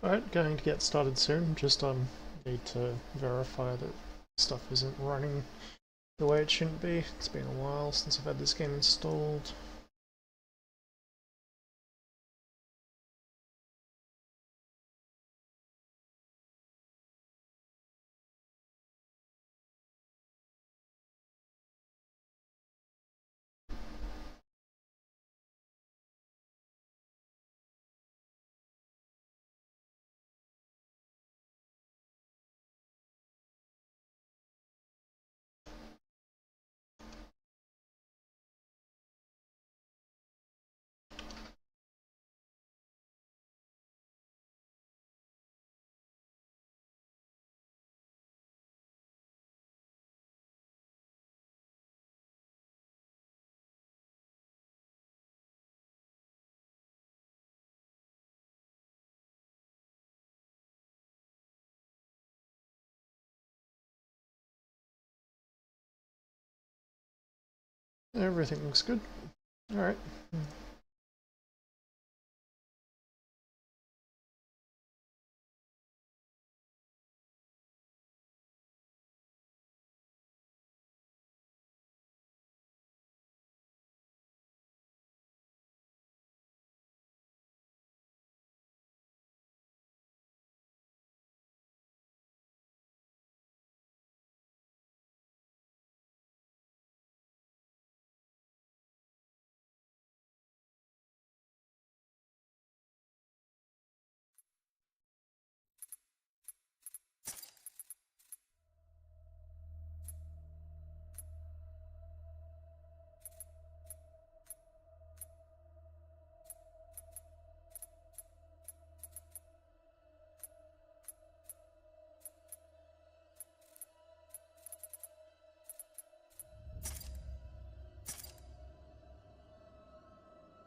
Alright, going to get started soon. Just need to verify that stuff isn't running the way it shouldn't be. It's been a while since I've had this game installed. Everything looks good. Alright.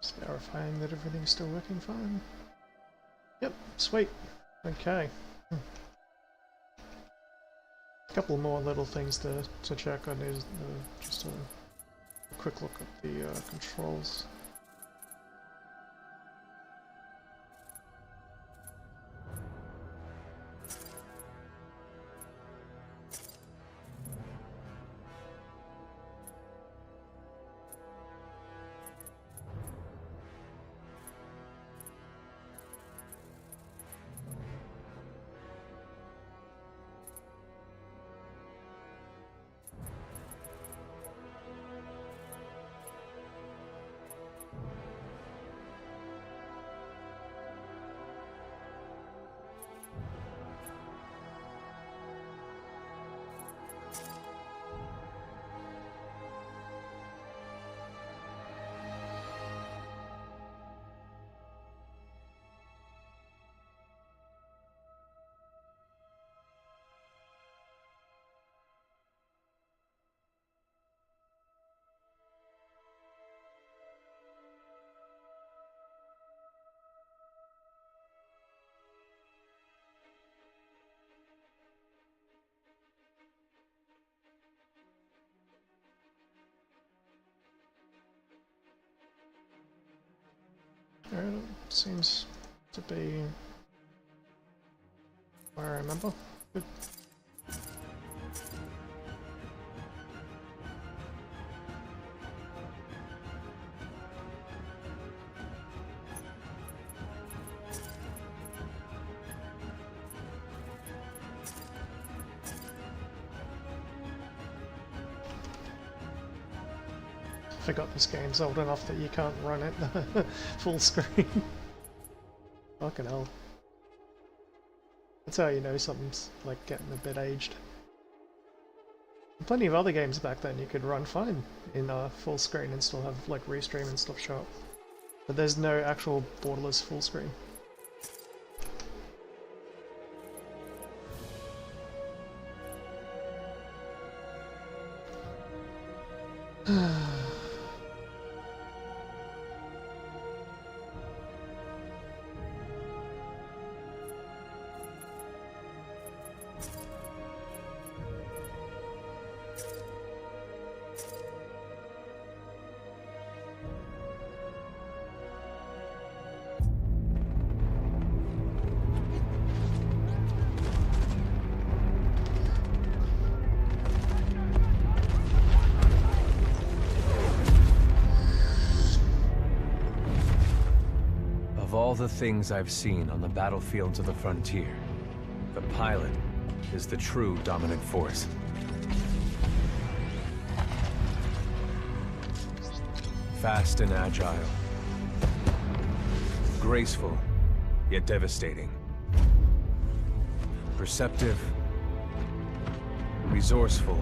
Just verifying that everything's still working fine. Yep, sweet. Okay. A couple more little things to check. I need just a quick look at the controls. Alright, seems to be where I remember. Good. Forgot this game's old enough that you can't run it full screen. Fucking hell. That's how you know something's like getting a bit aged. Plenty of other games back then you could run fine in full screen and still have like restream and stuff show up. But there's no actual borderless full screen. Of all the things I've seen on the battlefields of the frontier, the pilot is the true dominant force. Fast and agile. Graceful, yet devastating. Perceptive, resourceful,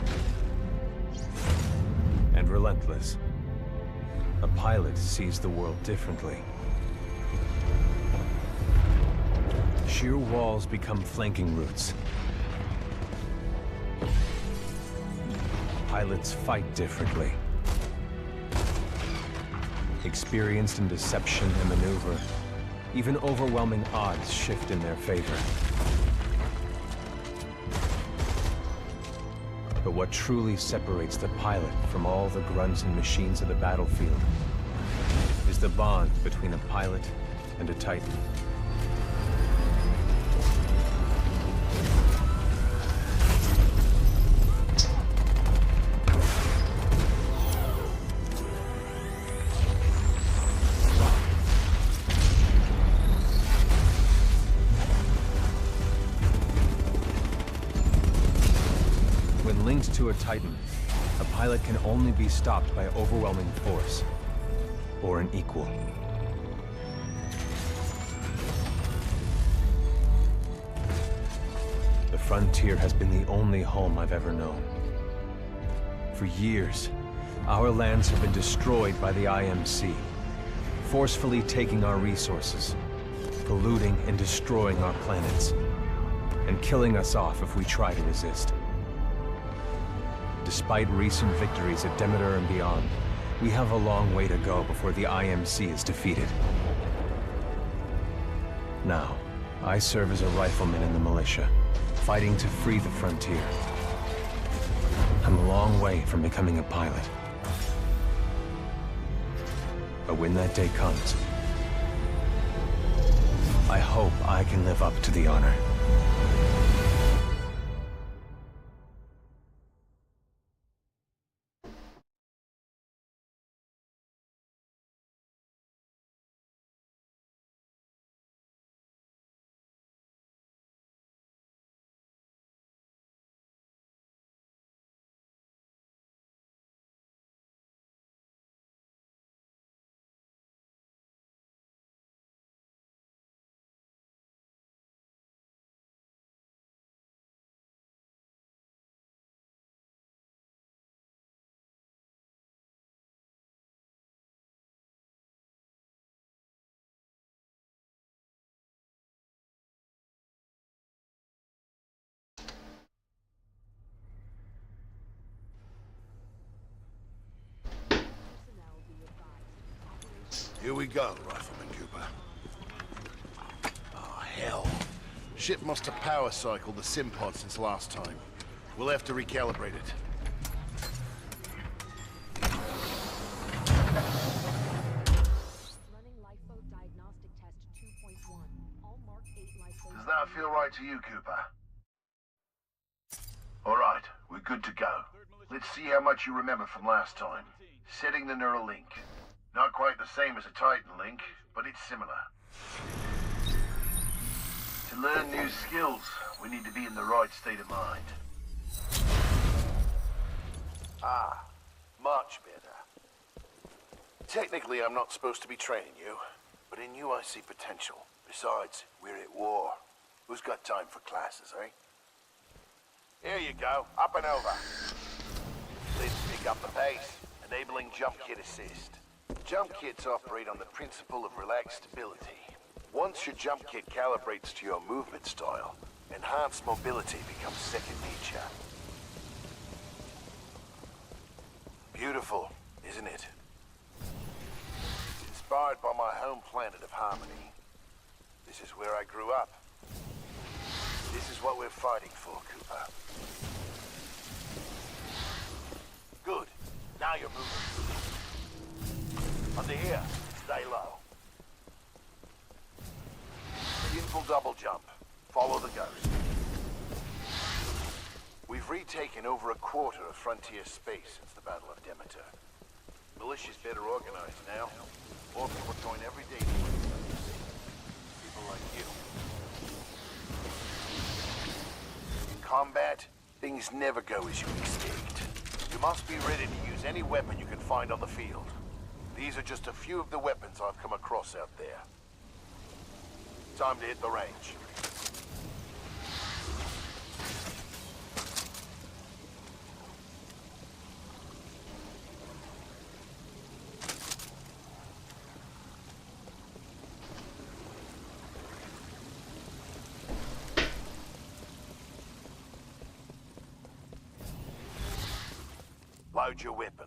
and relentless. A pilot sees the world differently. Sheer walls become flanking routes. Pilots fight differently. Experienced in deception and maneuver, even overwhelming odds shift in their favor. But what truly separates the pilot from all the grunts and machines of the battlefield is the bond between a pilot and a Titan. Linked to a Titan, a pilot can only be stopped by overwhelming force, or an equal. The frontier has been the only home I've ever known. For years, our lands have been destroyed by the IMC, forcefully taking our resources, polluting and destroying our planets, and killing us off if we try to resist. Despite recent victories at Demeter and beyond, we have a long way to go before the IMC is defeated. Now, I serve as a rifleman in the militia, fighting to free the frontier. I'm a long way from becoming a pilot. But when that day comes, I hope I can live up to the honor. Here we go, Rifleman Cooper. Oh, hell. Ship must have power cycled the sim pod since last time. We'll have to recalibrate it. Running lifeboat diagnostic test 2.1. All Mark 8 lifeboats. Does that feel right to you, Cooper? All right, we're good to go. Let's see how much you remember from last time. Setting the neural link. Not quite the same as a Titan link, but it's similar. To learn new skills, we need to be in the right state of mind. Ah, much better. Technically, I'm not supposed to be training you, but in you I see potential. Besides, we're at war. Who's got time for classes, eh? Here you go, up and over. Let's pick up the pace, enabling jump kit assist. Jump kits operate on the principle of relaxed stability. Once your jump kit calibrates to your movement style, enhanced mobility becomes second nature. Beautiful, isn't it? Inspired by my home planet of Harmony. This is where I grew up. This is what we're fighting for, Cooper. Good. Now you're moving. Under here, stay low. Skinful double jump. Follow the ghost. We've retaken over a quarter of frontier space since the Battle of Demeter. Militia's better organized now. More people join every day to win. combat, things never go as you expect. You must be ready to use any weapon you can find on the field. These are just a few of the weapons I've come across out there. Time to hit the range. Load your weapon.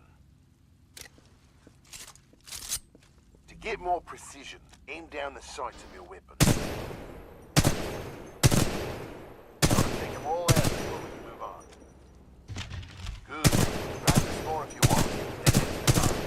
To get more precision, aim down the sights of your weapon. Gotta take them all out before we can move on. Good. Practice more if you want. Then get to the target.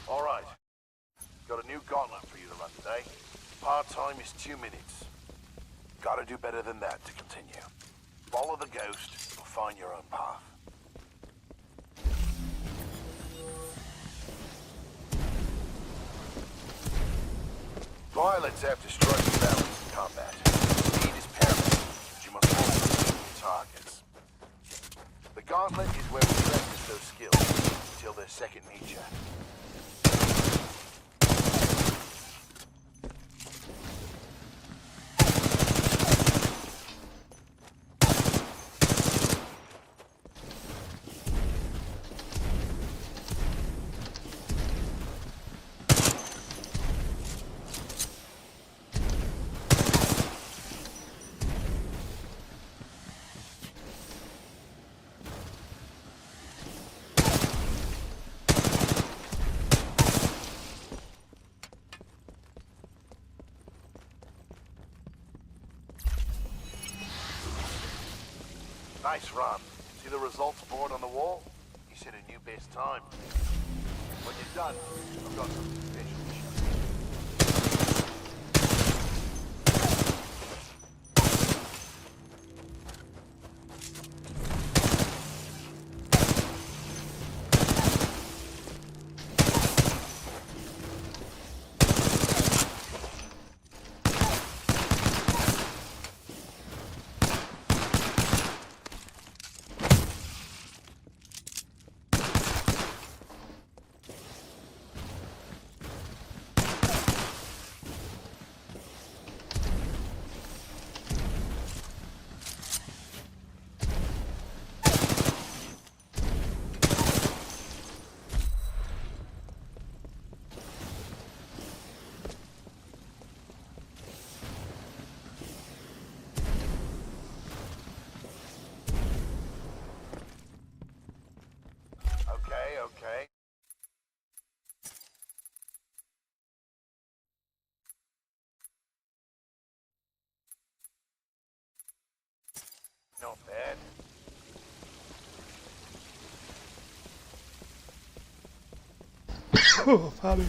All right. Got a new gauntlet for you to run today. Part-time is 2 minutes. Gotta do better than that to continue. Follow the ghost, or find your own path. Pilots have to strike a balance in combat. Speed is paramount, but you must always shoot your targets. The gauntlet is where we practice those skills until they're second nature. Nice run. See the results board on the wall? You set a new best time. When you're done, I've got something special to show you. Okay. Not bad. Oh, pardon.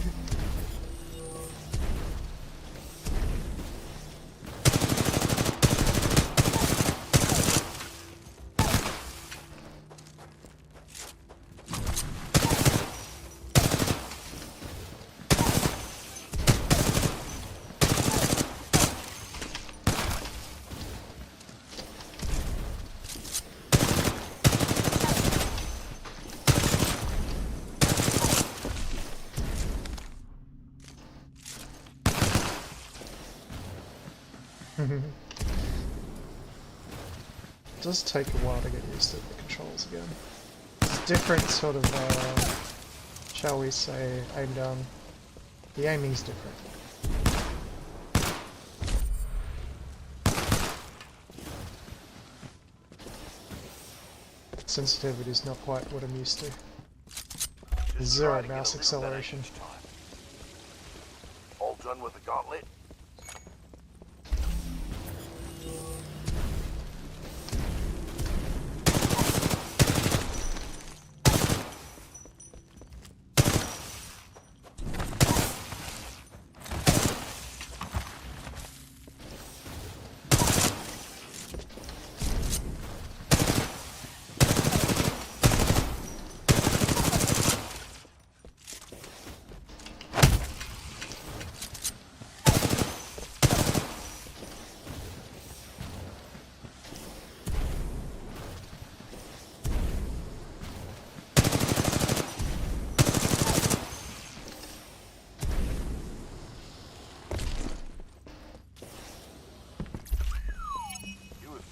does take a while to get used to the controls again. It's a different sort of, shall we say, aim down. The aiming's different. Sensitivity's not quite what I'm used to. Just Zero try to get a mouse little acceleration. better each time. All done with the gauntlet?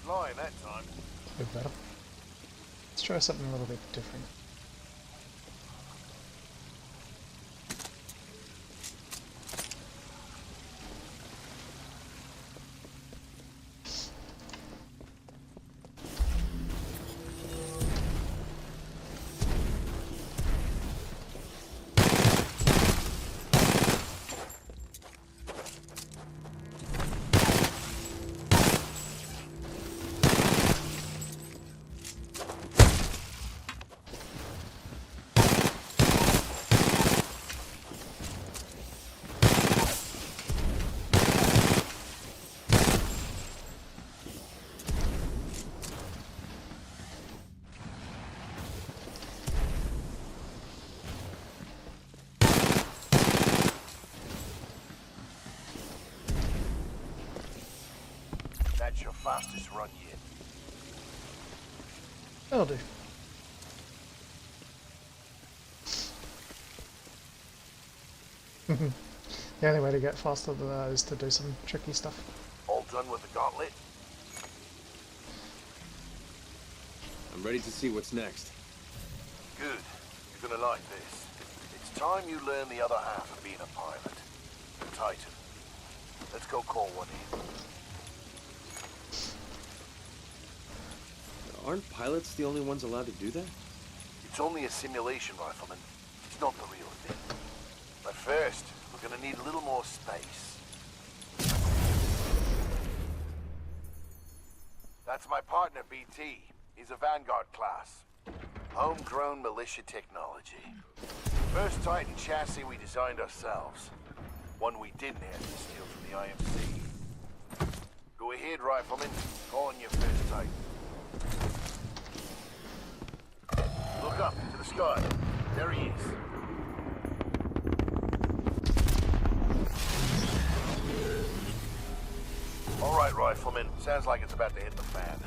Flying that time. A bit better. Let's try something a little bit different. That's your fastest run yet. That'll do. The only way to get faster than that is to do some tricky stuff. All done with the gauntlet? I'm ready to see what's next. Good. You're gonna like this. It's time you learn the other half of being a pilot. The Titan. Let's go call one in. Aren't pilots the only ones allowed to do that? It's only a simulation, Rifleman. It's not the real thing. But first, we're gonna need a little more space. That's my partner, BT. He's a Vanguard class. Homegrown militia technology. First Titan chassis we designed ourselves. One we didn't have to steal from the IMC. Go ahead, Rifleman. Call on your first Titan. Look up to the sky. There he is. All right, Rifleman. Sounds like it's about to hit the fan.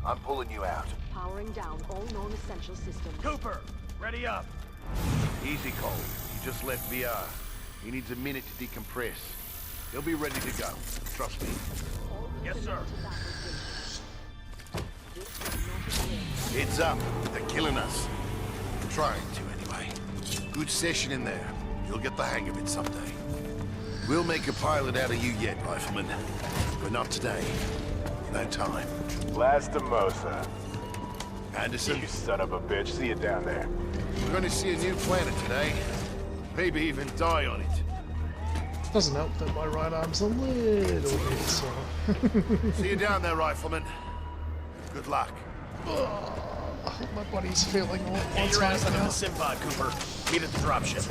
I'm pulling you out. Powering down all known essential systems. Cooper, ready up. Easy, Cole. He just left VR. He needs a minute to decompress. He'll be ready to go. Trust me. All Yes, sir. to that location. This is not a game. Heads up. They're killing us. Trying to, anyway. Good session in there. You'll get the hang of it someday. We'll make a pilot out of you yet, Rifleman. But not today. No time. Lastimosa. Anderson, You son of a bitch. See you down there. we're going to see a new planet today. Maybe even die on it. Doesn't help that my right arm's a little bit sore. See you down there, Rifleman. Good luck. I hope my body's feeling all Get your ass tight onto now. the Simpod, Cooper. Meet at the dropship.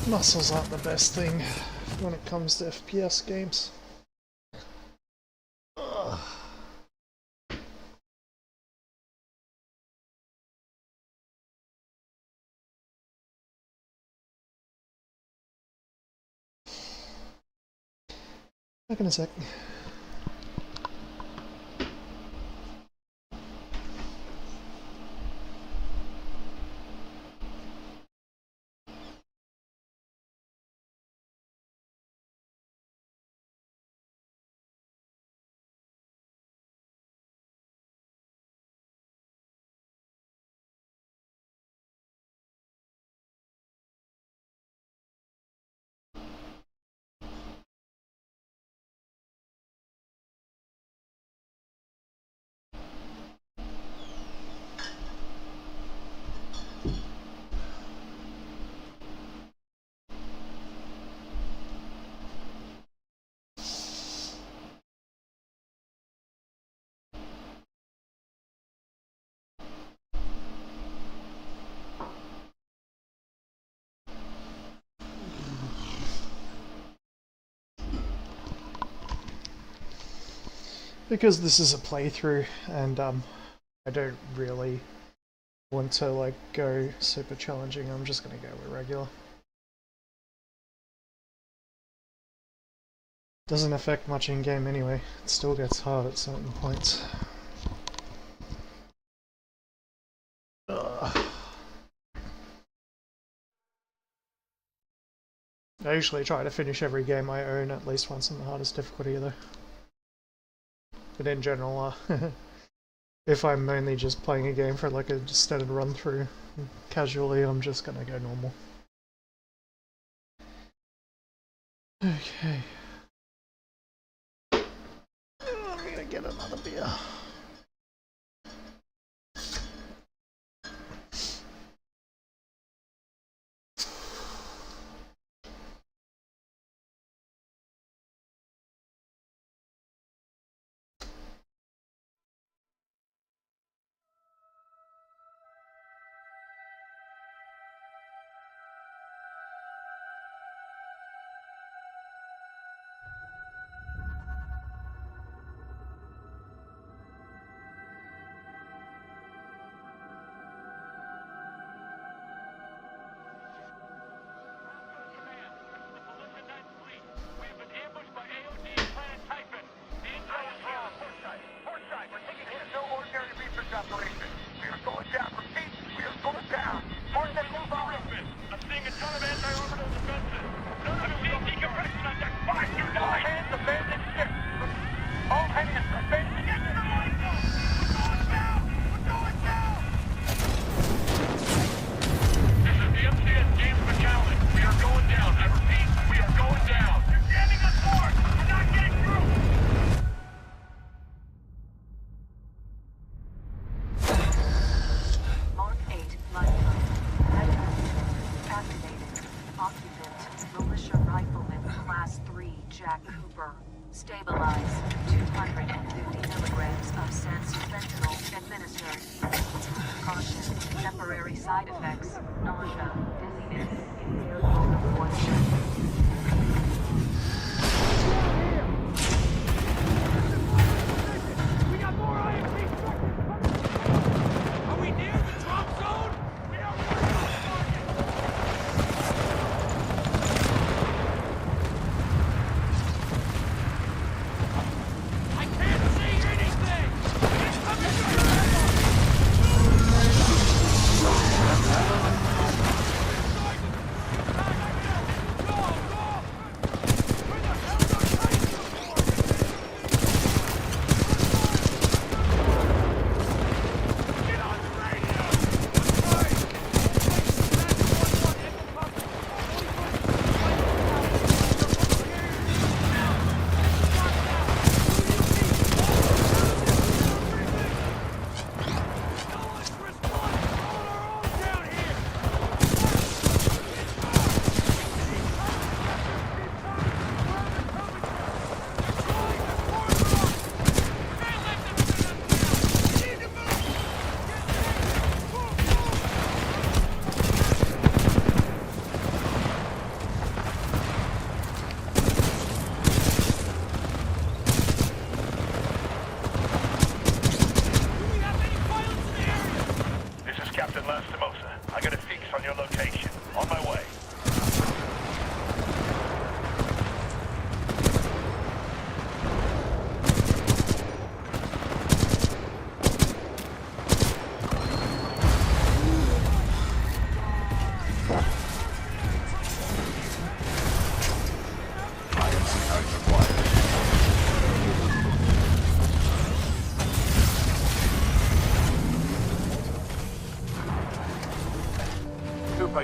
Muscles aren't the best thing when it comes to FPS games. Ugh. Back in a sec. because this is a playthrough, and I don't really want to like go super challenging. I'm just gonna go with regular. Doesn't affect much in game anyway. It still gets hard at certain points. Ugh. I usually try to finish every game I own at least once on the hardest difficulty though. But in general, if I'm mainly just playing a game for like a standard run through casually, I'm just gonna go normal. Okay. I'm gonna get another beer. Stabilize. 250 milligrams of sense fentanyl administered. Caution. Temporary side effects. Nausea, dizziness, impaired mode of moisture.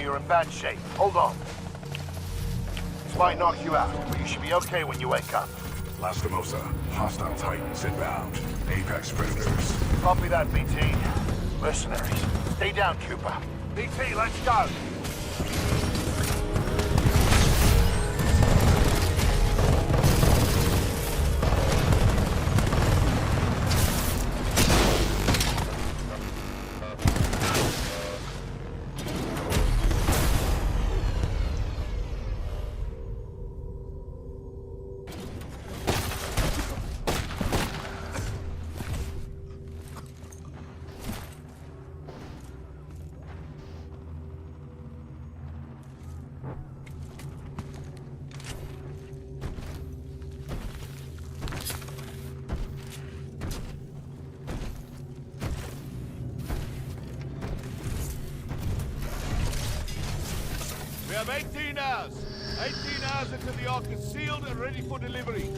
You're in bad shape. Hold on. This might knock you out, but you should be okay when you wake up. Lastimosa, hostile Titans inbound. Apex predators. Copy that, BT. Mercenaries. Stay down, Cooper. BT, let's go. have 18 hours. 18 hours until the Ark is sealed and ready for delivery.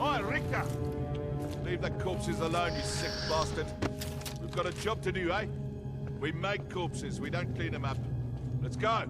Oi, Richter! Leave the corpses alone, you sick bastard. We've got a job to do, eh? We make corpses, we don't clean them up. Let's go!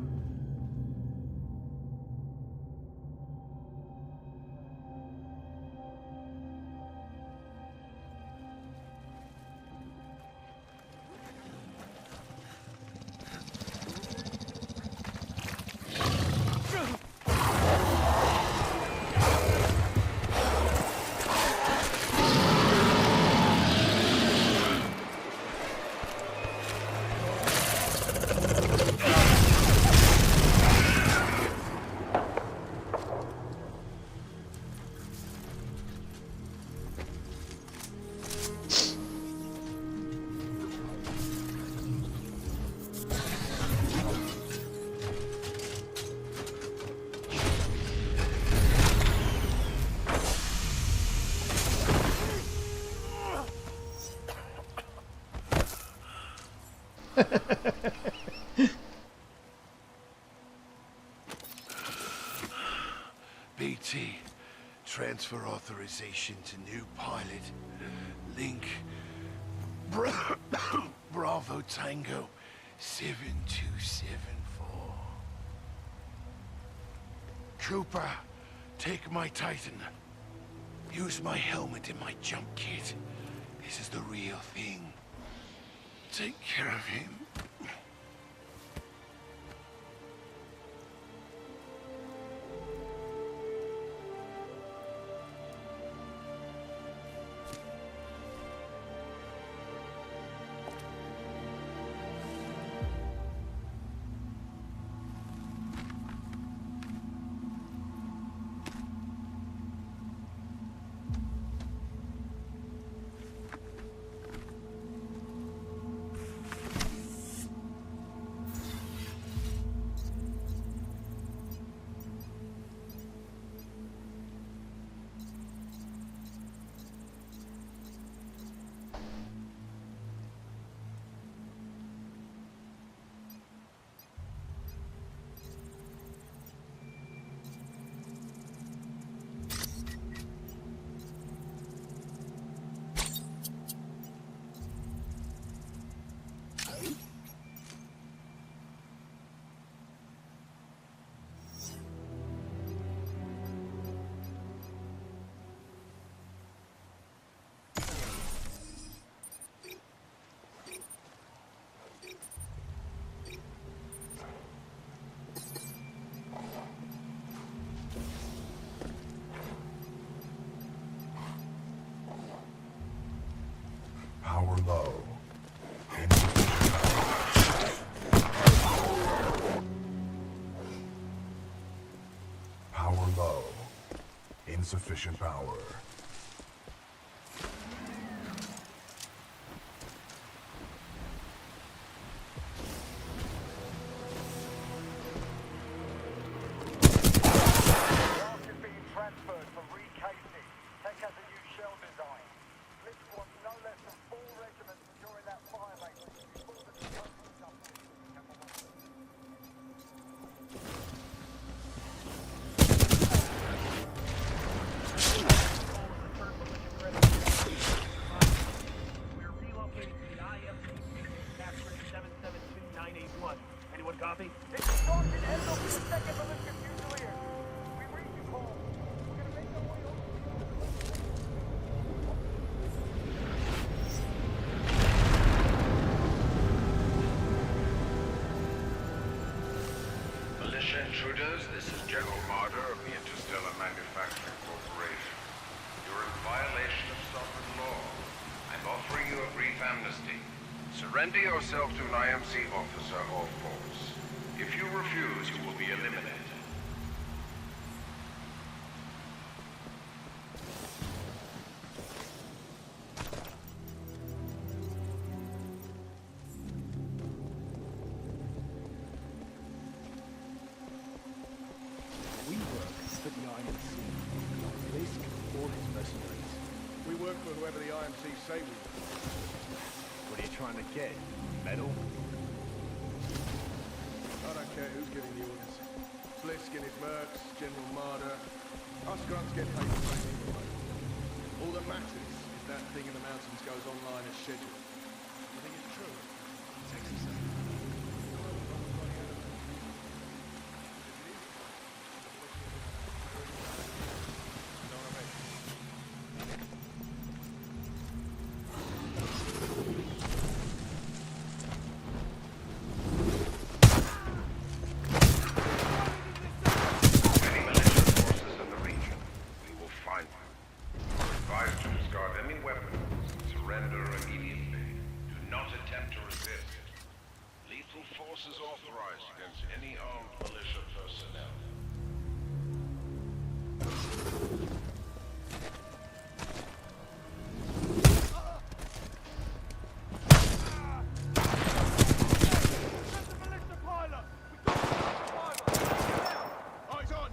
BT, transfer authorization to new pilot. Link, Bravo Tango 7274. Cooper, take my Titan. Use my helmet and my jump kit. This is the real thing. Take care of him. Power low. Power low. Insufficient power. Anyone copy? Militia intruders, this is General Marder of the Interstellar Manufacturing Corporation. You're in violation of sovereign law. I'm offering you a brief amnesty. Surrender yourself to an IMC officer or force. If you refuse, you will be eliminated. We work for the IMC. Fisk or his mercenaries. We work for whoever the IMC say we do. What are you trying to get? Medal? care who's giving the orders. Blisk and his mercs, General Marder. Us grunts get paid the same anyway. All that matters is that thing in the mountains goes online as scheduled. You think it's true? It's exercise. Any militia forces in the region, we will find them. Advise to discard any weapons. Surrender immediately. Do not attempt to resist. Lethal force is authorized against any armed militia personnel.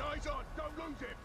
Eyes on! Don't lose him!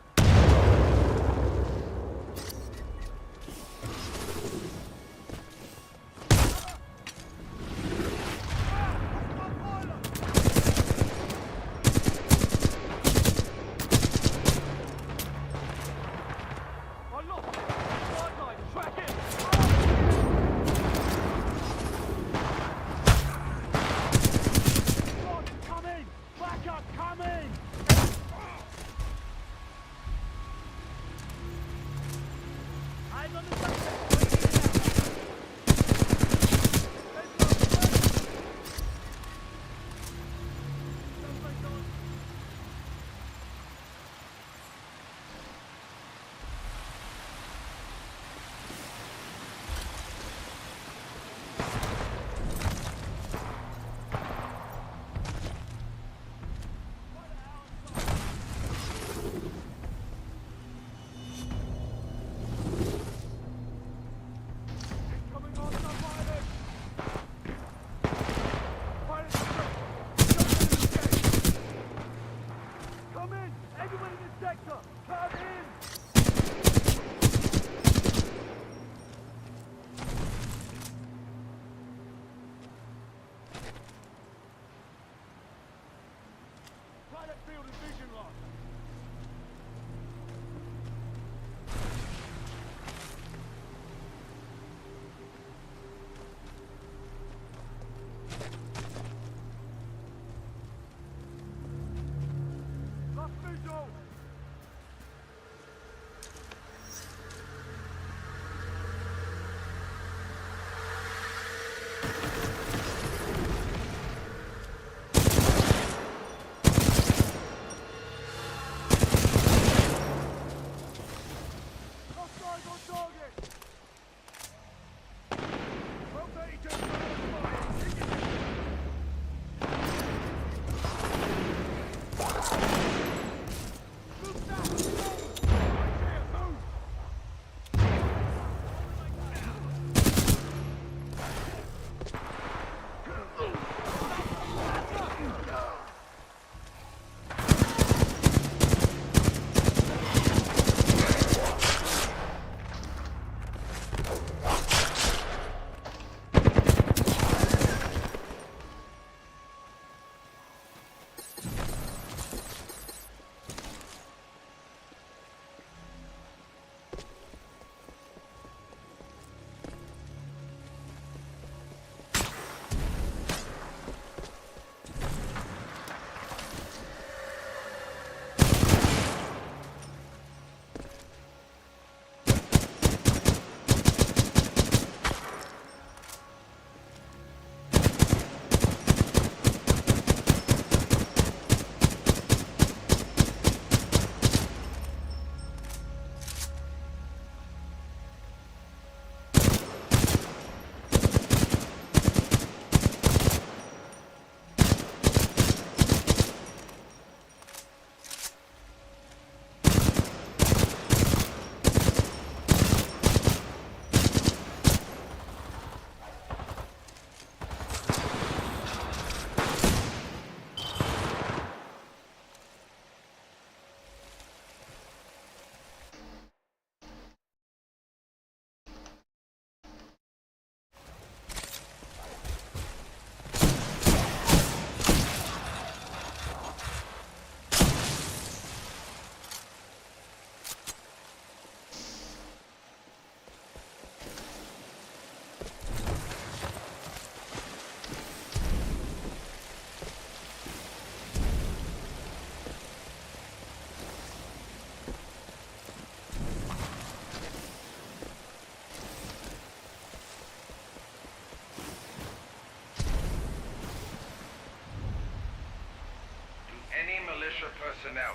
personnel.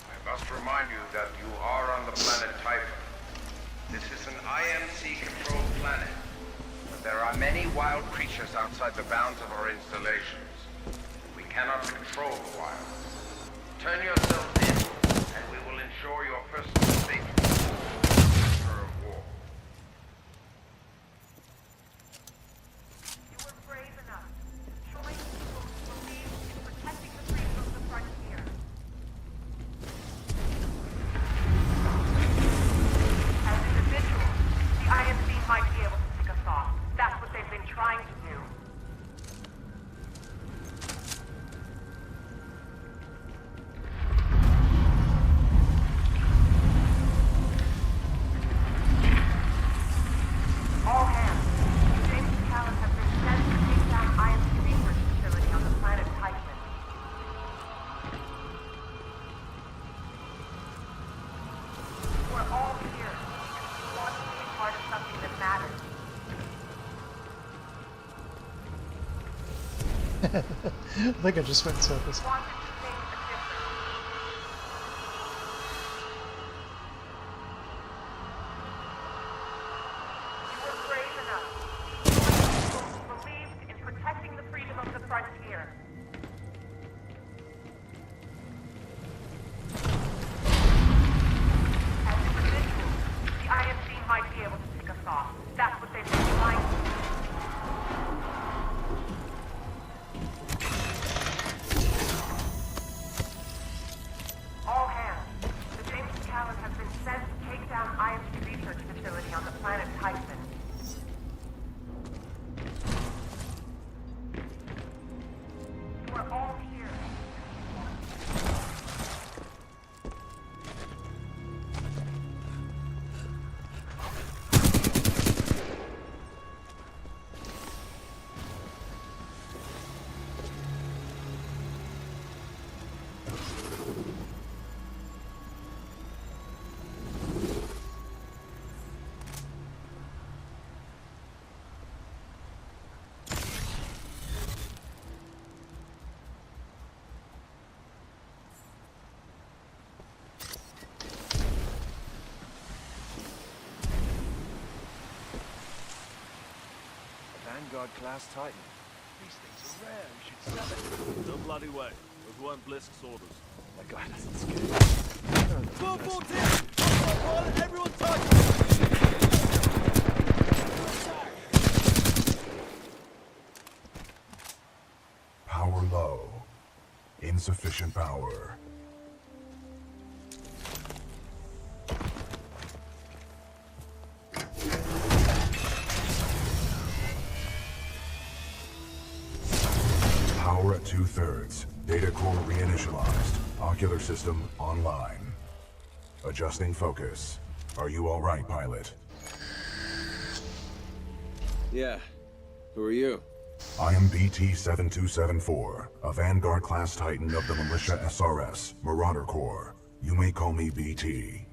I must remind you that you are on the planet Typhon. This is an IMC-controlled planet, but there are many wild creatures outside the bounds of our installations. We cannot control the wild. Turn yourselves in, and we will ensure your personal safety. Prisoner of war. You were brave enough to join people who believe in protecting the freedom of the frontier. As individuals, the IMC might be able to pick us off. That's what they've been trying to do. All hands. James Callan has been sent to take down IMC research facility on the planet Titan. We're all here. We want to be part of something that matters. I think I just went in circles. Wanted to make a difference. You were brave enough to join people who believed in protecting the freedom of the frontier. As individuals, the IMC might be able to pick us off. That's what they've been trying to do. All hands. The James Callan has been sent to take down IMC research facility on the planet Typhon. You are all here. Vanguard-class Titan. These things are rare. We should sell it. No bloody way. We've won Blisk's orders. That guy doesn't scare me. 12-14! Everyone touch! Power low. Insufficient power. Power at 2/3. Data core reinitialized. Ocular system online. Adjusting focus. Are you all right, pilot? Yeah. Who are you? I am BT-7274, a Vanguard-class Titan of the Militia SRS, Marauder Corps. You may call me BT.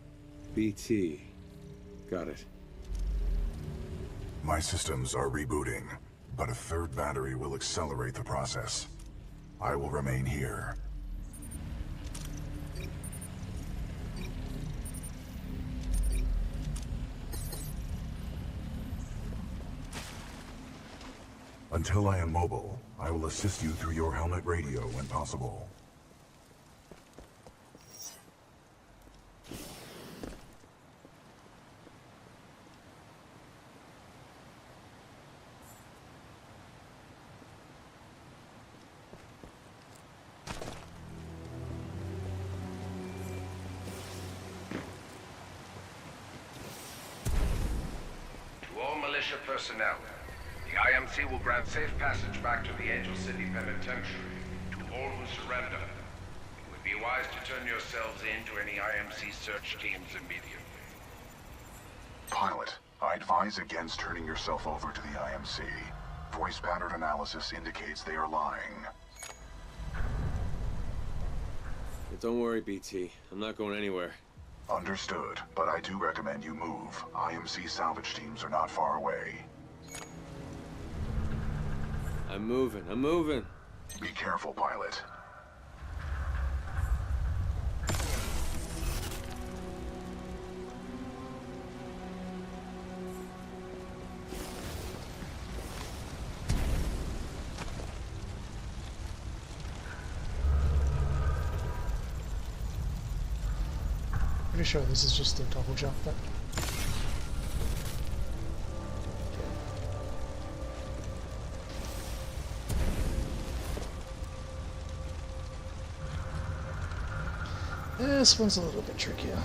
BT. Got it. My systems are rebooting, but a third battery will accelerate the process. I will remain here. Until I am mobile, I will assist you through your helmet radio when possible. To all militia personnel, the IMC will grant safe passage back to the Angel City Penitentiary to all who surrender. It would be wise to turn yourselves in to any IMC search teams immediately. Pilot, I advise against turning yourself over to the IMC. Voice pattern analysis indicates they are lying. Don't worry, BT. I'm not going anywhere. Understood, but I do recommend you move. IMC salvage teams are not far away. I'm moving. Be careful, pilot. Pretty sure this is just a double jump, but... This one's a little bit trickier.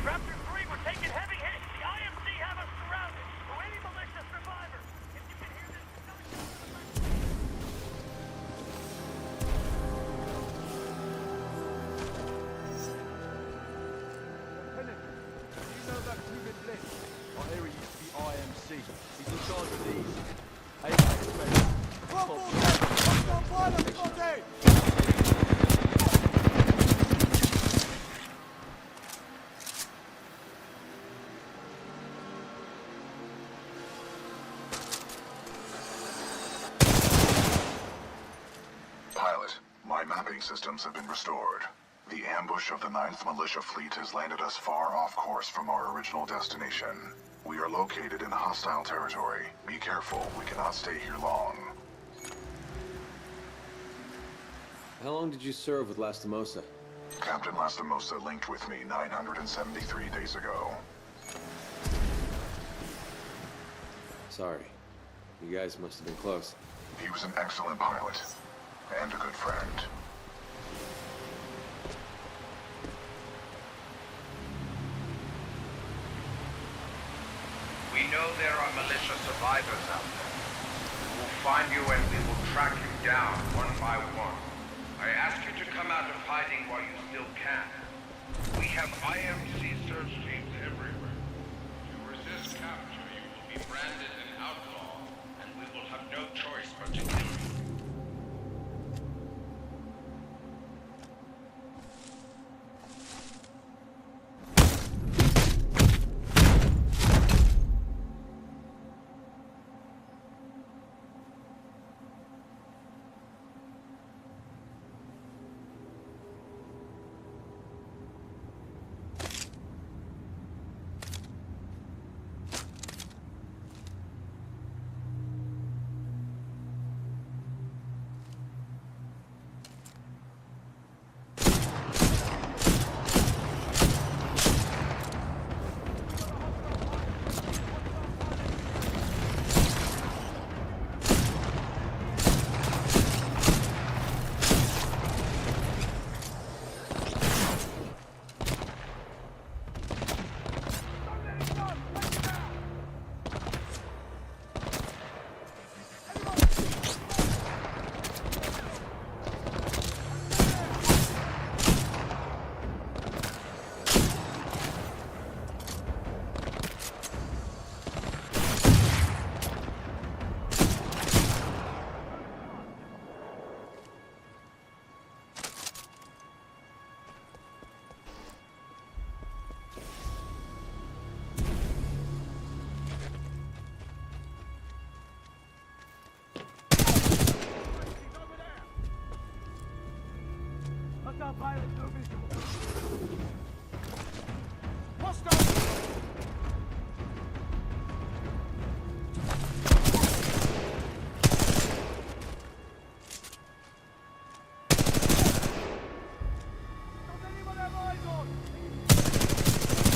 Raptor 3, we're taking heavy hits. The IMC have us surrounded. So any militia survivors, if you can hear this, Lieutenant, do you know that Ruben Bliss? I hear he used to be IMC. He's in charge of these. Hey, Pilot, my mapping systems have been restored. The ambush of the 9th Militia Fleet has landed us far off course from our original destination. We are located in hostile territory. Be careful, we cannot stay here long. How long did you serve with Lastimosa? Captain Lastimosa linked with me 973 days ago. Sorry. You guys must have been close. He was an excellent pilot, and a good friend. We know there are militia survivors out there. We will find you and we will track you down one by one. I ask you to come out of hiding while you still can. We have IMC search teams everywhere. To resist capture, you will be branded an outlaw, and we will have no choice but to kill you.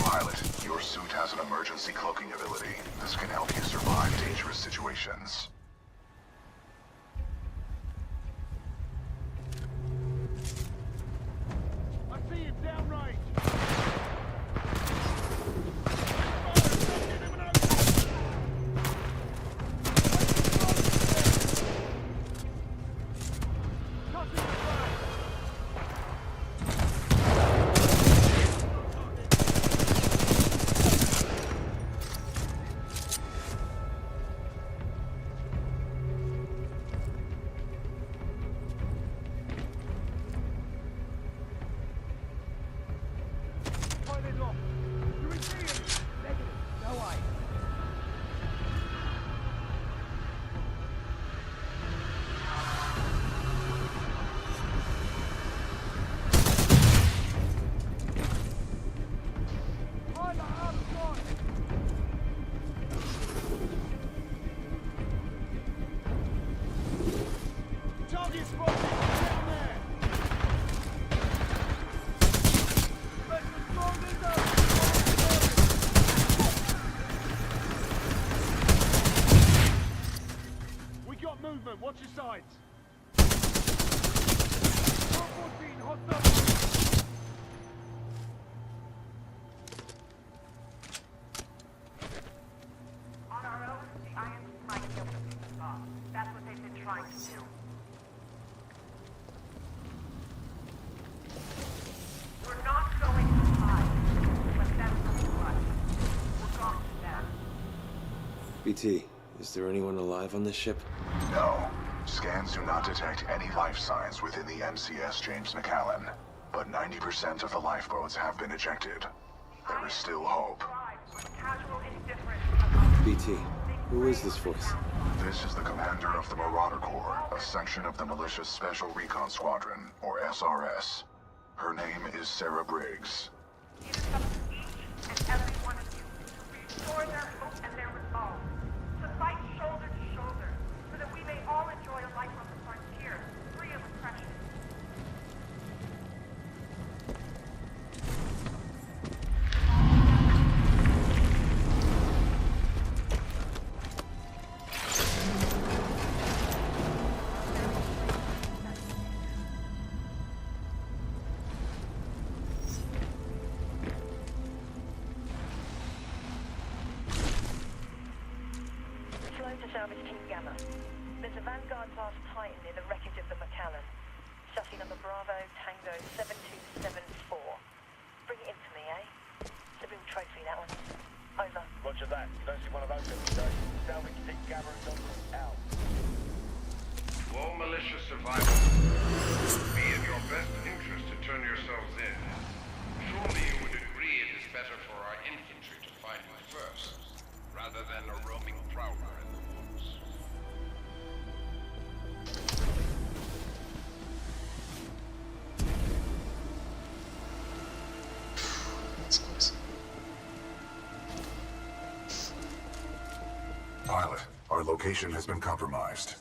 Pilot, your suit has an emergency cloaking ability. This can help you survive dangerous situations. I see him downrange. movement. Watch your sides. 114, hostile. On our own, the IMC might be able to beat us off. That's what they've been trying to do. We're not going to hide. Let them come to us. We're going to them. BT, is there anyone alive on this ship? No. Scans do not detect any life signs within the MCS James McAllen, but 90% of the lifeboats have been ejected. There is still hope. Casual indifference. BT, who is this voice? This is the commander of the Marauder Corps, a section of the militia's Special Recon Squadron, or SRS. Her name is Sarah Briggs. It is up to each and every one of you to restore their hope and their resolve, to fight shoulder to shoulder, so that we may all enjoy a life on the frontier, free of oppression. Salvage Team Gamma. There's a Vanguard-class Titan near the wreckage of the McAllen. Chassis number Bravo Tango 7274. Bring it in for me, eh? It's a real trophy, that one. Over. Roger that. Don't see one of those every day. Salvage Team Gamma and Donald out. All militia survivors, be in your best interest to turn yourselves in. Surely you would agree it is better for our infantry to find you first, rather than a roaming prowler in the woods. That's close. Pilot, our location has been compromised.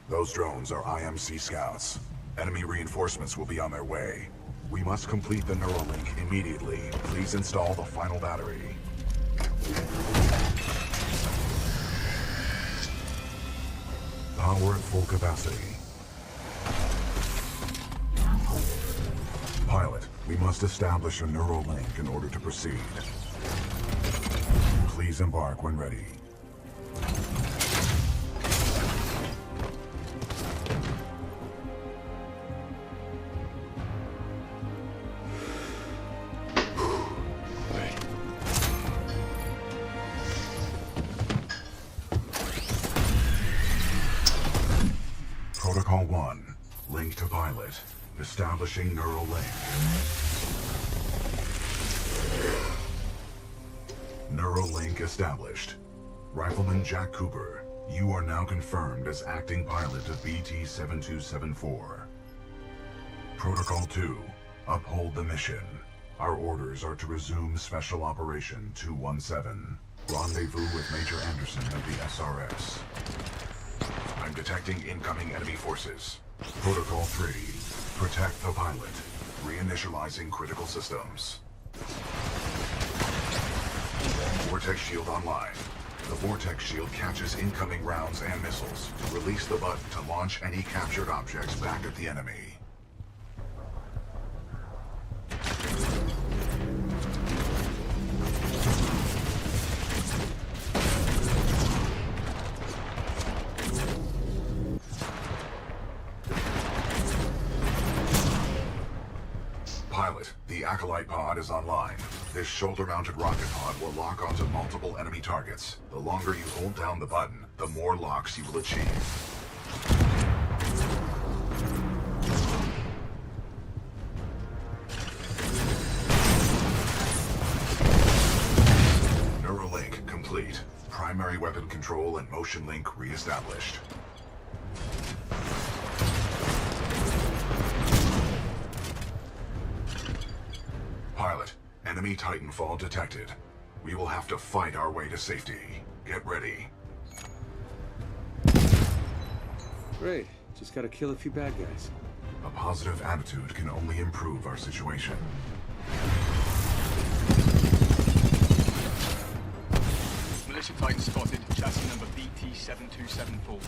Those drones are IMC scouts. Enemy reinforcements will be on their way. We must complete the Neuralink immediately. Please install the final battery. Power at full capacity. Pilot, we must establish a Neuralink in order to proceed. Please embark when ready. Protocol 1. Link to pilot. Establishing neural link. Neural link established. Rifleman Jack Cooper, you are now confirmed as acting pilot of BT-7274. Protocol 2. Uphold the mission. Our orders are to resume Special Operation 217. Rendezvous with Major Anderson of the SRS. I'm detecting incoming enemy forces. Protocol 3. Protect the pilot. Reinitializing critical systems. Vortex shield online. The Vortex shield catches incoming rounds and missiles. Release the button to launch any captured objects back at the enemy. Pilot, the Acolyte pod is online. This shoulder-mounted rocket pod will lock onto multiple enemy targets. The longer you hold down the button, the more locks you will achieve. Neuralink complete. Primary weapon control and motion link re-established. Pilot, enemy Titanfall detected. We will have to fight our way to safety. Get ready. Great. Just gotta kill a few bad guys. A positive attitude can only improve our situation. Militia Titan spotted, chassis number BT-7274.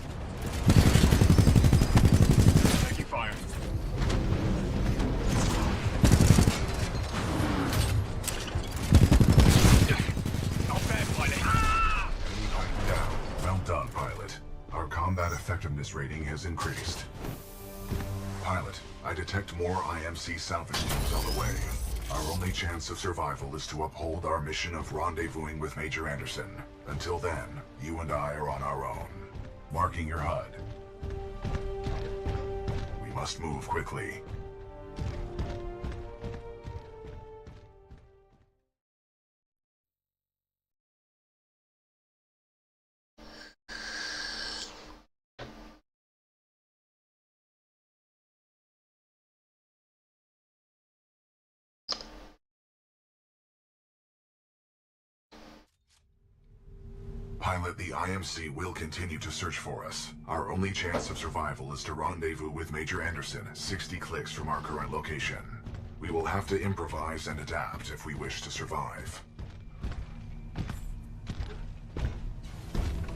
Taking fire. Not bad, pilot. Enemy Titan down. Well done, pilot. Our combat effectiveness rating has increased. Pilot, I detect more IMC salvage teams on the way. Our only chance of survival is to uphold our mission of rendezvousing with Major Anderson. Until then, you and I are on our own. Marking your HUD. We must move quickly. Pilot, the IMC will continue to search for us. Our only chance of survival is to rendezvous with Major Anderson, 60 clicks from our current location. We will have to improvise and adapt if we wish to survive.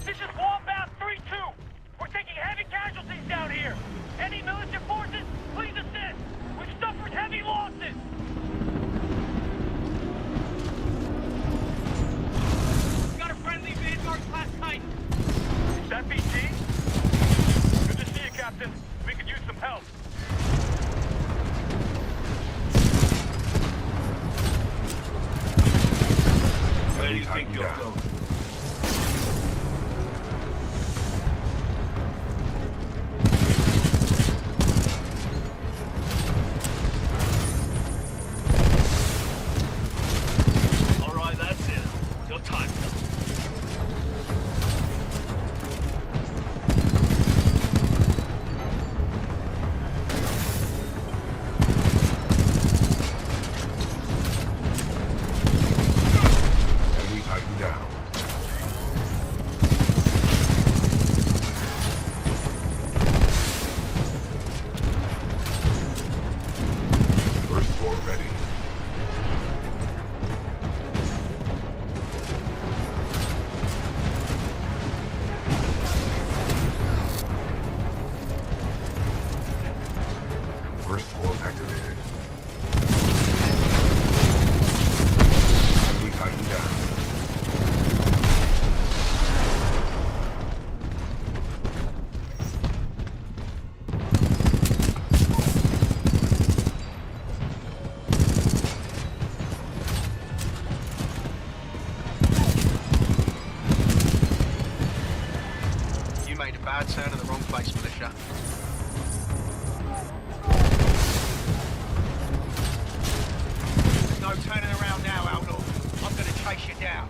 This is Wombat 3-2. We're taking heavy casualties down here. Any militia forces, please assist. We've suffered heavy losses. Got a friendly Vanguard-class Titan. Is that BT? Good to see you, Captain. We could use some help. Where do you think you're going? All right, that's it. Your time's up. Enemy Titan down. First floor ready. First floor activated. Enemy Titan down. You made a bad turn in the wrong place, militia. There's no turning around now, Outlaw. I'm gonna chase you down.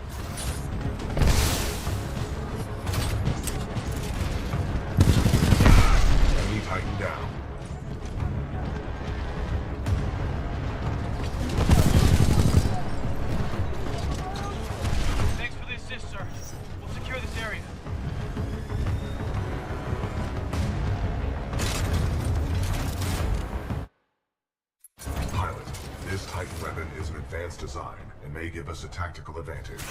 Enemy Titan down. Thanks for the assist, sir. We'll secure this area. Pilot, this Titan weapon is an advanced design and may give us a tactical advantage.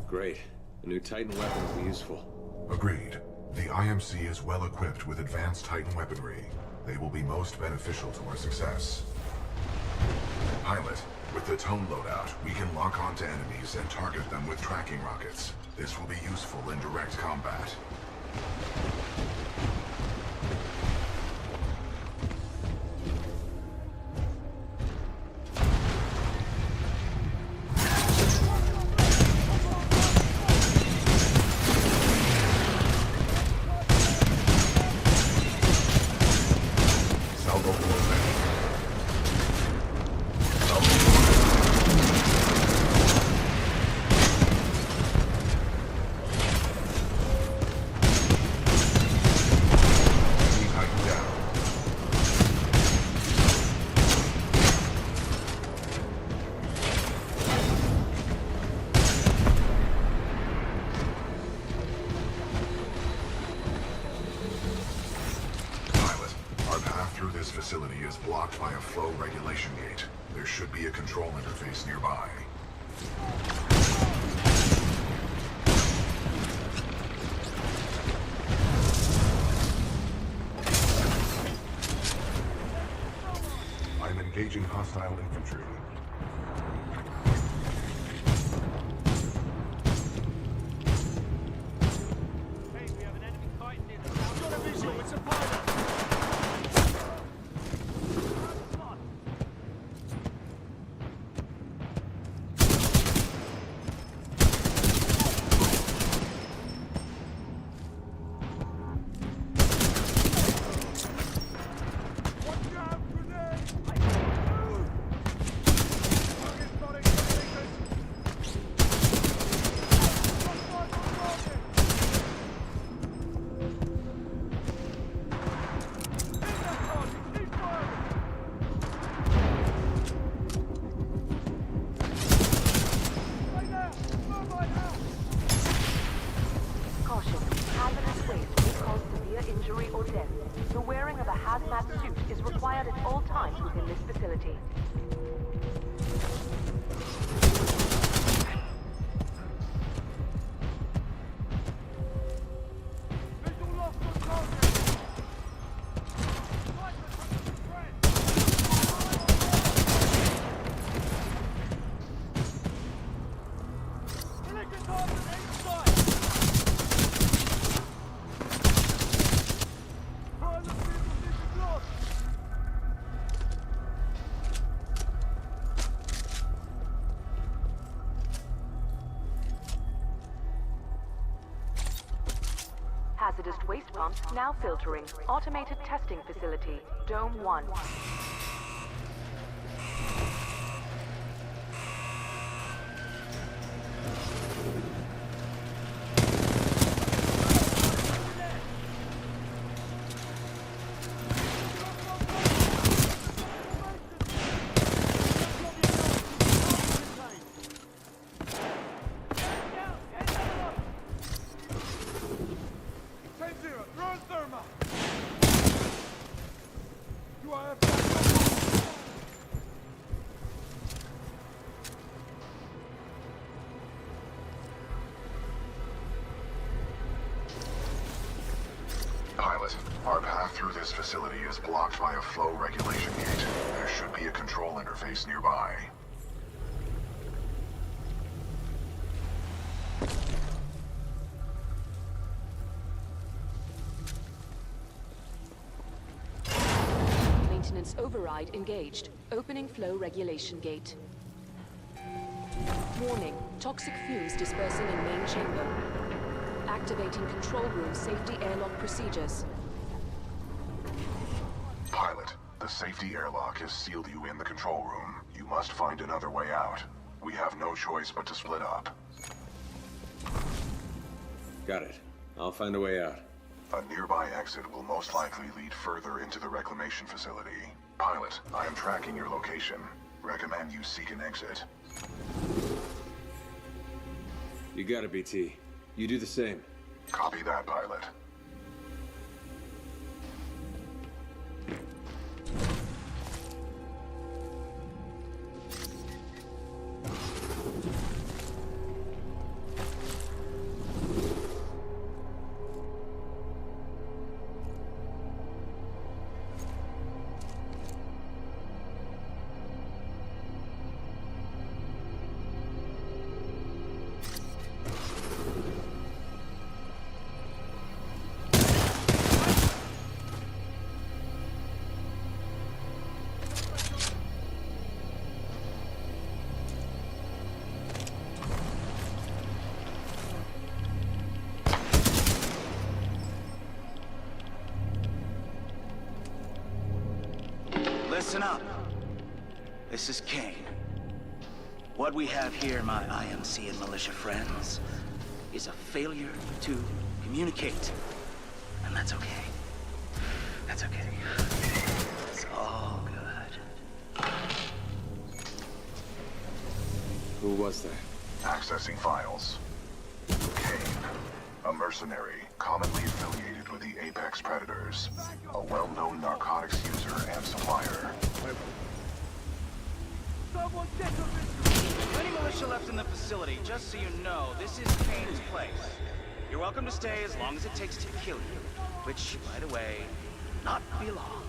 Great. A new Titan weapon will be useful. Agreed. The IMC is well equipped with advanced Titan weaponry. They will be most beneficial to our success. Pilot, with the tone loadout, we can lock onto enemies and target them with tracking rockets. This will be useful in direct combat. Salvo floor ready. Salvo floor ready. facility is blocked by a flow regulation gate. There should be a control interface nearby. I'm engaging hostile infantry. Hey, we have an enemy fighting near the south. Got a visual, it's a pilot. Caution. Hazardous waste may cause severe injury or death. The wearing of a hazmat suit is required at all times within this facility. Hazardous waste pumps now filtering. Automated testing facility. Dome 1. Pilot, our path through this facility is blocked by a flow regulation gate. There should be a control interface nearby. Maintenance override engaged. Opening flow regulation gate. Warning. Toxic fumes dispersing in main chamber. Activating control room safety airlock procedures. Pilot, the safety airlock has sealed you in the control room. You must find another way out. We have no choice but to split up. Got it. I'll find a way out. A nearby exit will most likely lead further into the reclamation facility. Pilot, I am tracking your location. Recommend you seek an exit. You got it, BT. You do the same. Copy that, pilot. Listen up. This is Kane. What we have here, my IMC and militia friends, is a failure to communicate. And that's okay. That's okay. It's all good. Who was that? Accessing files. Kane. mercenary, commonly affiliated with the Apex Predators, a well-known narcotics user and supplier. Any militia left in the facility, just so you know, this is Kane's place. You're welcome to stay as long as it takes to kill you. Which, by the way, not be long.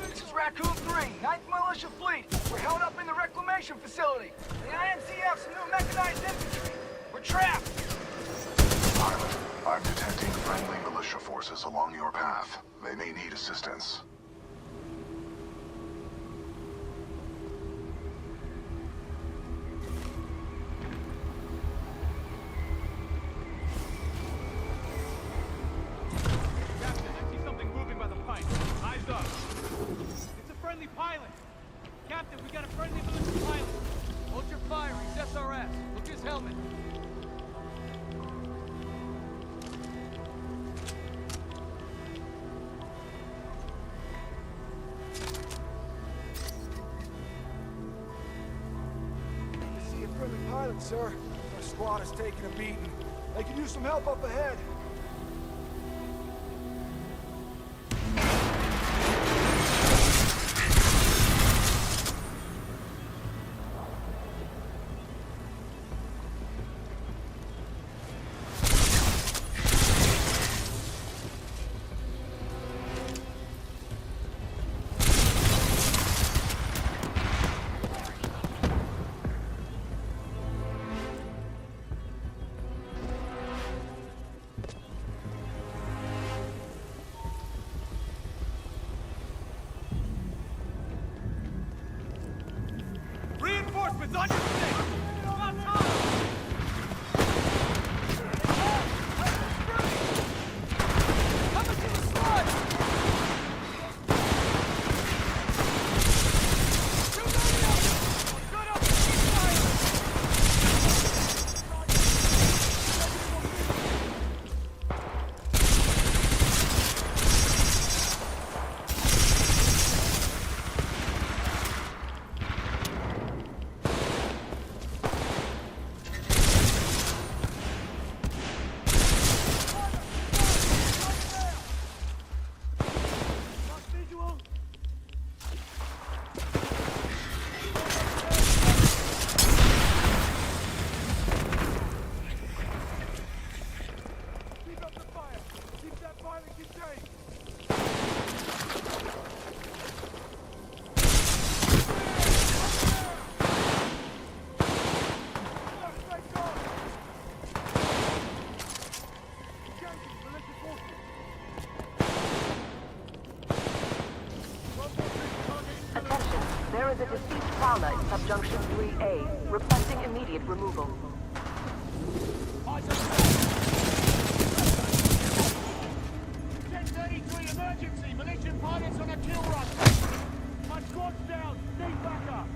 This is Raccoon 3, 9th Militia Fleet. We're held up in the reclamation facility. The IMC have some new mechanized infantry. We're trapped. Pilot, I'm detecting friendly militia forces along your path. They may need assistance. Captain, I see something moving by the pipe. Eyes up. It's a friendly pilot. Captain, we got a friendly militia pilot. Hold your fire. He's SRS. Look his helmet. I see a friendly pilot, sir. Our squad is taking a beating. They could use some help up ahead. Reinforcements on your six! About time! Coming to the slide! Shoot on the other! Good up! Fire! Keep up the fire! Keep that fire contained! Attention, there is a deceased prowler in Subjunction 3A, requesting immediate removal. 1033 emergency! Militia pilots on a kill run! My squad's down! Need backup!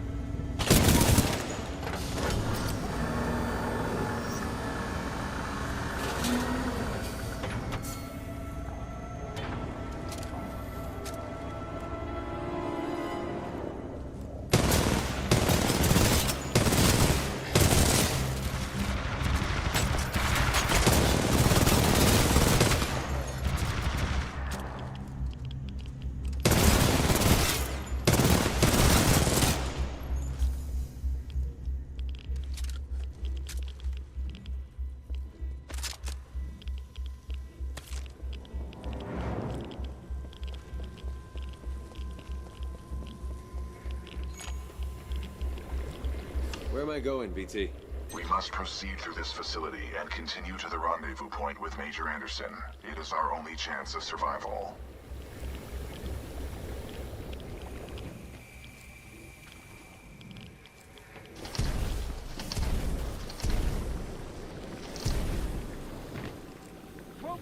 Where am I going, BT? We must proceed through this facility and continue to the rendezvous point with Major Anderson. It is our only chance of survival.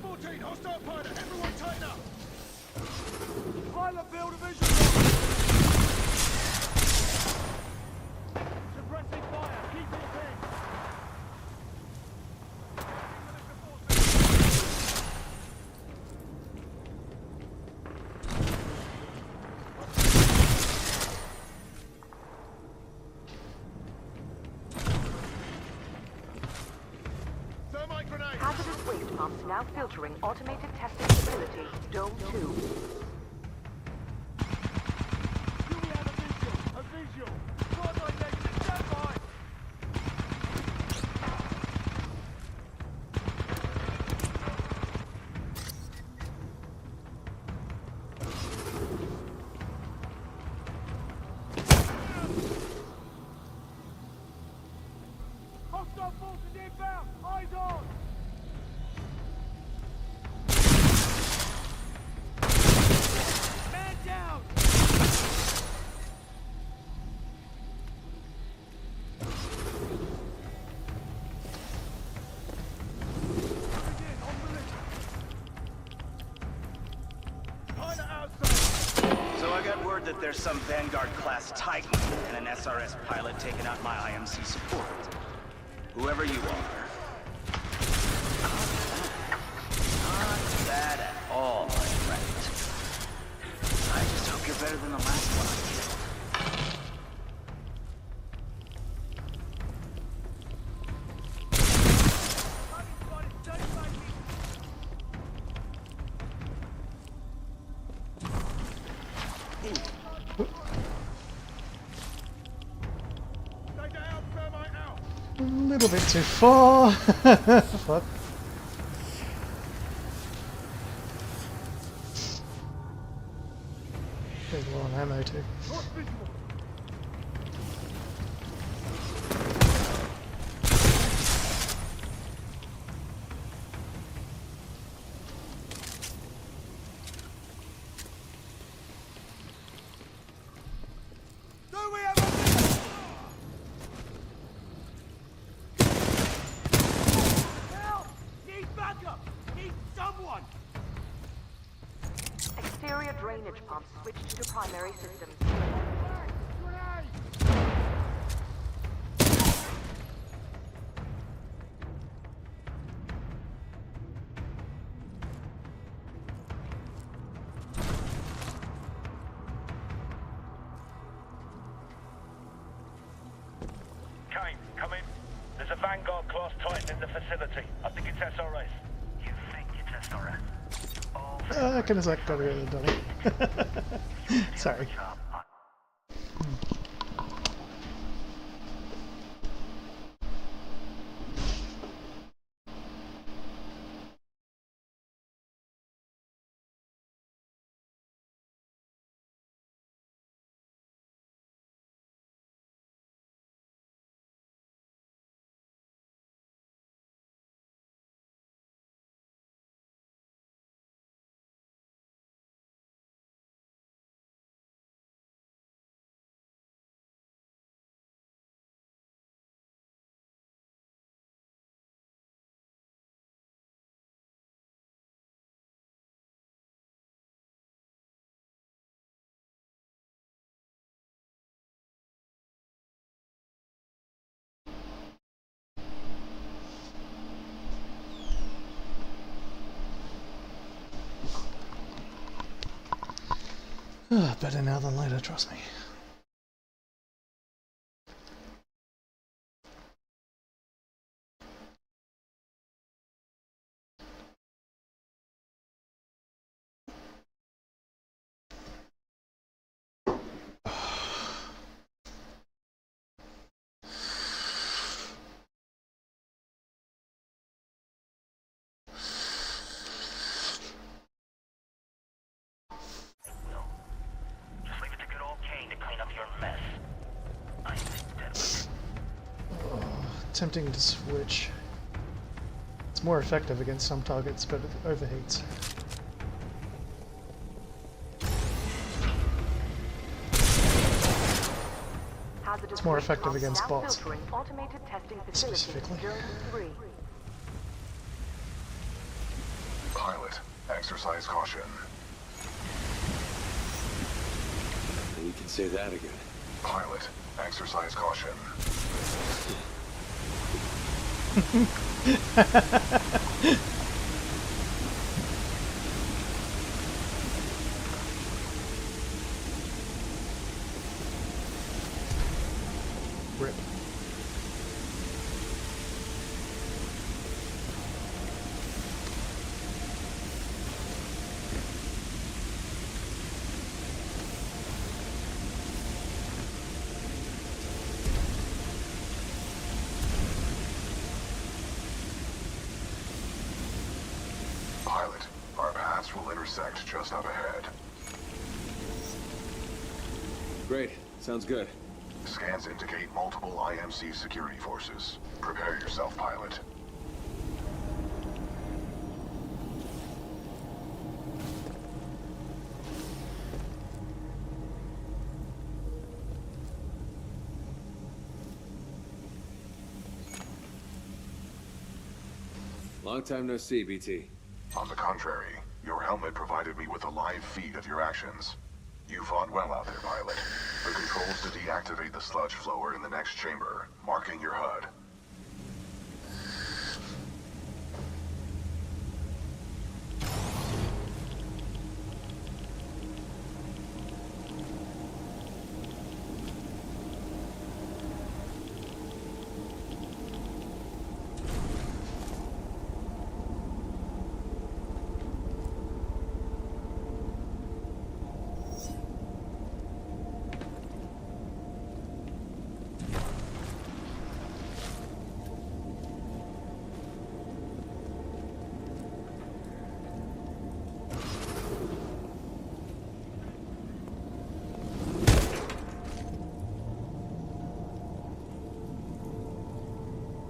14, hostile pilot, everyone tighten up! Pilot build a visual! Suppressing fire, keep it in! Thermite grenade! Hazardous waste pumps now filtering automated testing facility, Dome 2. A visual! Contact negative, stand by! Hostile forces inbound! Eyes on! Man down! So I got word that there's some Vanguard-class Titan and an SRS pilot taking out my IMC support. Whoever you are. Not bad at all, my friend. I just hope you're better than the last one I killed. A little bit too far. Fuck. There's a lot of ammo too. Exterior drainage pumps switched to primary systems. Kane, come in. There's a Vanguard class Titan in the facility. I think it's SRS. You think it's SRS? I can just go rid of the dummy. Sorry. Better now than later, trust me. Tempting to switch. It's more effective against some targets, but it overheats. It's more effective against bots. Specifically. Pilot, exercise caution. You can say that again. Pilot, exercise caution. Rip. Pilot, our paths will intersect just up ahead. Great. Sounds good. Scans indicate multiple IMC security forces. Prepare yourself, pilot. Long time no see, BT. On the contrary, your helmet provided me with a live feed of your actions. You fought well out there, pilot. The controls to deactivate the sludge flow are in the next chamber, marking your HUD.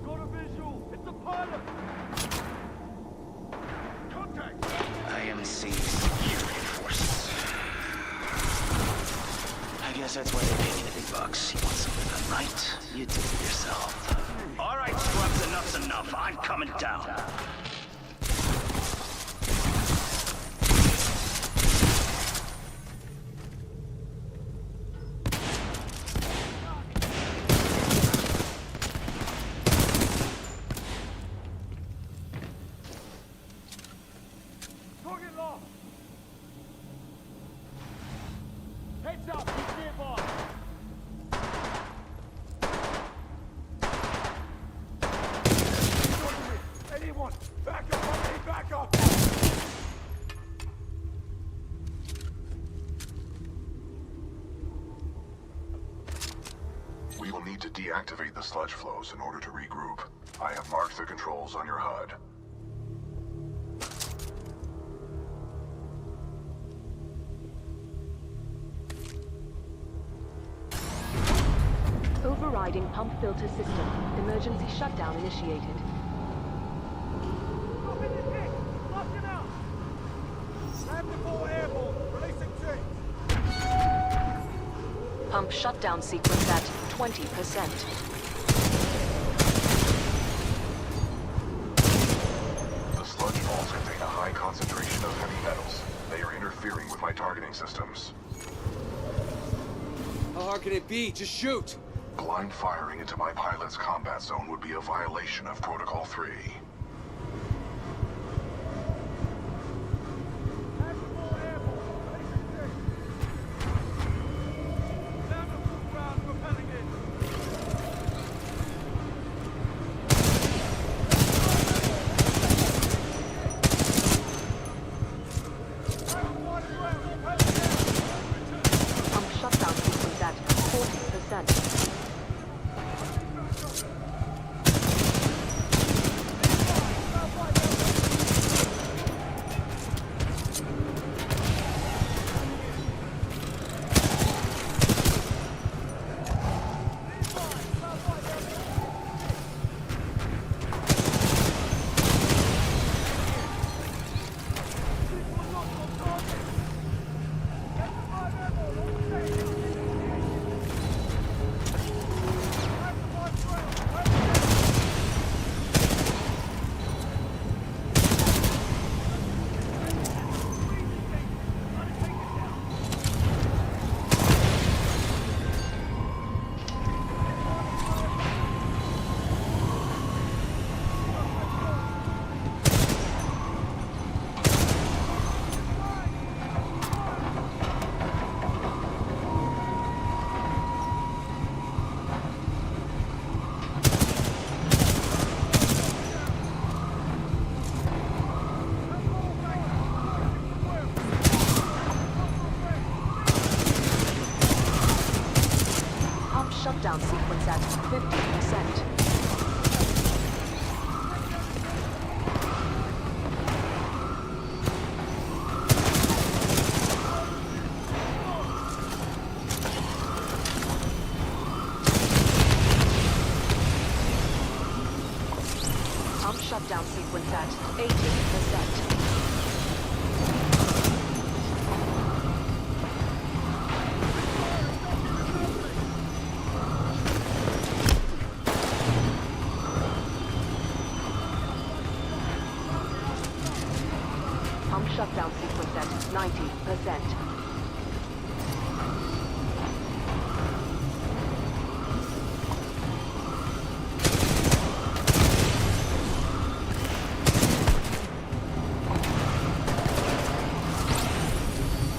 Got a visual! It's the pilot! Contact! IMC security forces. I guess that's why they pay you the big bucks. You want something done right? You do it yourself. All right, scrubs, enough's enough. I'm coming down. Target lost! Heads up! He's nearby! Anyone! Back up! I need backup! We will need to deactivate the sludge flows in order to regroup. I have marked the controls on your HUD. Overriding pump filter system. Emergency shutdown initiated. Drop in the dick! Lock him out! Land the ball airborne! Releasing teams! Pump shutdown sequence at 20%. The sludge balls contain a high concentration of heavy metals. They are interfering with my targeting systems. How hard can it be? Just shoot! Blind firing into my pilot's combat zone would be a violation of Protocol 3. Land the ball airborne! Releasing teams! Down the full ground, propelling in! Pump shutdown sequence at 40%. shutdown sequence at 50%. Pump shutdown sequence at 80%. Pump shutdown sequence at 90%.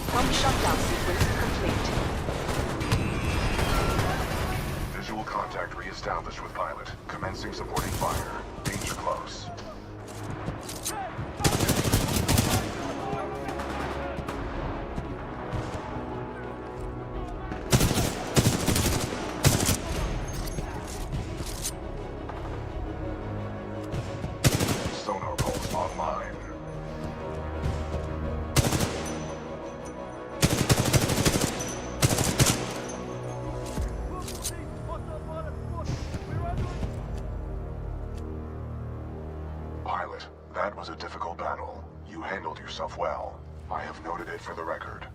Pump shutdown sequence complete. Visual contact re-established with pilot. Commencing supporting fire. Danger close. Sonar pulse online. Pilot, that was a difficult battle. You handled yourself well. I have noted it for the record.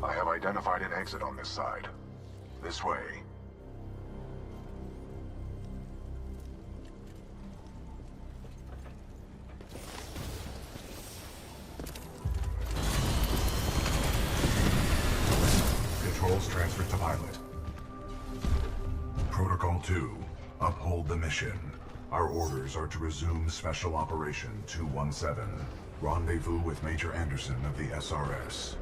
I have identified an exit on this side. This way. Controls transferred to pilot. Protocol 2, uphold the mission. Our orders are to resume Special Operation 217. Rendezvous with Major Anderson of the SRS.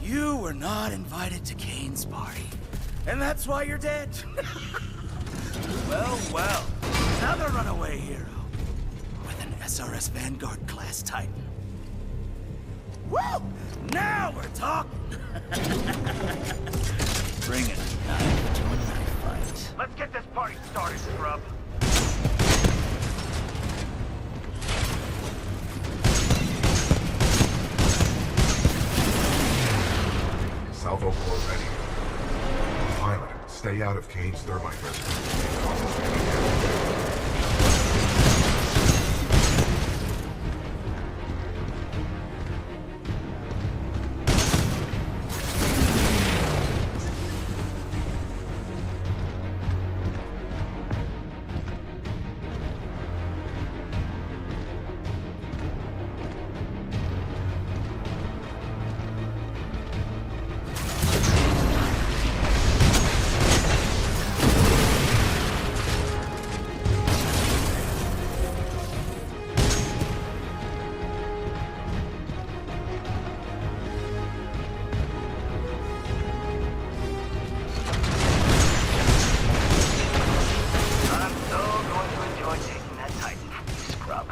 You were not invited to Kane's party. And that's why you're dead. Well, well. Another runaway hero. With an SRS Vanguard class Titan. Woo! Now we're talking! Bring it. Knife to a knife fight. Let's get this party started, scrub. Salvo core ready. Pilot, stay out of Kane's thermite residence. I'm so going to enjoy taking that Titan from you, scrub.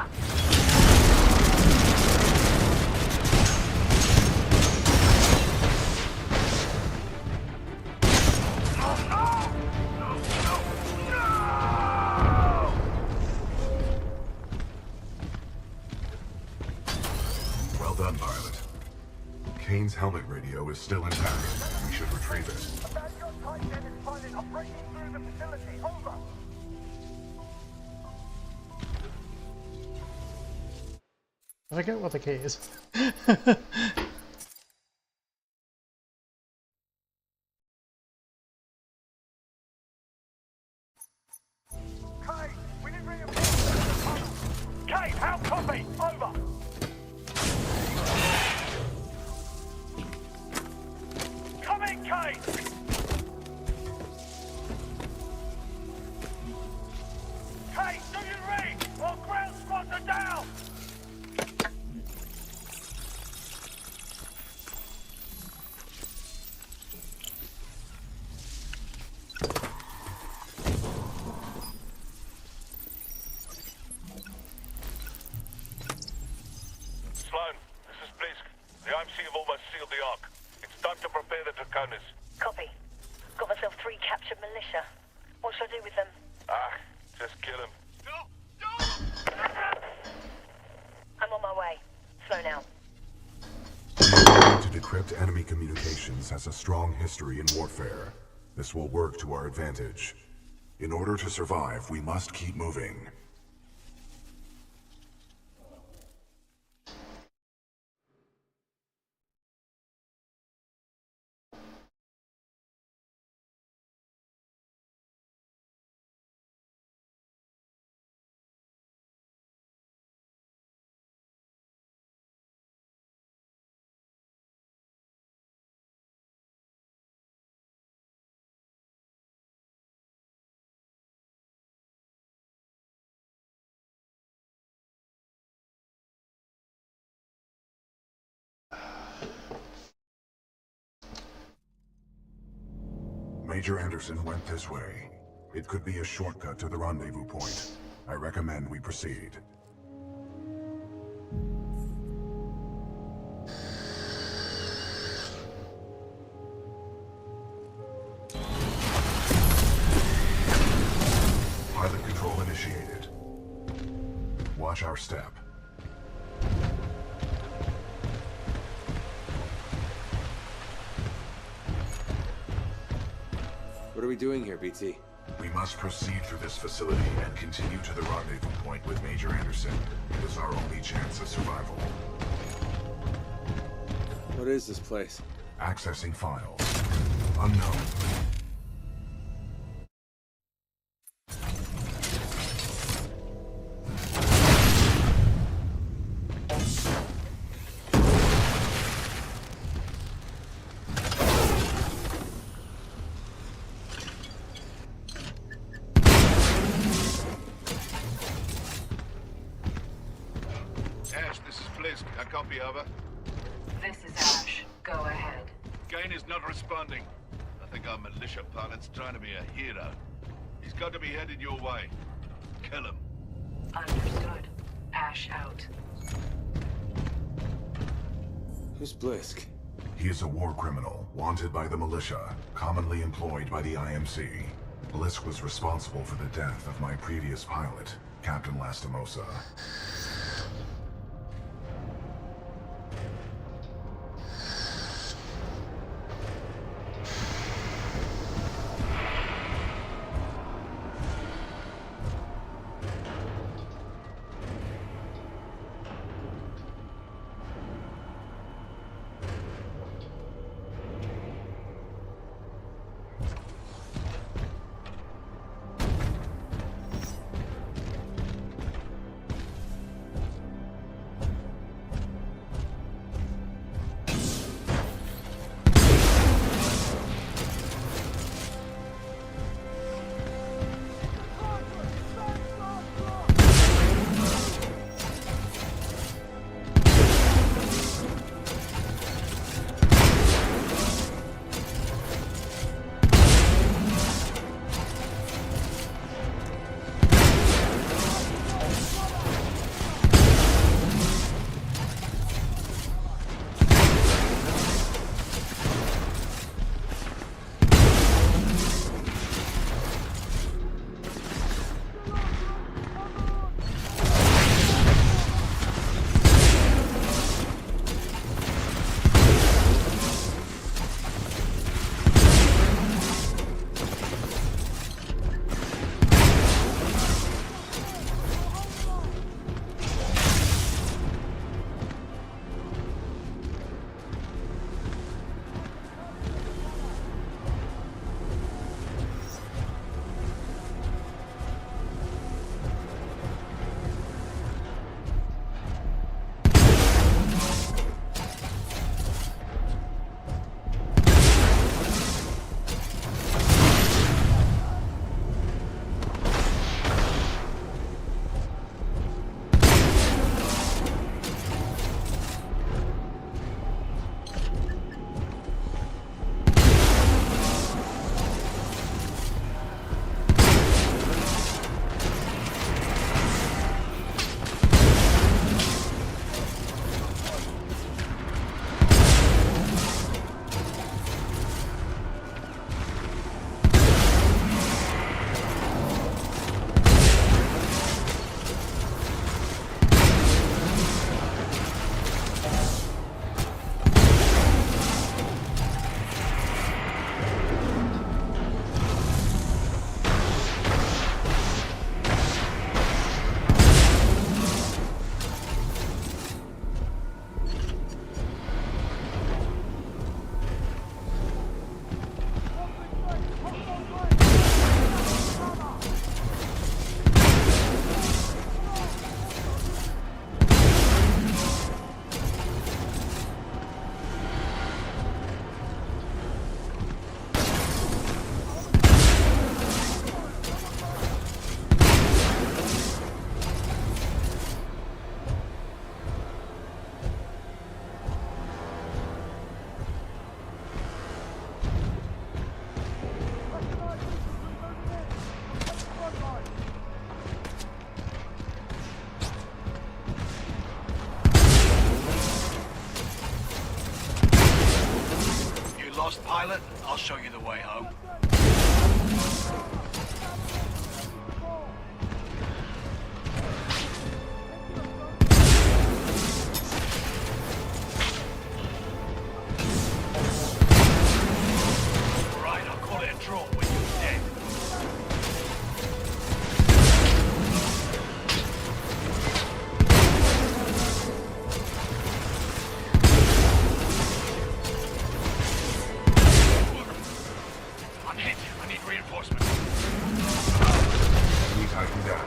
Well done, pilot. Kane's helmet radio is still intact. We should retrieve it. I forget what the key is. Kate, how copy? Over. Come in, Kate. Kate, do you read? Our ground spots are down. militia. What should I do with them? Just kill him. I'm on my way. Slow now. The ability to decrypt enemy communications has a strong history in warfare. This will work to our advantage. In order to survive, we must keep moving. Major Anderson went this way. It could be a shortcut to the rendezvous point. I recommend we proceed. Pilot control initiated. Watch our step. What are we doing here, BT? We must proceed through this facility and continue to the rendezvous point with Major Anderson. It is our only chance of survival. What is this place? Accessing files. Unknown. Ash, this is Blisk. I copy, over. This is Ash. Go ahead. Gain is not responding. I think our militia pilot's trying to be a hero. He's got to be headed your way. Kill him. Understood. Ash out. Who's Blisk? He is a war criminal, wanted by the militia, commonly employed by the IMC. Blisk was responsible for the death of my previous pilot, Captain Lastimosa. reinforcements. Enemy Titan down.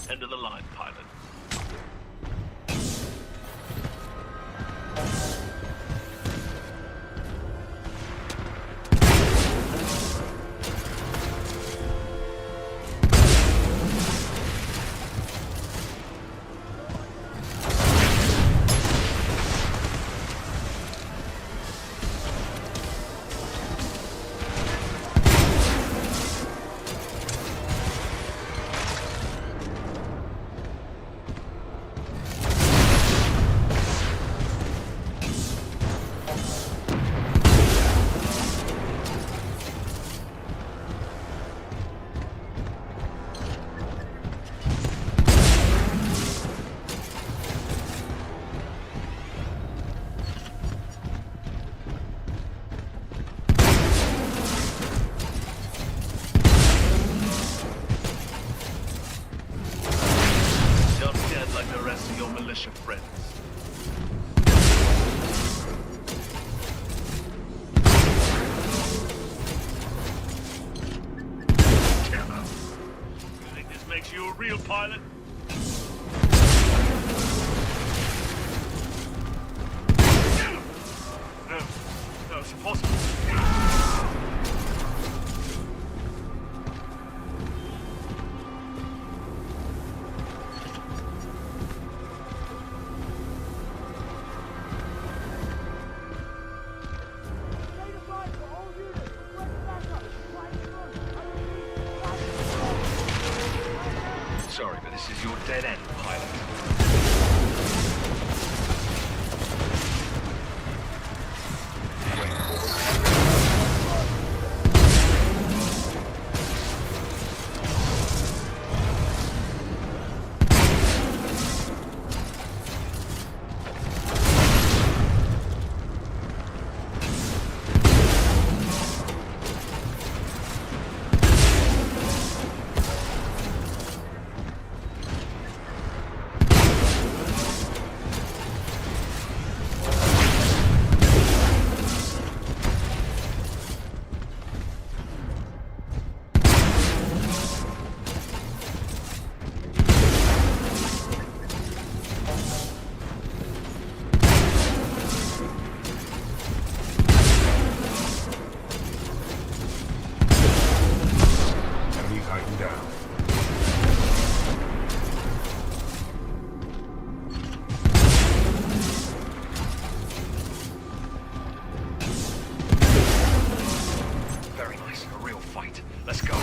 End of the line, pilot. Jump dead like the rest of your militia friends. Damn it. You think this makes you a real pilot? No. No, it's impossible. Sorry, but this is your dead end, pilot. Enemy Titan down. Very nice, a real fight. Let's go.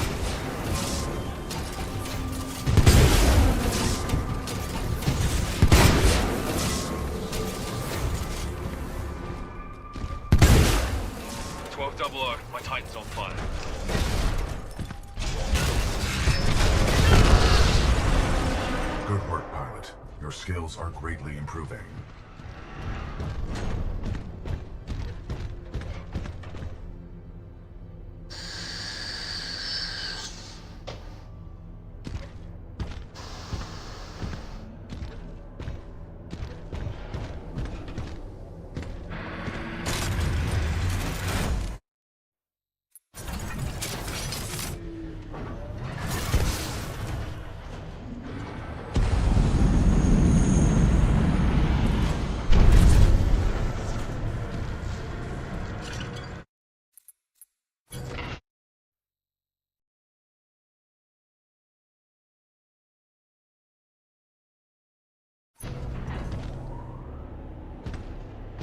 My Titan's on fire. Good work, pilot. Your skills are greatly improving.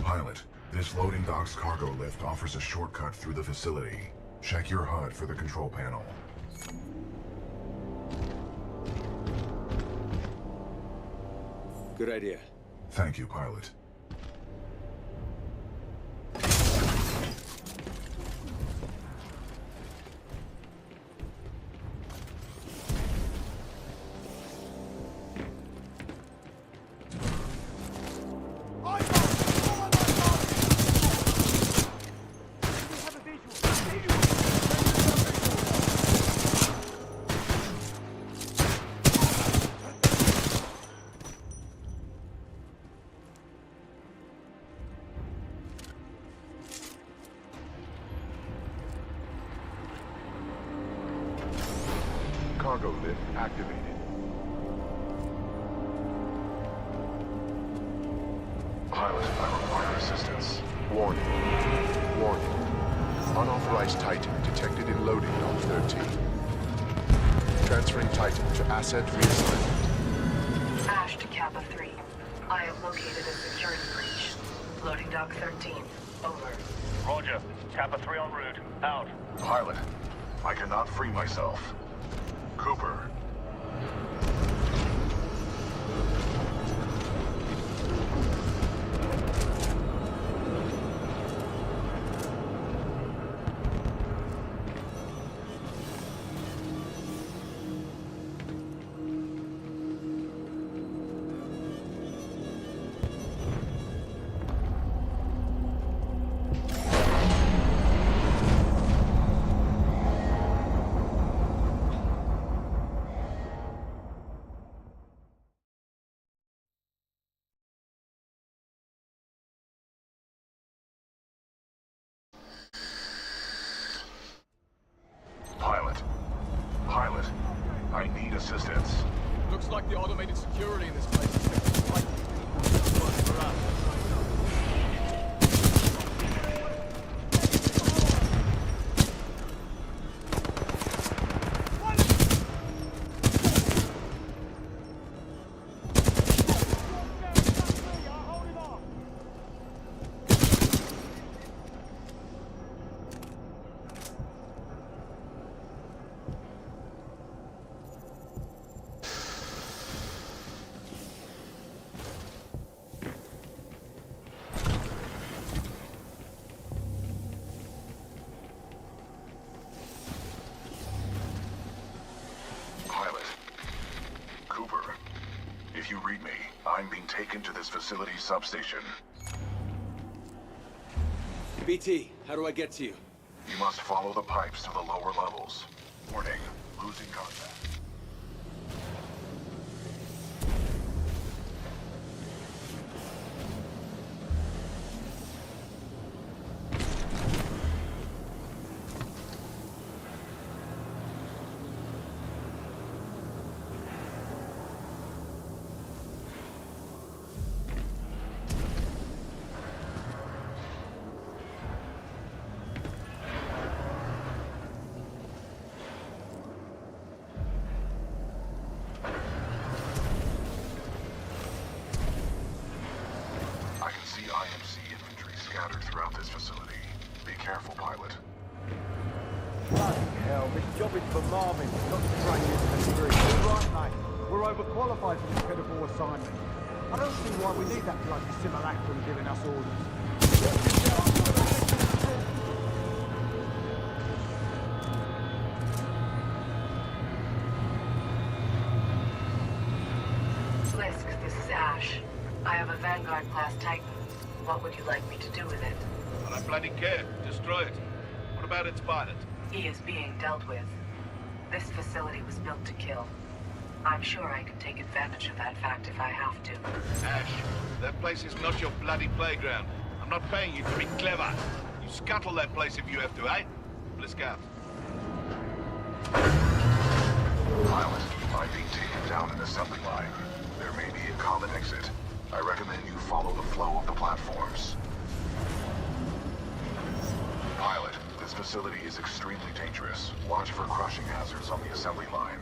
Pilot, this loading dock's cargo lift offers a shortcut through the facility. Check your HUD for the control panel. Good idea. Thank you, pilot. cargo lift activated. Pilot, I require assistance. Warning. Warning. Unauthorized Titan detected in loading dock 13. Transferring Titan to asset reassignment. Ash to Kappa 3. I have located a security breach. Loading dock 13. Over. Roger. Kappa 3 en route. Out. Pilot, I cannot free myself. Cooper. Pilot, I need assistance. Looks like the automated security in this place is taking flight. Works for us. If you read me, I'm being taken to this facility's substation. BT, how do I get to you? You must follow the pipes to the lower levels. Warning, losing contact. For Marvin, not to train you to the street. You're right, mate. We're overqualified for this pitiful assignment. I don't see why we need that bloody simulacrum giving us orders. Blisk, this is Ash. I have a Vanguard-class Titan. What would you like me to do with it? I don't bloody care. Destroy it. What about its pilot? He is being dealt with. This facility was built to kill. I'm sure I can take advantage of that fact if I have to. Ash, that place is not your bloody playground. I'm not paying you to be clever. You scuttle that place if you have to, eh? Blisk out. Pilot, I'm being taken down an assembly line. There may be a common exit. I recommend you follow the flow of the platforms. Pilot, this facility is extremely dangerous. Watch for crushing hazards on the assembly line.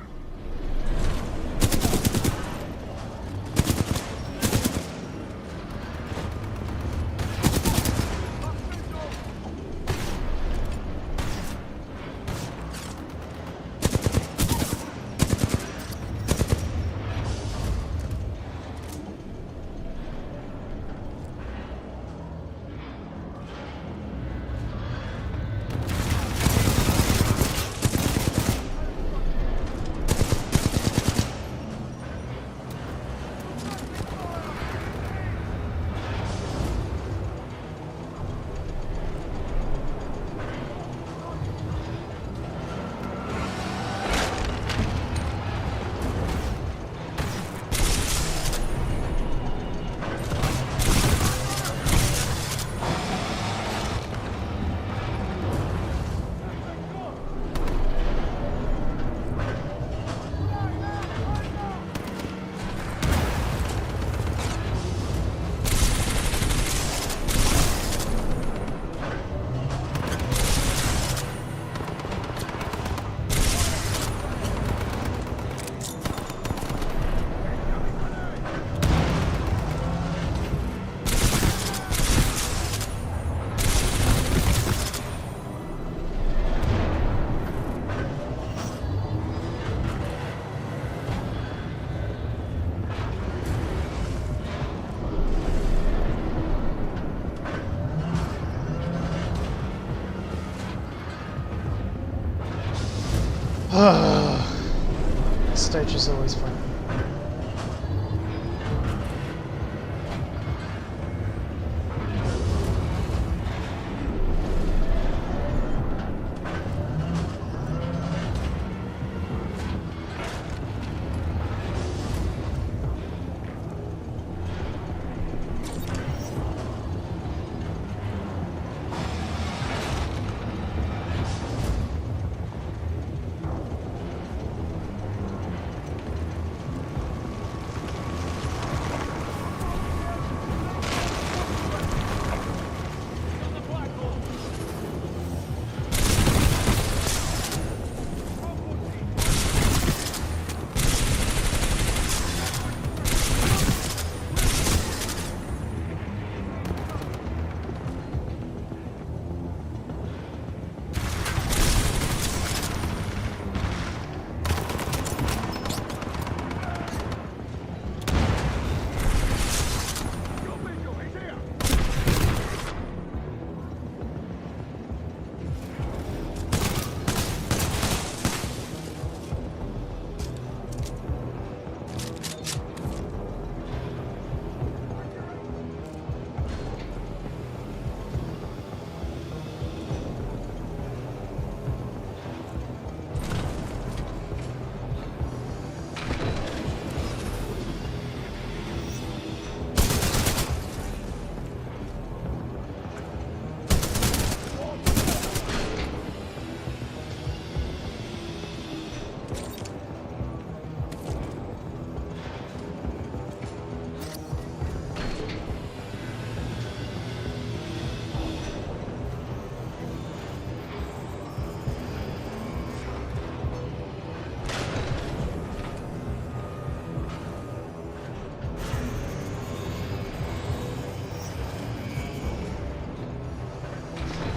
This stage is always fun.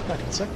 Back in a sec.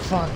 Fun.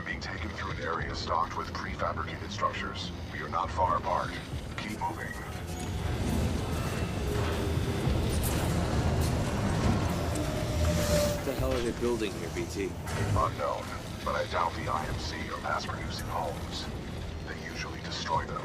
being taken through an area stocked with prefabricated structures. We are not far apart. Keep moving. What the hell are they building here, BT? Unknown, but I doubt the IMC are mass-producing homes. They usually destroy them.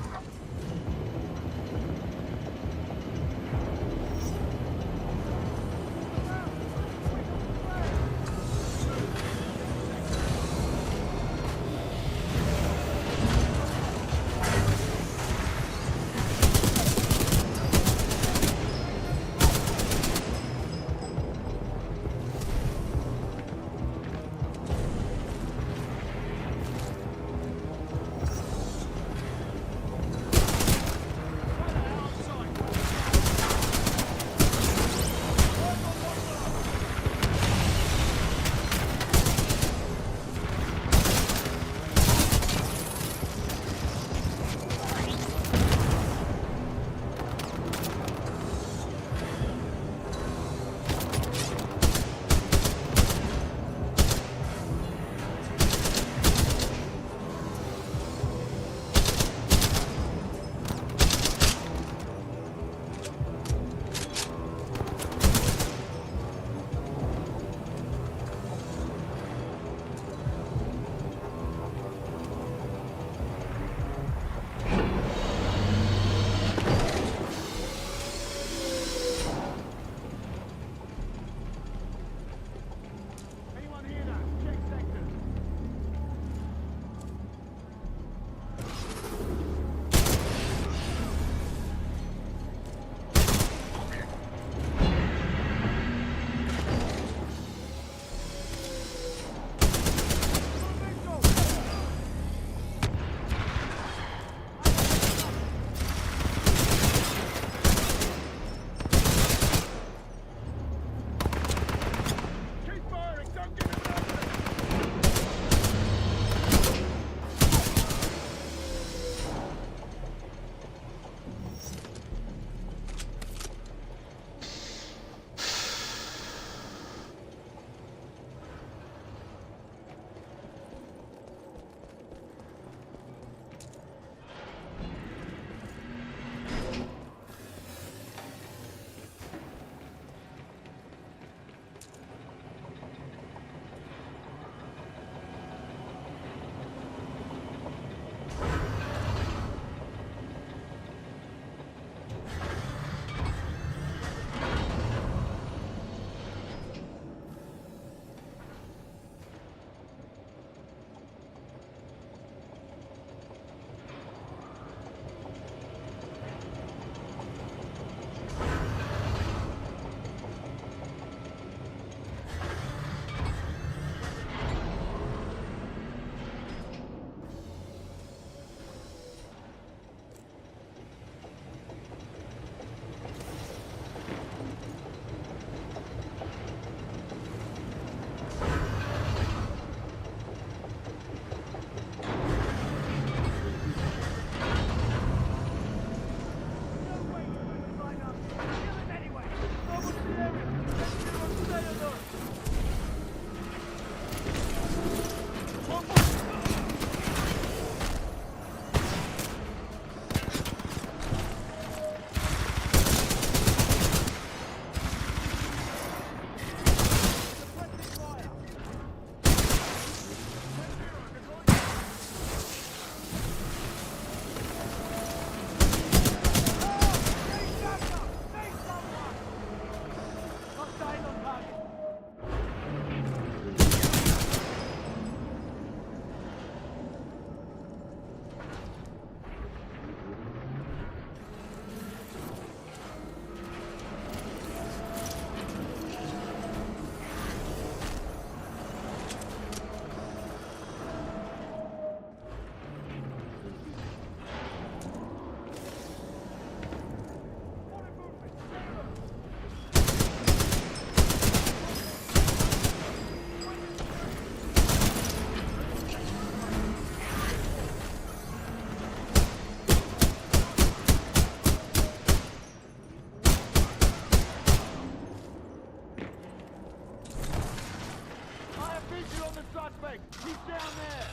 visual on the suspect. He's down there.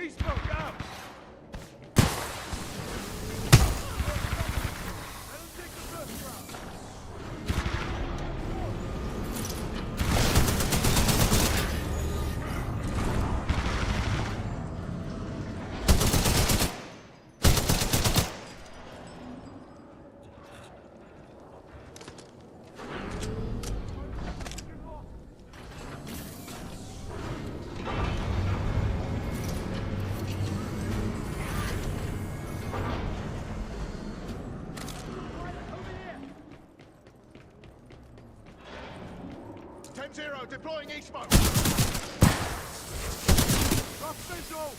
Eastbound, go! Zero, deploying Eastbound. Rough visual.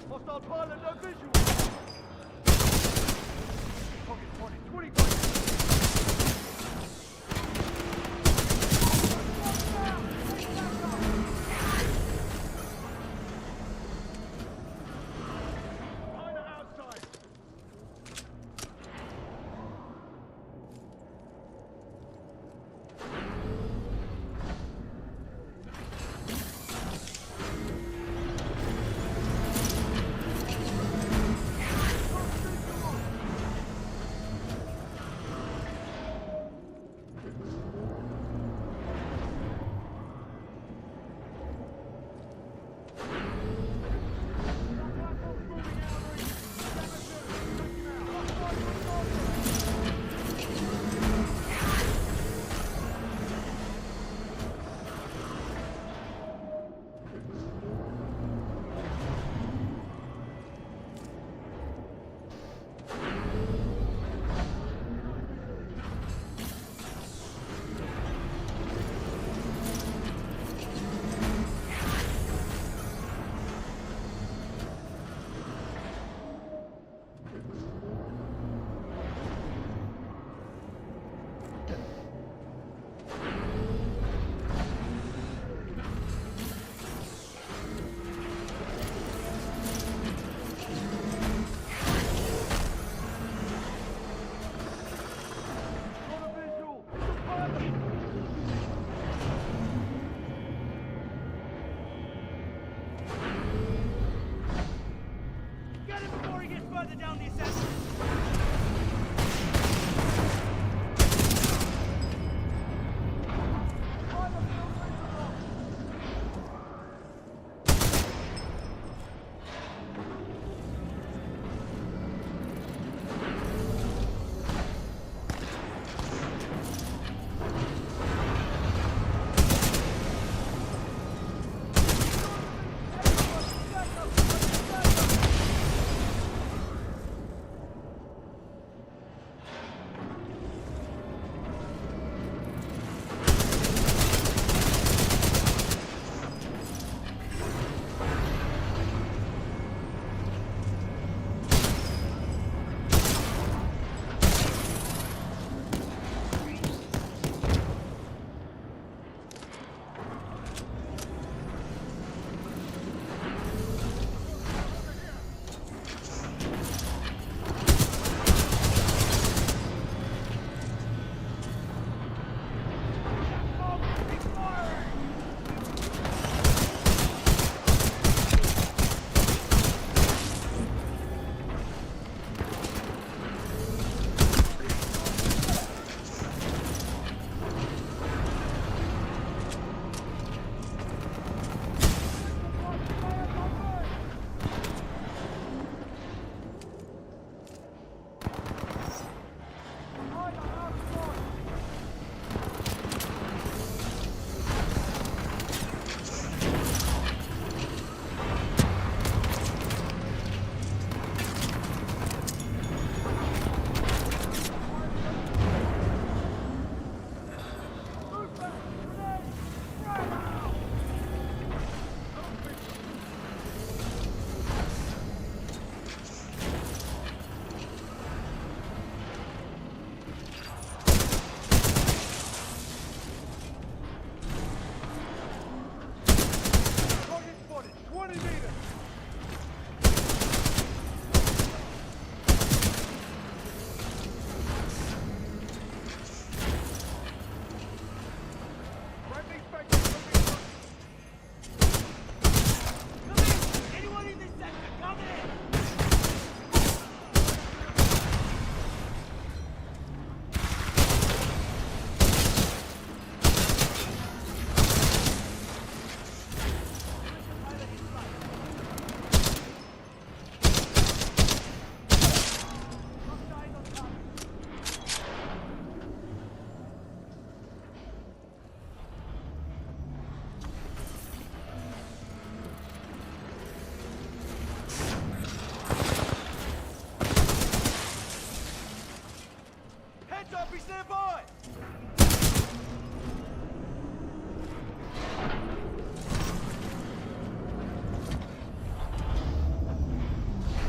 Hostile pilot, no visual. Target spotted, 20 points. Down the assassin.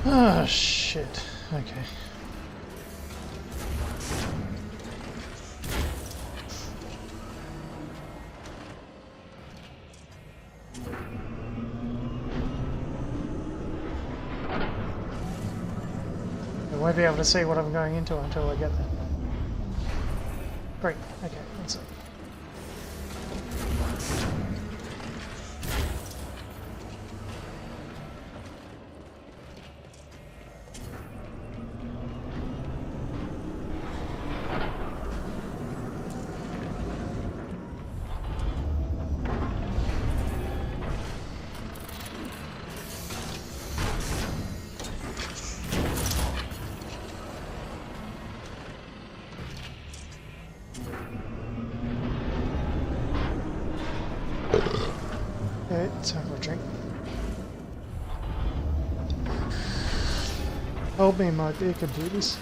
Oh, shit. Okay. I won't be able to see what I'm going into until I get there. Great. Okay, let's see. Okay, let's have a drink. Help me, my dear computers.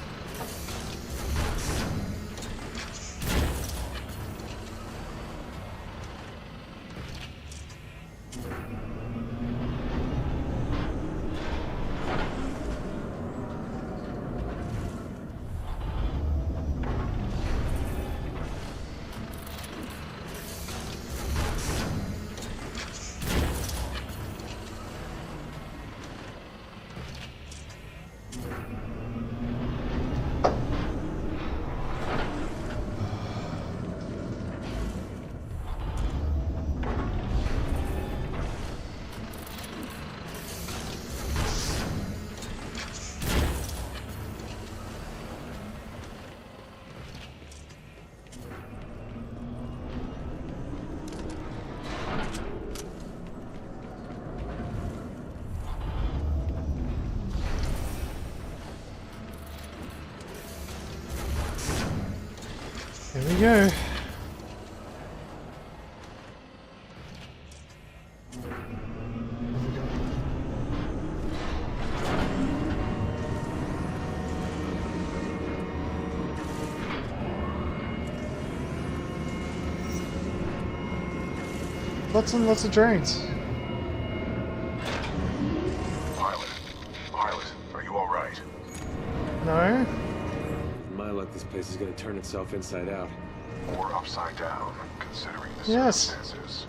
Here we go. Lots and lots of drains. Pilot, are you alright? No? In my luck, this place is gonna turn itself inside out. Or upside down, considering the Yes. circumstances.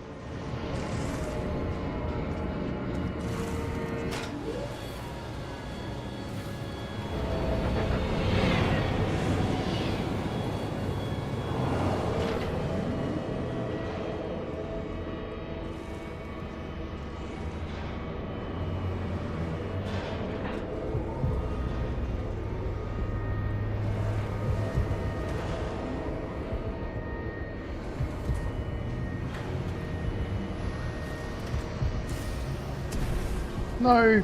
No!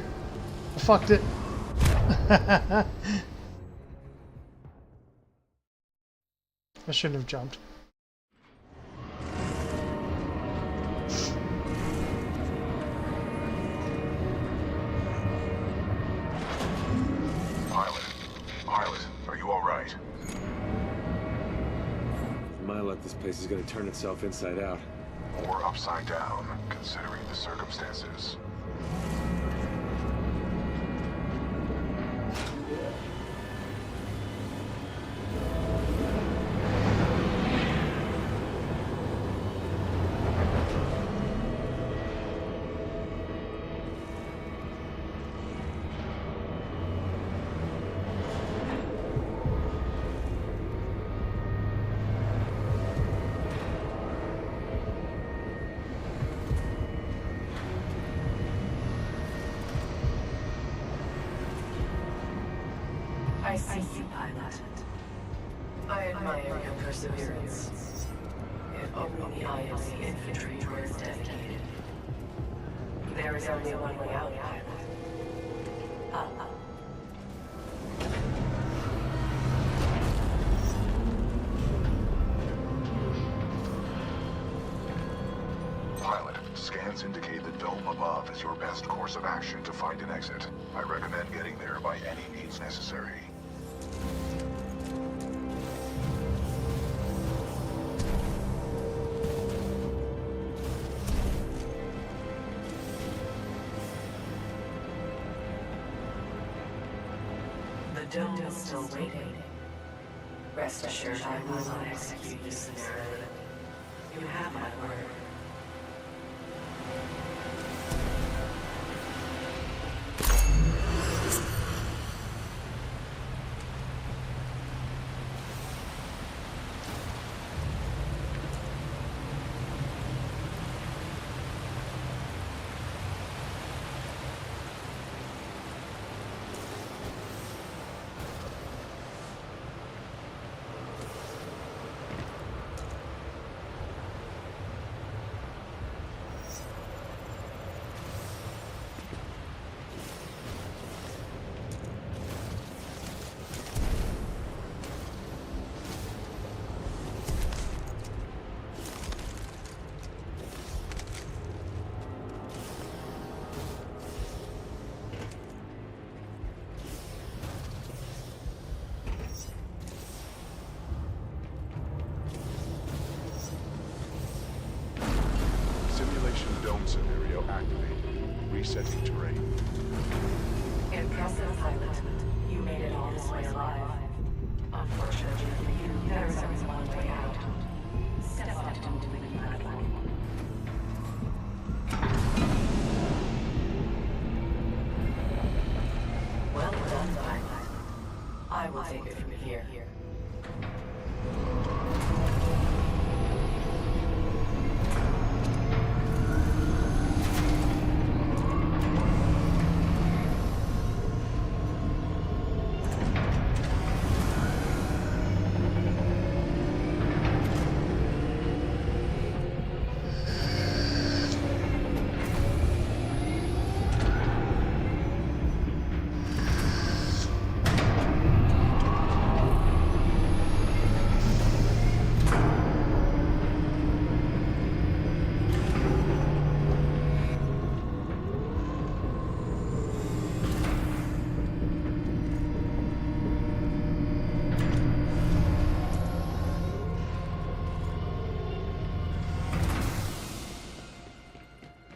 I fucked it. I shouldn't have jumped. Pilot, are you alright? In my luck, this place is gonna turn itself inside out. Or upside down, considering the circumstances. I see you, pilot. I admire your perseverance. If only the IMC infantry were as dedicated. There is only one way out, pilot. Up. Pilot, scans indicate the dome above is your best course of action to find an exit. I recommend getting there by any means necessary. dome is still waiting. Rest assured I will not execute you summarily. You have my word. Dome scenario activated. Resetting terrain. Impressive, pilot. You made it all this way alive. Unfortunately for you, there is only one way out. Step onto the moving platform. Well done, pilot. I will take it from here.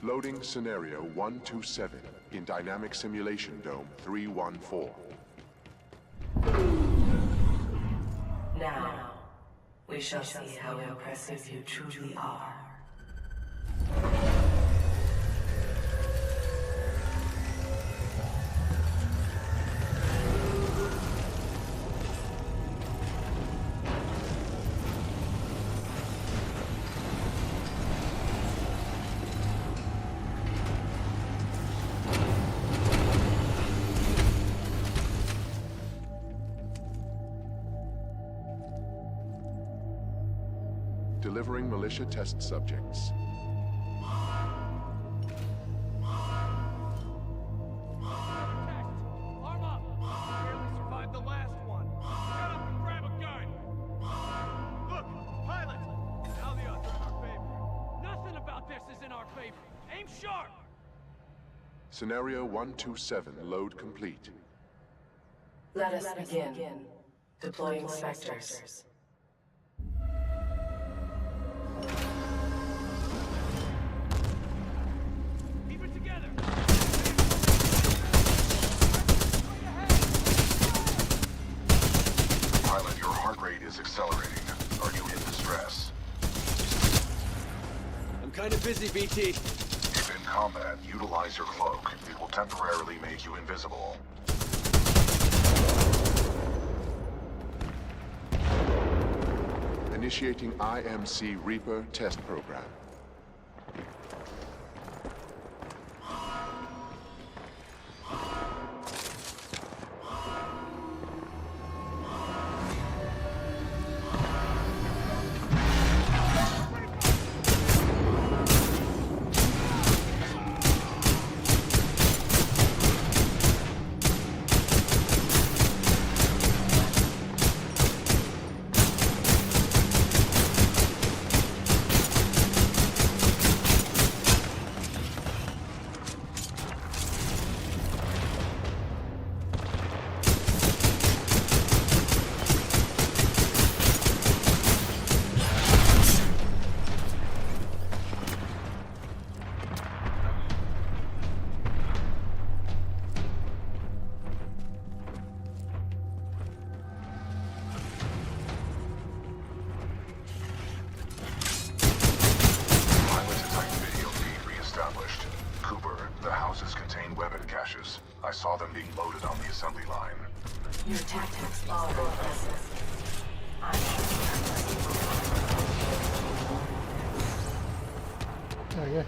Loading scenario 127 in Dynamic Simulation Dome 314. Now, we shall see how impressive you truly are. Delivering militia test subjects. Arm up! Barely survived the last one. Get up and grab a gun! Look, pilot! Now the odds are in our favor. Nothing about this is in our favor. Aim sharp! Scenario 127 load complete. Let us begin. Deploying Spectres. Keep it together! Pilot, your heart rate is accelerating. Are you in distress? I'm kind of busy, BT. If in combat, utilize your cloak. It will temporarily make you invisible. Initiating IMC Reaper test program. finished. Cooper, the houses contain weapon caches. I saw them being loaded on the assembly line. Your tactics are impressive. I'm There you go.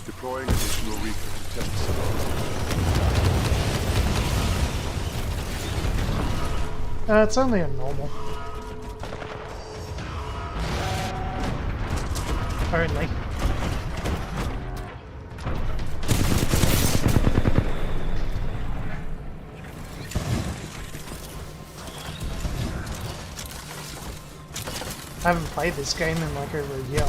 Deploying additional Reaper to test the It's only a normal. Only. I haven't played this game in like over a year.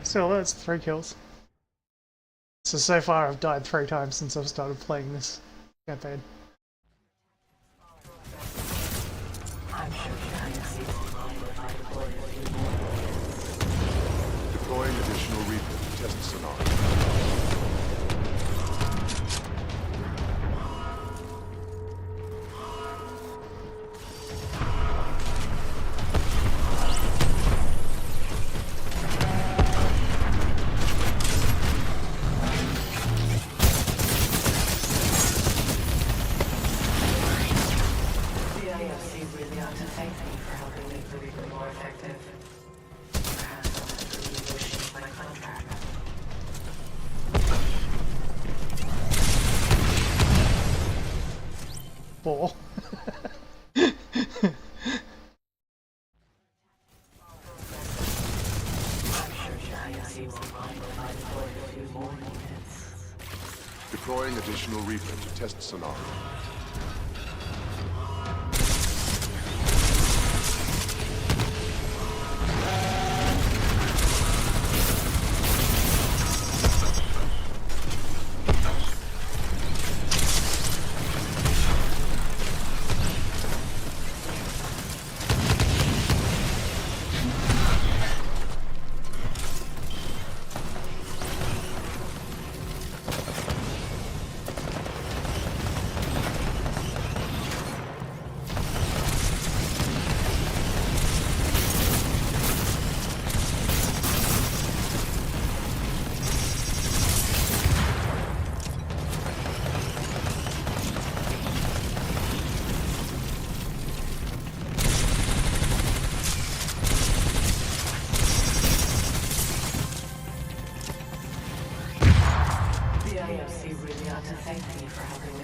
Still, that's 3 kills. So far I've died 3 times since I've started playing this campaign. Deploying additional Reaper to test the sonar. Four. Deploying additional Reaper to test sonar.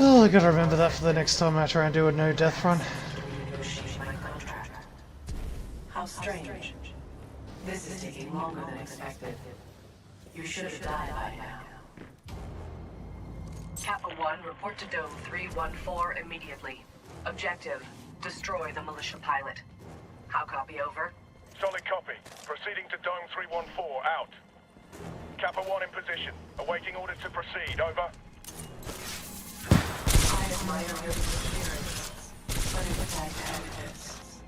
Oh, I gotta remember that for the next time I try and do a no death run. How strange. This is taking longer than expected. You should have died by now. Kappa 1, report to Dome 314 immediately. Objective, destroy the militia pilot. How copy, over? Solid copy. Proceeding to Dome 314, out. Kappa 1 in position. Awaiting orders to proceed, over. I admire your perseverance, but it was activists.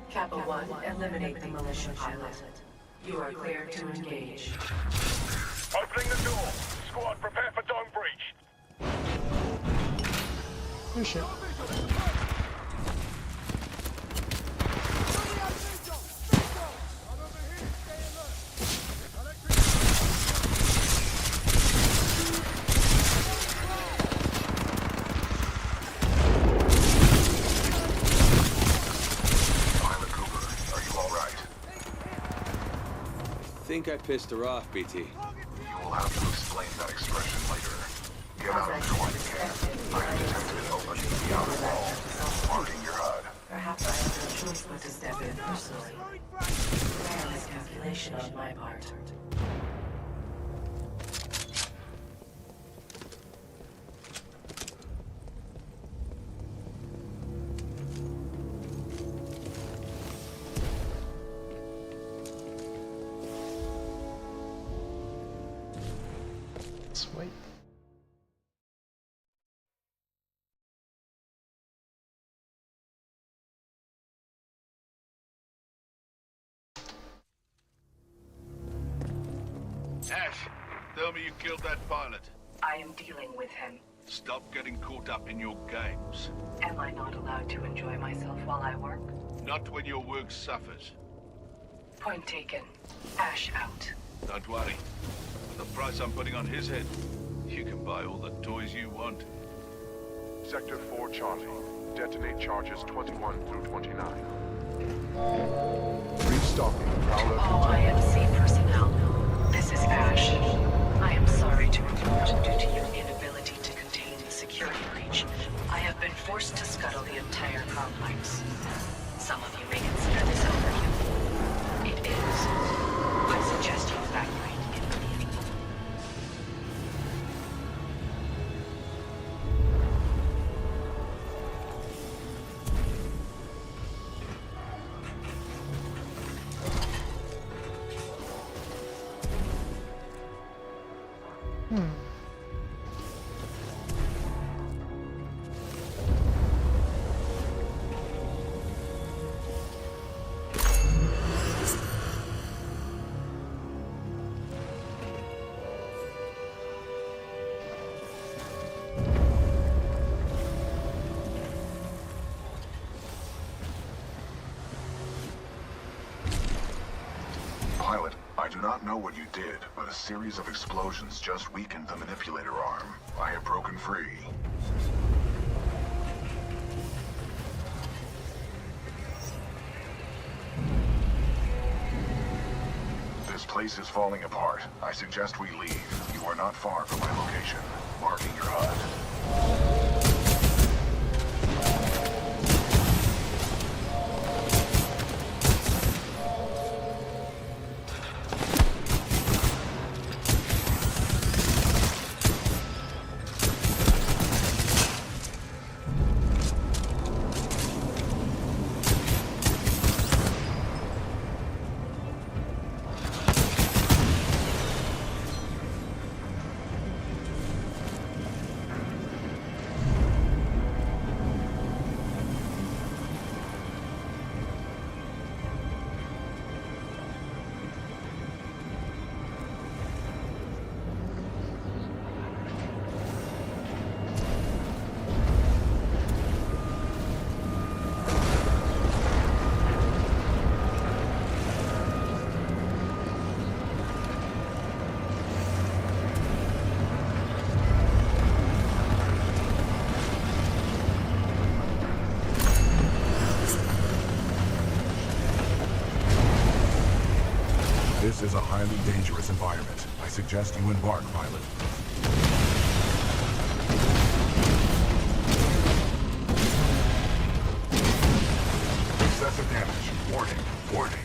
Kappa 1, eliminate the militia pilot. You are cleared to engage. Opening the door. Squad, prepare for dome breach. Oh shit. I think I pissed her off, BT. You will have to explain that expression later. Ash, tell me you killed that pilot. I am dealing with him. Stop getting caught up in your games. Am I not allowed to enjoy myself while I work? Not when your work suffers. Point taken. Ash out. Don't worry. For the price I'm putting on his head, you can buy all the toys you want. Sector 4 Charlie. Detonate charges 21 through 29. Restocking. All IMC personnel. This is Ash. I am sorry to report, due to your inability to contain the security breach, I have been forced to scuttle the entire complex. Some of you may consider this overkill. It is. I suggest you evacuate immediately. Pilot, I do not know what you did, but a series of explosions just weakened the manipulator arm. I have broken free. This place is falling apart. I suggest we leave. You are not far from my location. Marking your HUD. This is a highly dangerous environment. I suggest you embark, pilot. Excessive damage. Warning. Warning.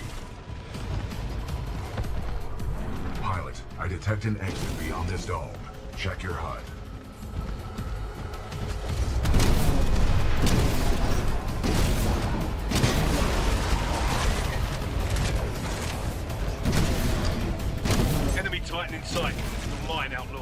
Pilot, I detect an exit beyond this dome. Check your HUD. Enemy Titan in sight. Mine, outlaw.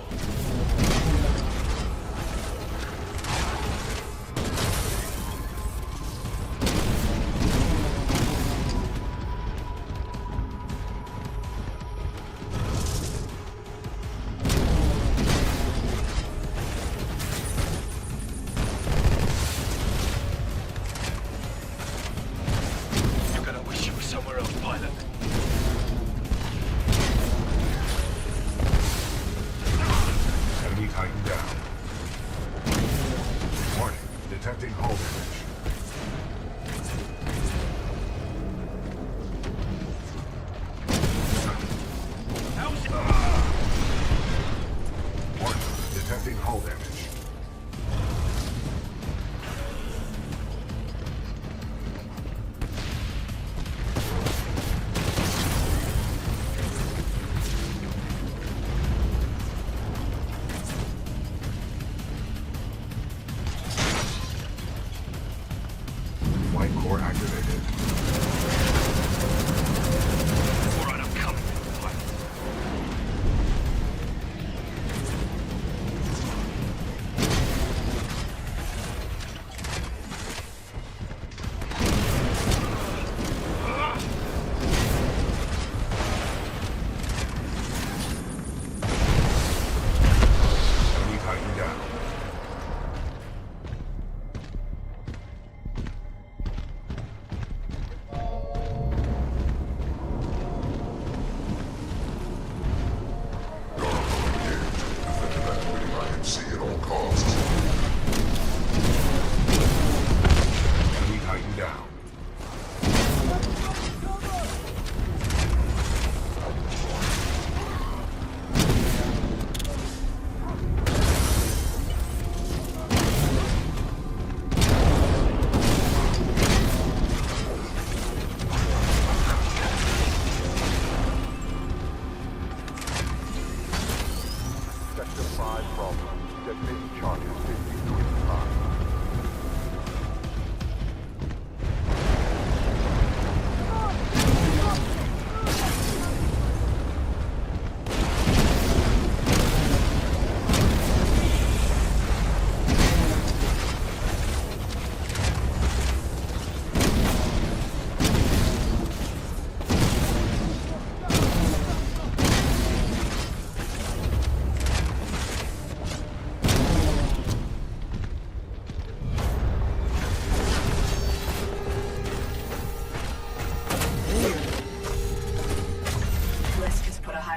You're gonna wish you were somewhere else, pilot. Enemy Titan down. Warning. Detecting hull damage. Warning. Detecting hull damage. target is 50 north of 5.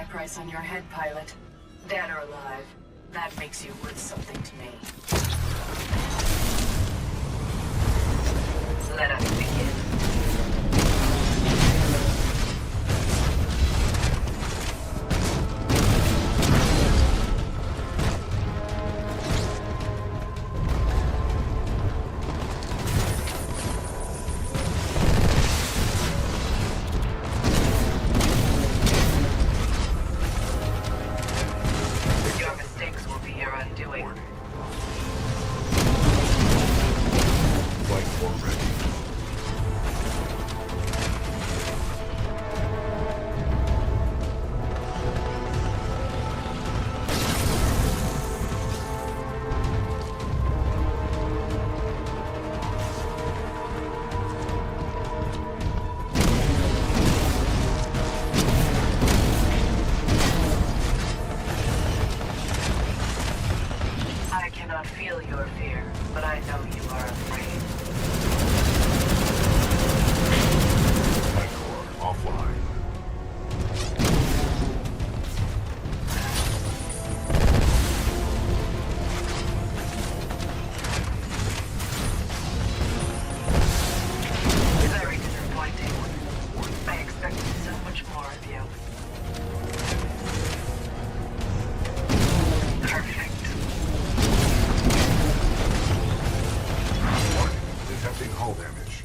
Price on your head, pilot. Dead or alive. That makes you worth something to me. Let us begin. Feel your fear, but I know you are afraid. Offline. Very disappointing. I expected so much more of you. Perfect. Detecting hull damage.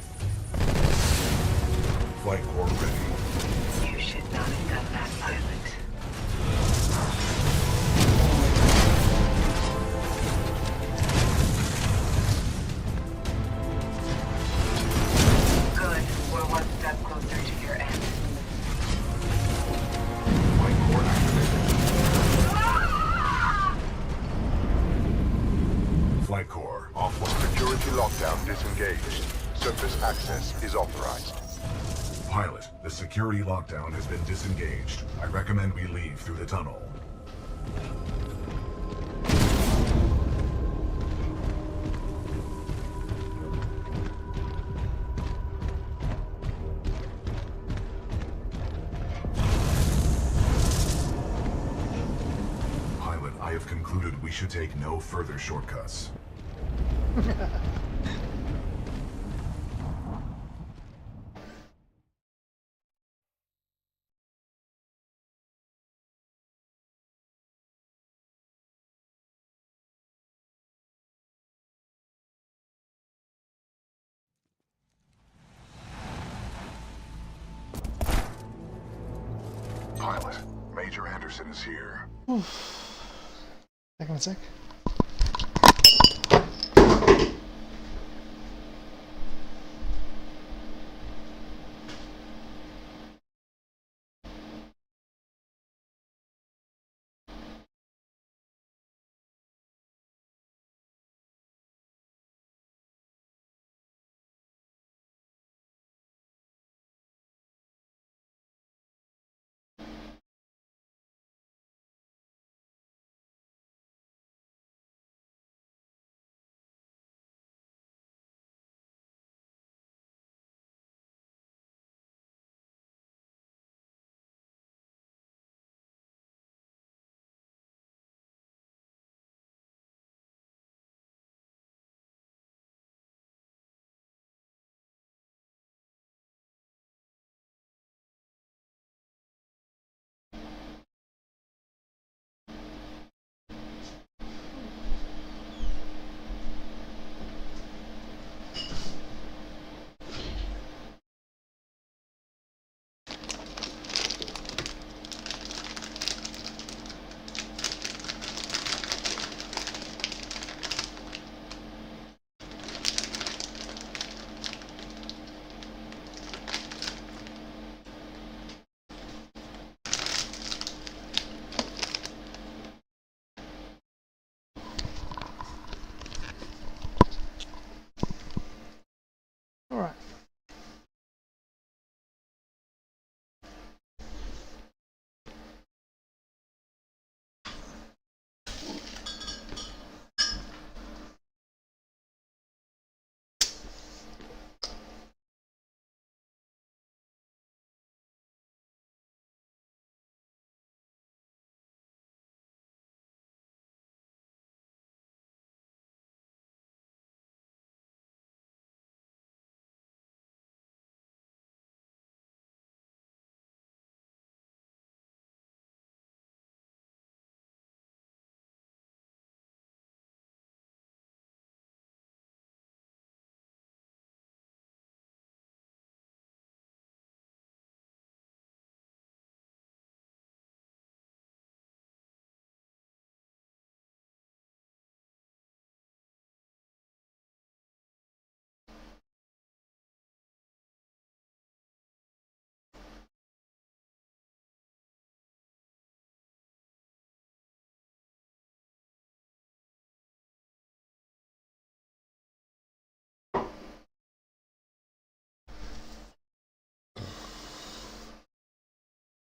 Flight core ready. You should not have done that, pilot. Good. We're one step closer to your end. Flight core activated. Flight core offline. Security lockdown disengaged. Surface access is authorized. Pilot, the security lockdown has been disengaged. I recommend we leave through the tunnel. Pilot, I have concluded we should take no further shortcuts. Pilot, Major Anderson is here. Hang on a sec.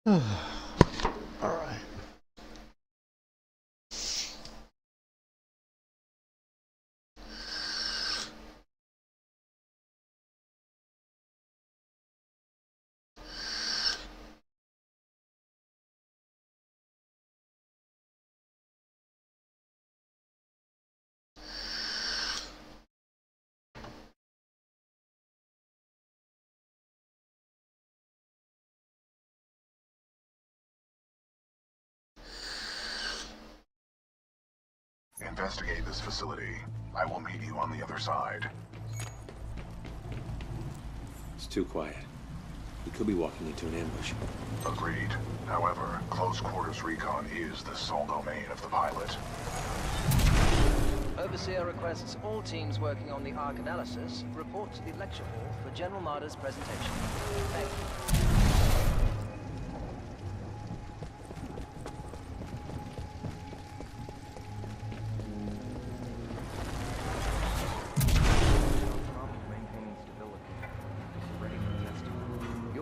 Alright. Investigate this facility. I will meet you on the other side. It's too quiet. We could be walking into an ambush. Agreed. However, close quarters recon is the sole domain of the pilot. Overseer requests all teams working on the Ark analysis report to the lecture hall for General Marder's presentation. Thank you.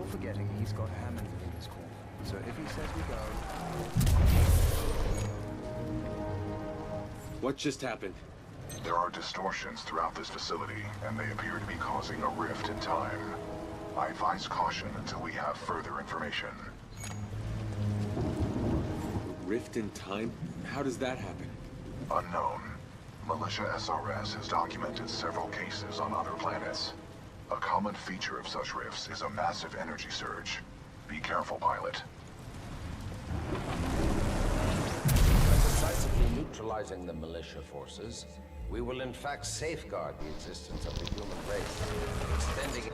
Forgetting he's got Hammond in his corner. So if he says we go... What just happened? There are distortions throughout this facility, and they appear to be causing a rift in time. I advise caution until we have further information. A rift in time? How does that happen? Unknown. Militia SRS has documented several cases on other planets. A common feature of such rifts is a massive energy surge. Be careful, pilot. By decisively neutralizing the militia forces, we will in fact safeguard the existence of the human race, extending...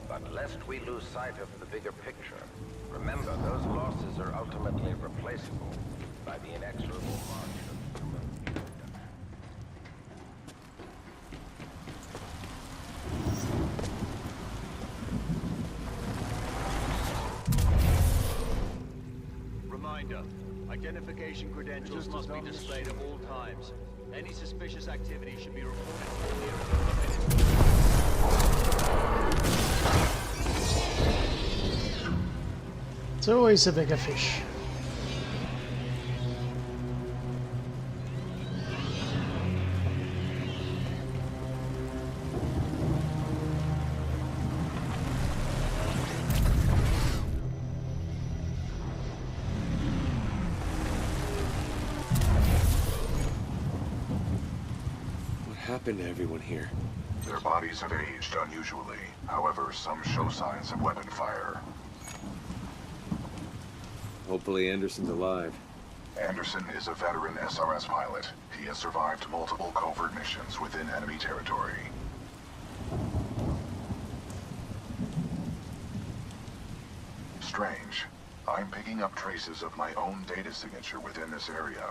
But lest we lose sight of the bigger picture, remember those losses are ultimately replaceable by the inexorable march of human freedom. Reminder, identification credentials must be displayed at all times. Any suspicious activity should be reported to the nearest located. It's always a bigger fish. What happened to everyone here? Their bodies have aged unusually. However, some show signs of weapon fire. Hopefully Anderson's alive. Anderson is a veteran SRS pilot. He has survived multiple covert missions within enemy territory. Strange. I'm picking up traces of my own data signature within this area.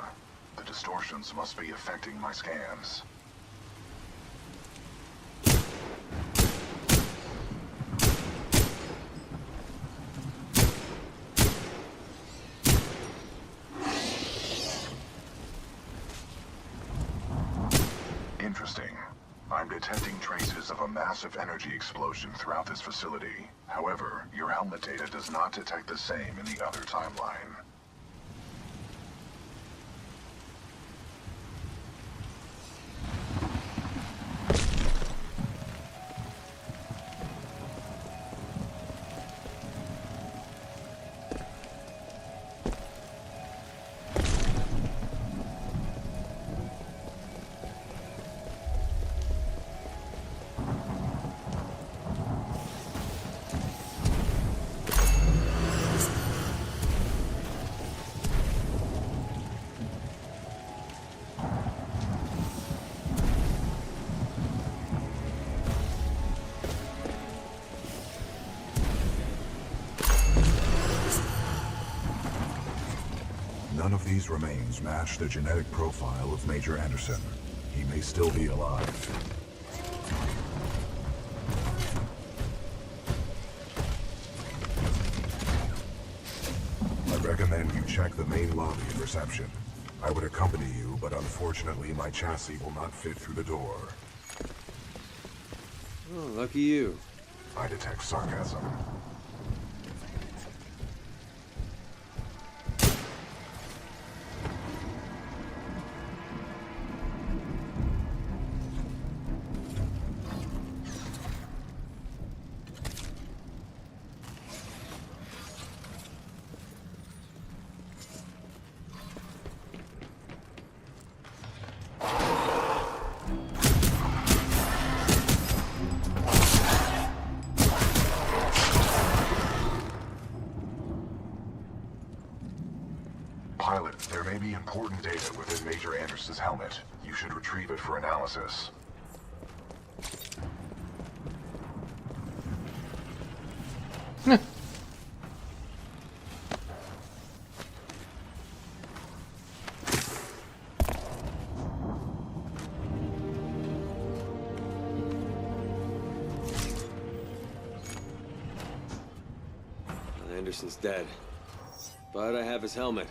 The distortions must be affecting my scans. Interesting. I'm detecting traces of a massive energy explosion throughout this facility. However, your helmet data does not detect the same in the other timeline. None of these remains match the genetic profile of Major Anderson. He may still be alive. I recommend you check the main lobby and reception. I would accompany you, but unfortunately my chassis will not fit through the door. Oh, lucky you. I detect sarcasm. Pilot, there may be important data within Major Anderson's helmet. You should retrieve it for analysis. Anderson's dead. But I have his helmet.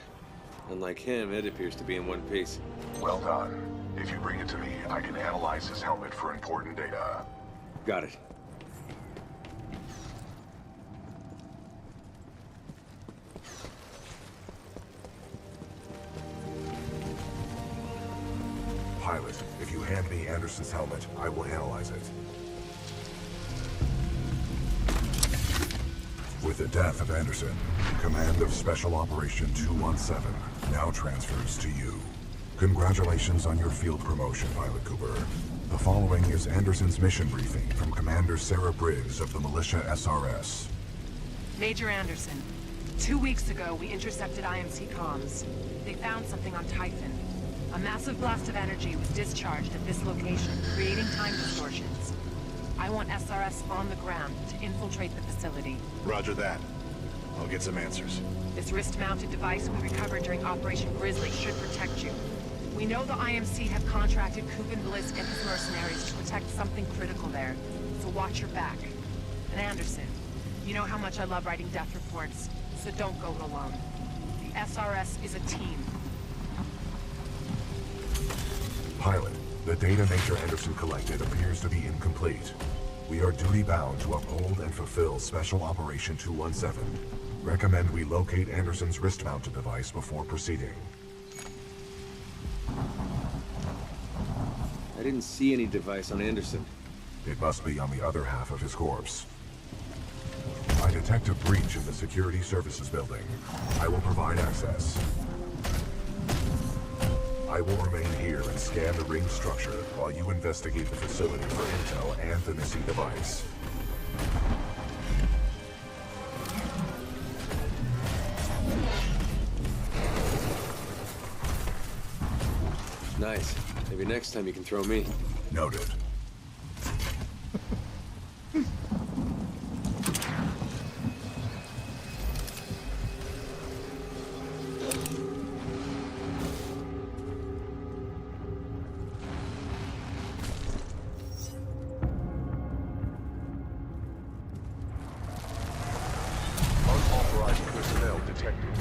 Unlike him, it appears to be in one piece. Well done. If you bring it to me, I can analyze his helmet for important data. Got it. Pilot, if you hand me Anderson's helmet, I will analyze it. With the death of Anderson, command of Special Operation 217 now transfers to you. Congratulations on your field promotion, Pilot Cooper. The following is Anderson's mission briefing from Commander Sarah Briggs of the Militia SRS. Major Anderson, 2 weeks ago we intercepted IMC comms. They found something on Titan. A massive blast of energy was discharged at this location, creating time distortions. I want SRS on the ground to infiltrate the facility. Roger that. I'll get some answers. This wrist-mounted device we recovered during Operation Grizzly should protect you. We know the IMC have contracted Kuban Blisk and his mercenaries to protect something critical there, so watch your back. And Anderson, you know how much I love writing death reports, so don't go it alone. The SRS is a team. Pilot, the data Major Anderson collected appears to be incomplete. We are duty-bound to uphold and fulfill Special Operation 217. Recommend we locate Anderson's wrist-mounted device before proceeding. I didn't see any device on Anderson. It must be on the other half of his corpse. I detect a breach in the Security Services building. I will provide access. I will remain here and scan the ring structure while you investigate the facility for intel and the missing device. Nice. Maybe next time you can throw me. Noted. Unauthorized personnel detected.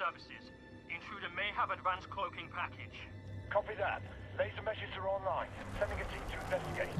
services. The intruder may have advanced cloaking package. Copy that. Laser measures are online. Sending a team to investigate.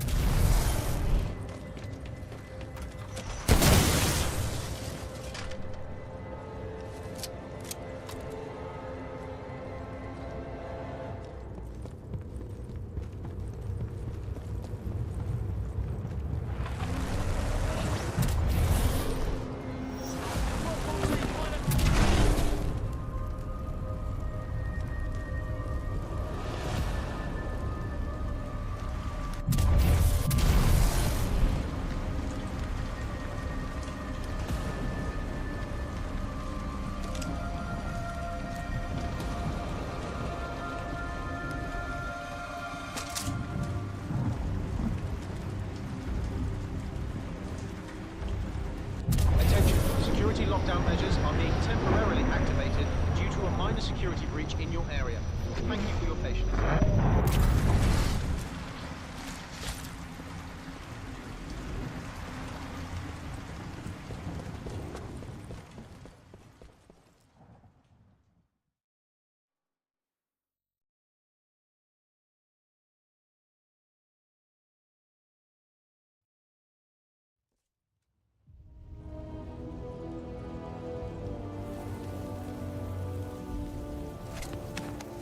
Security lockdown measures are being temporarily activated due to a minor security breach in your area. Thank you for your patience.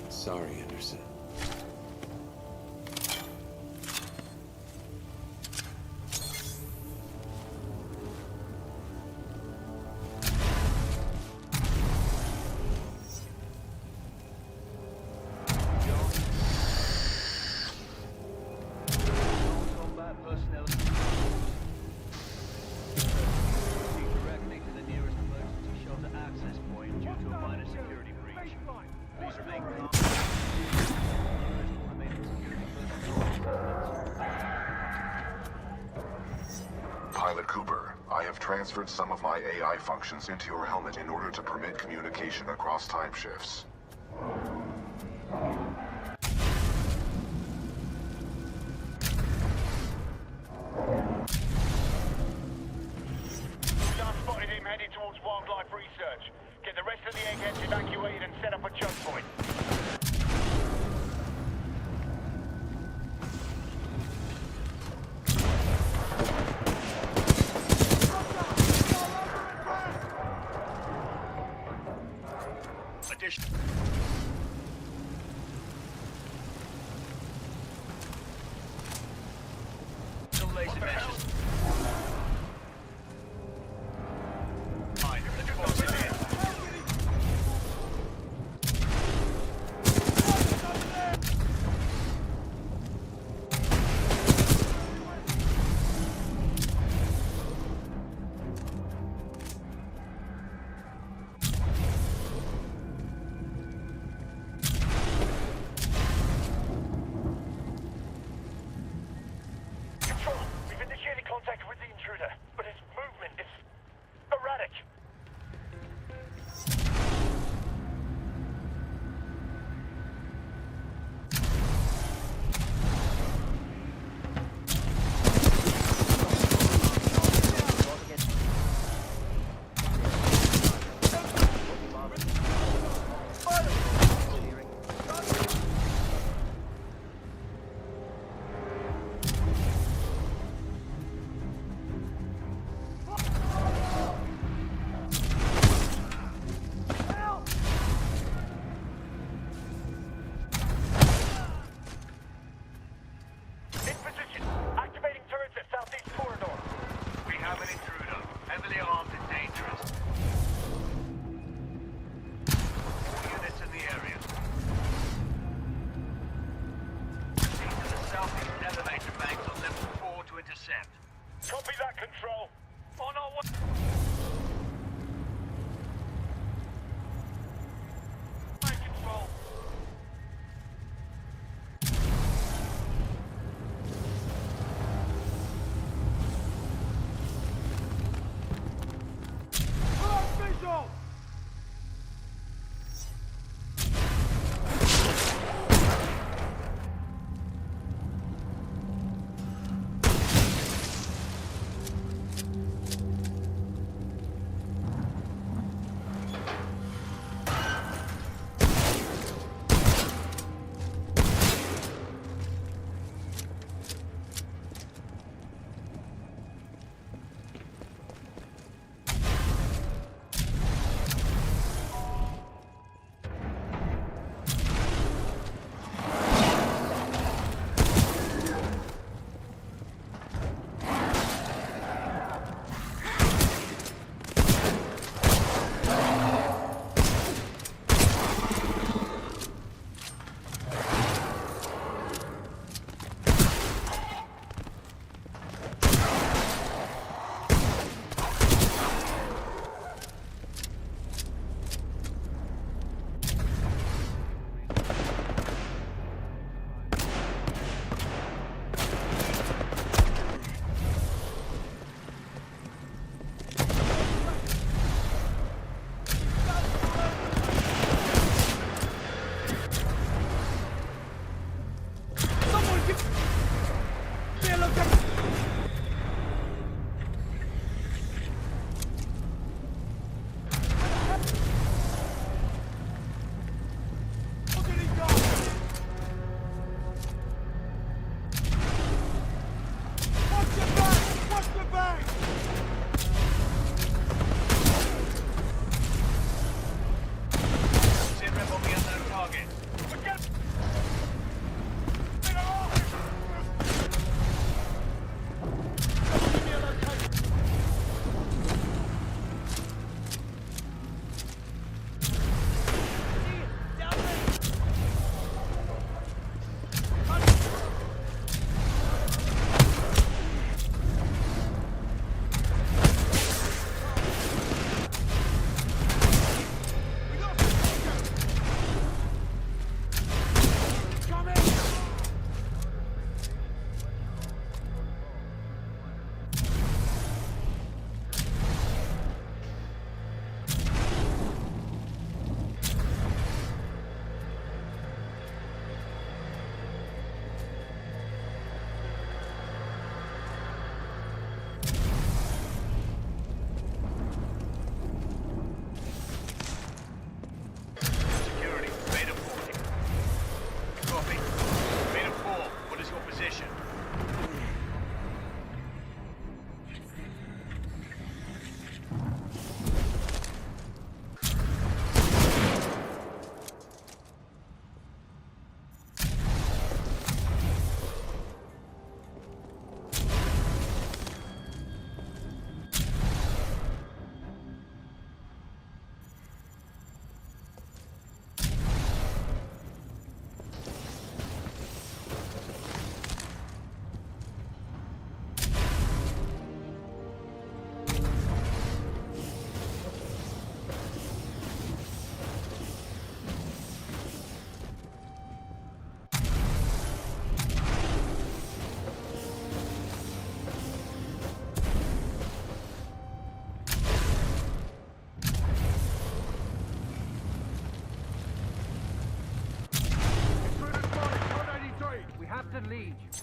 Sorry, Anderson. Combat personnel directly to the nearest emergency shelter access point due to a minor security breach. Please remain calm. Pilot Cooper, I have transferred some of my AI functions into your helmet in order to permit communication across time shifts. Just spotted him heading towards wildlife research. Get the rest of the eggheads evacuated and set up a choke point. Some laser measures. Fine, let's close it in.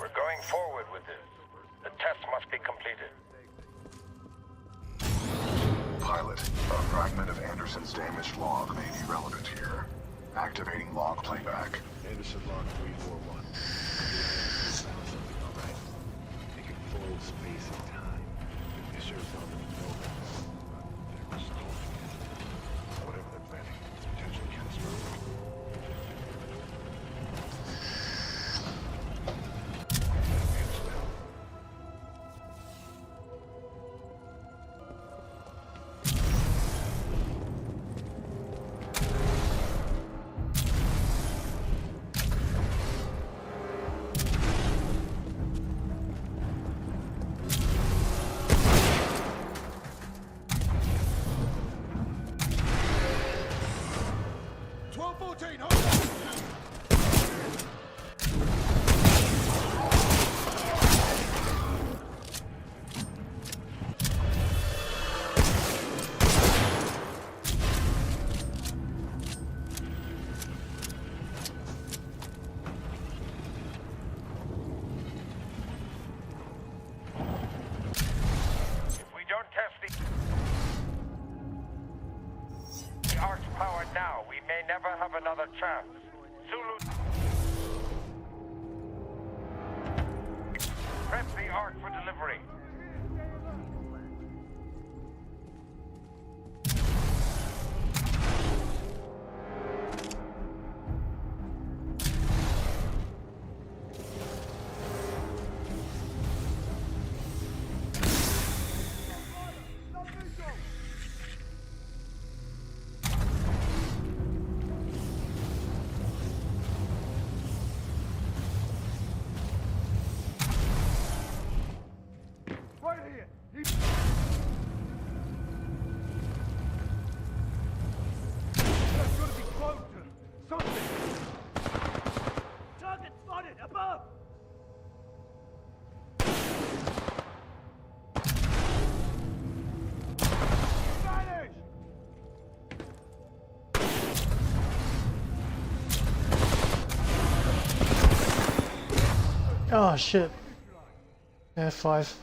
We're going forward with this. The test must be completed. Pilot, a fragment of Anderson's damaged log may be relevant here. Activating log playback. Anderson log 341. Found something, all right. It can fold space and time. They sure as hell didn't know that. They're restoring it. Whatever they're planning, it's potentially catastrophic. Now, we may never have another chance. Zulu... Prep the Ark for delivery. Oh shit. F5.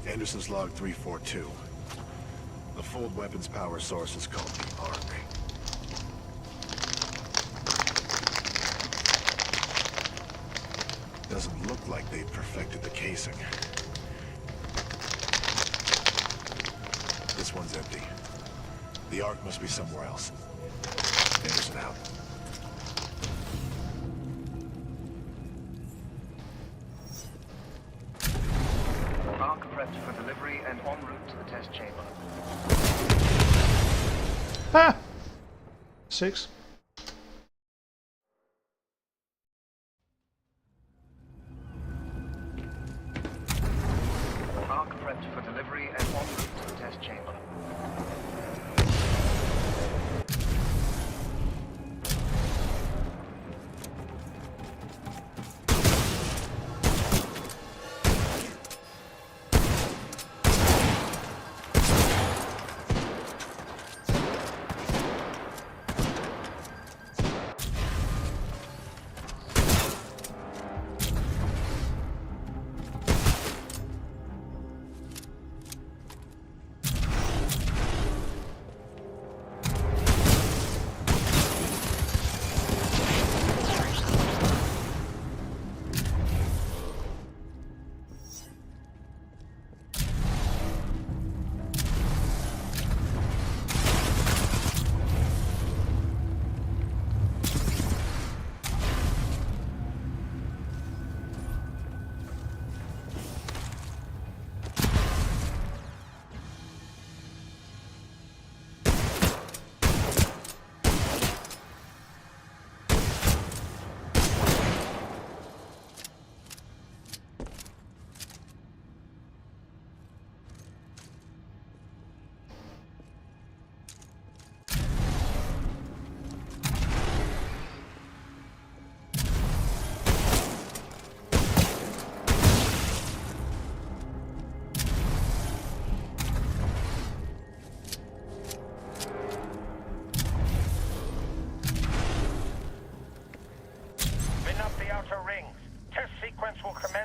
Anderson's log 342. The fold weapons power source is called the Ark. Doesn't look like they've perfected the casing. This one's empty. The Ark must be somewhere else. Anderson out. Ark prepped for delivery and en route to the test chamber. Ah! 6. Ark prepped for delivery and en route to the test chamber.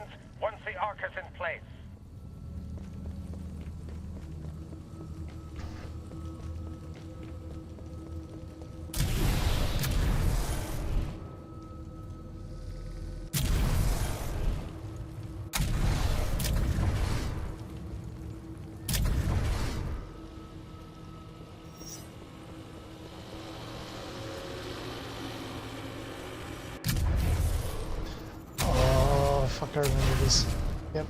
friends, once the Ark is in place. Fuck, I remember this. Yep.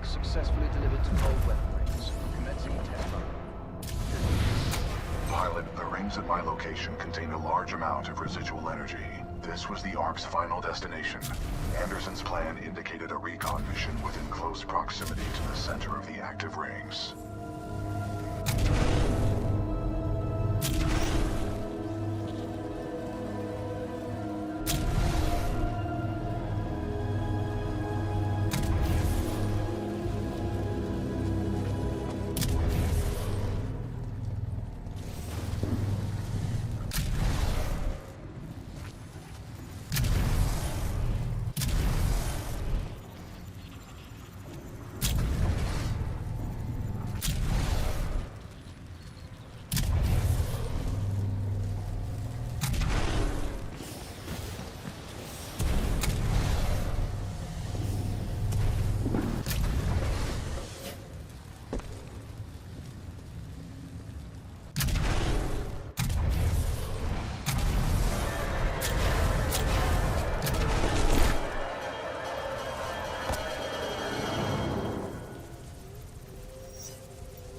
Successfully delivered to cold weapon rings. Commencing test run. Pilot, the rings at my location contain a large amount of residual energy. This was the Ark's final destination. Anderson's plan indicated a recon mission within close proximity to the center of the active rings.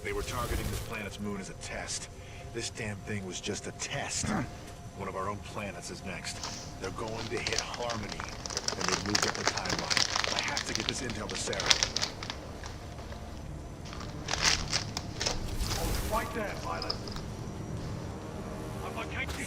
They were targeting this planet's moon as a test. This damn thing was just a test. One of our own planets is next. They're going to hit Harmony, and they've moved up the timeline. I have to get this intel to Sarah. Oh, right there, pilot. I'm located.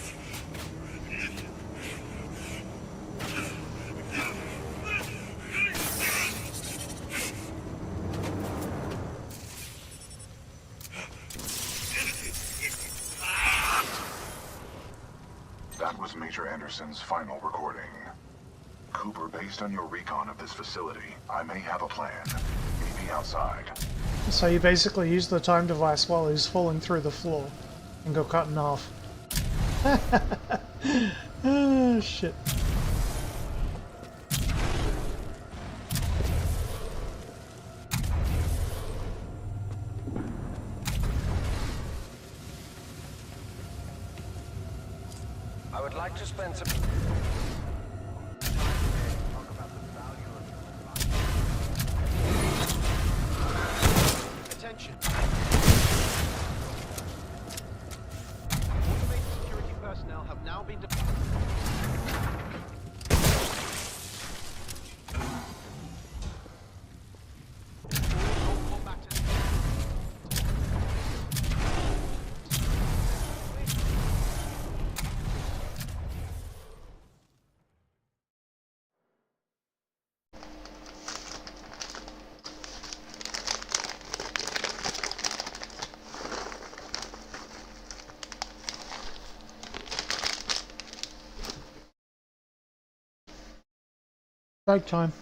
That was Major Anderson's final recording. Cooper, based on your recon of this facility, I may have a plan. Meet me outside. So you basically use the time device while he's falling through the floor and go cut in half. Oh, shit. I would like to spend some... Attention. Automated security personnel have now been deployed. Break time.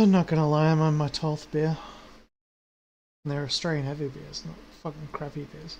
Not gonna lie, I'm on my 12th beer. And they're Australian heavy beers, not fucking crappy beers.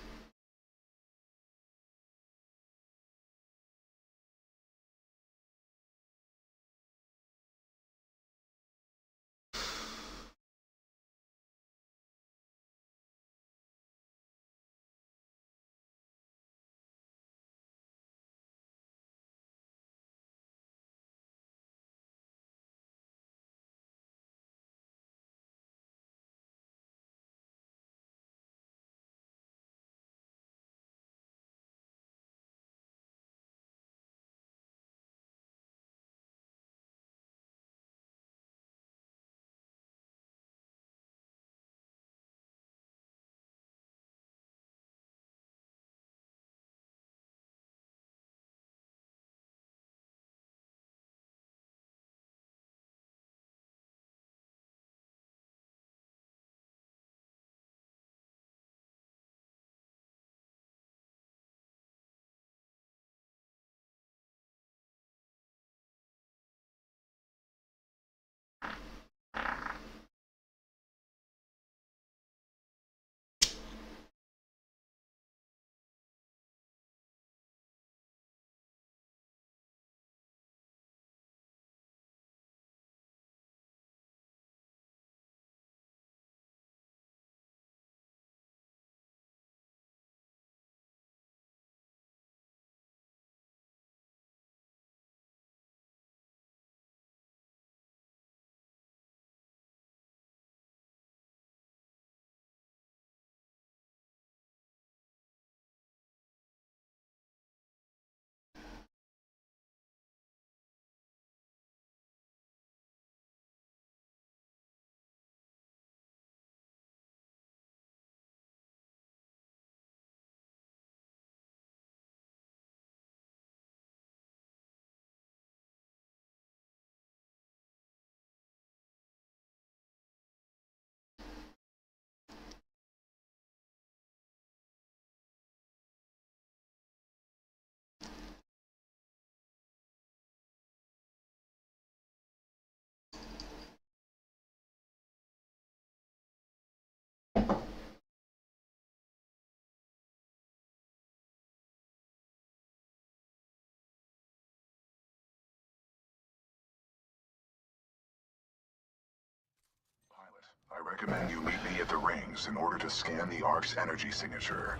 recommend you meet me at the rings in order to scan the Ark's energy signature.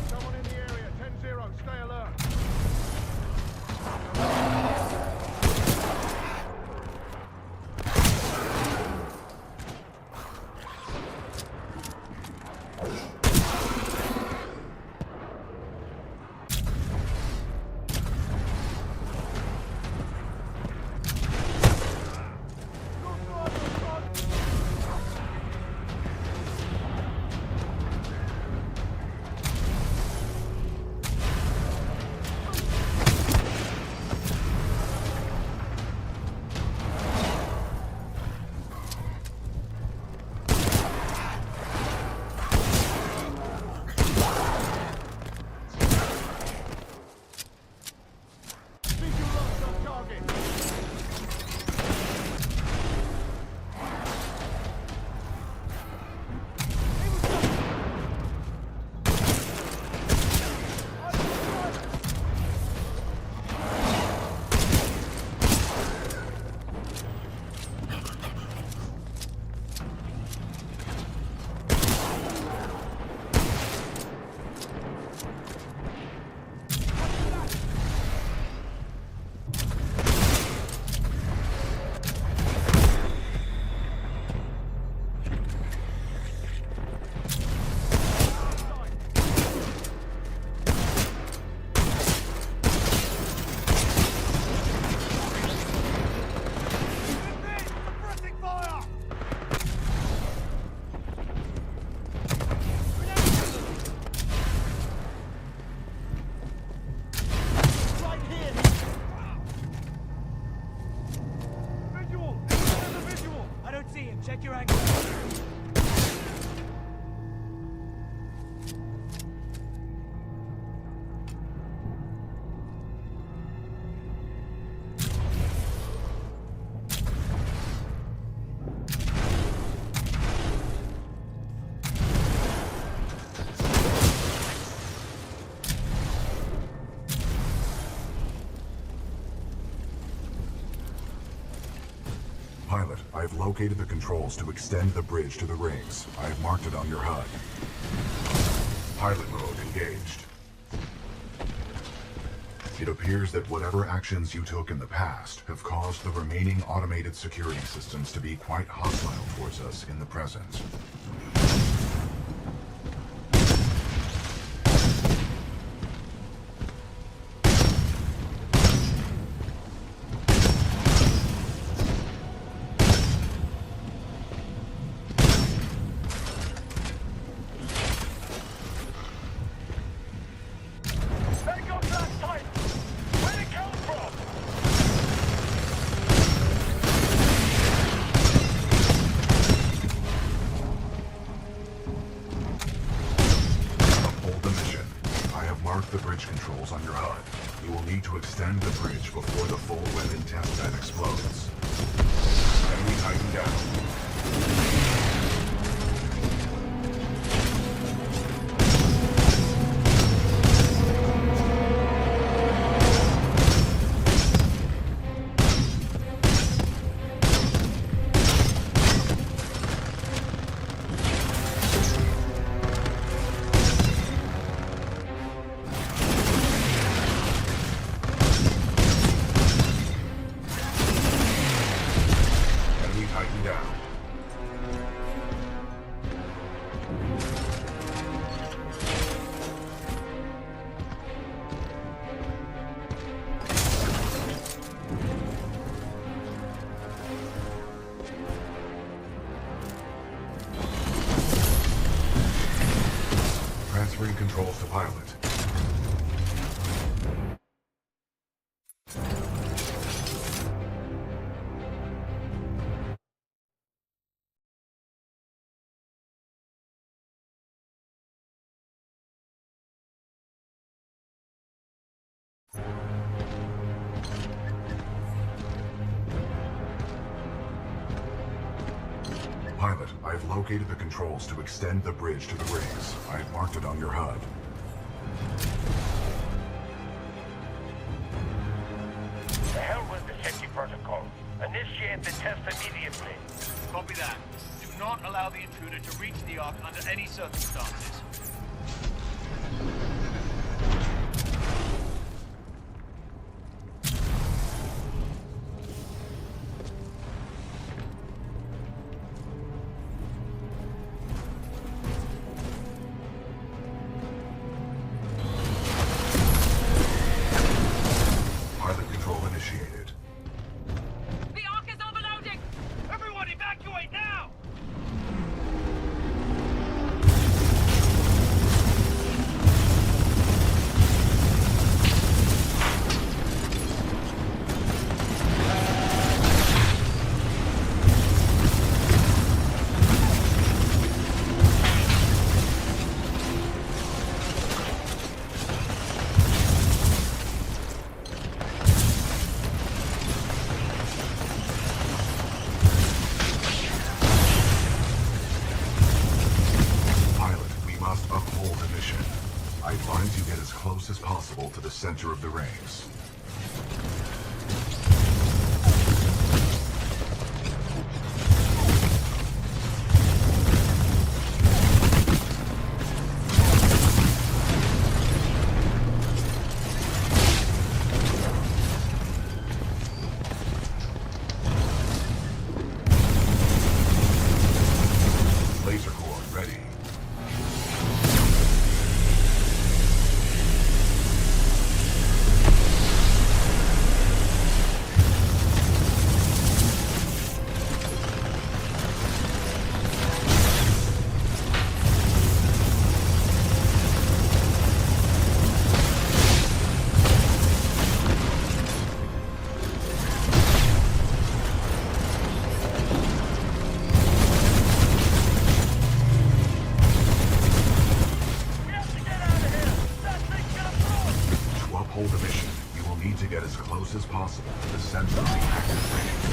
Someone in the area, 10-0, stay alert. Check your angle. Pilot, I've located the controls to extend the bridge to the rings. I've marked it on your HUD. Pilot mode engaged. It appears that whatever actions you took in the past have caused the remaining automated security systems to be quite hostile towards us in the present. The bridge controls on your HUD. You will need to extend the bridge before the full weapon test bed explodes. Enemy Titan down. Transferring controls to pilot. Pilot, I've located the controls to extend the bridge to the rings. I've marked it on your HUD. The hell with the safety protocol. Initiate the test immediately. Copy that. Do not allow the intruder to reach the Ark under any circumstances. Pilot control initiated. The Ark is overloading! Everyone evacuate now! Pilot, we must uphold the mission. I advise you get as close as possible to the center of the rings. Laser core ready. To uphold the mission, you will need to get as close as possible to the center of the active rings.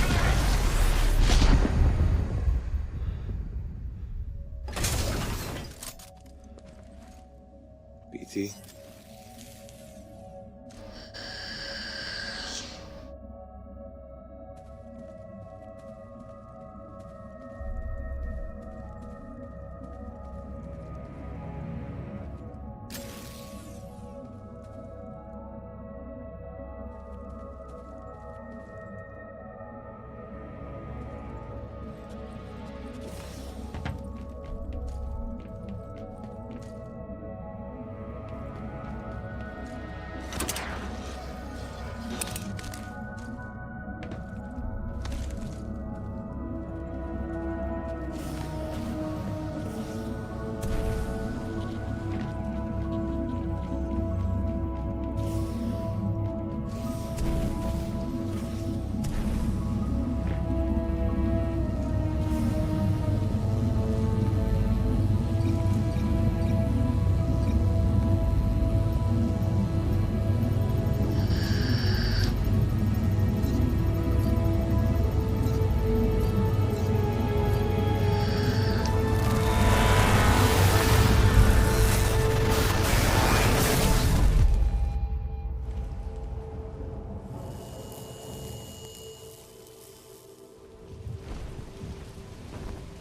BT?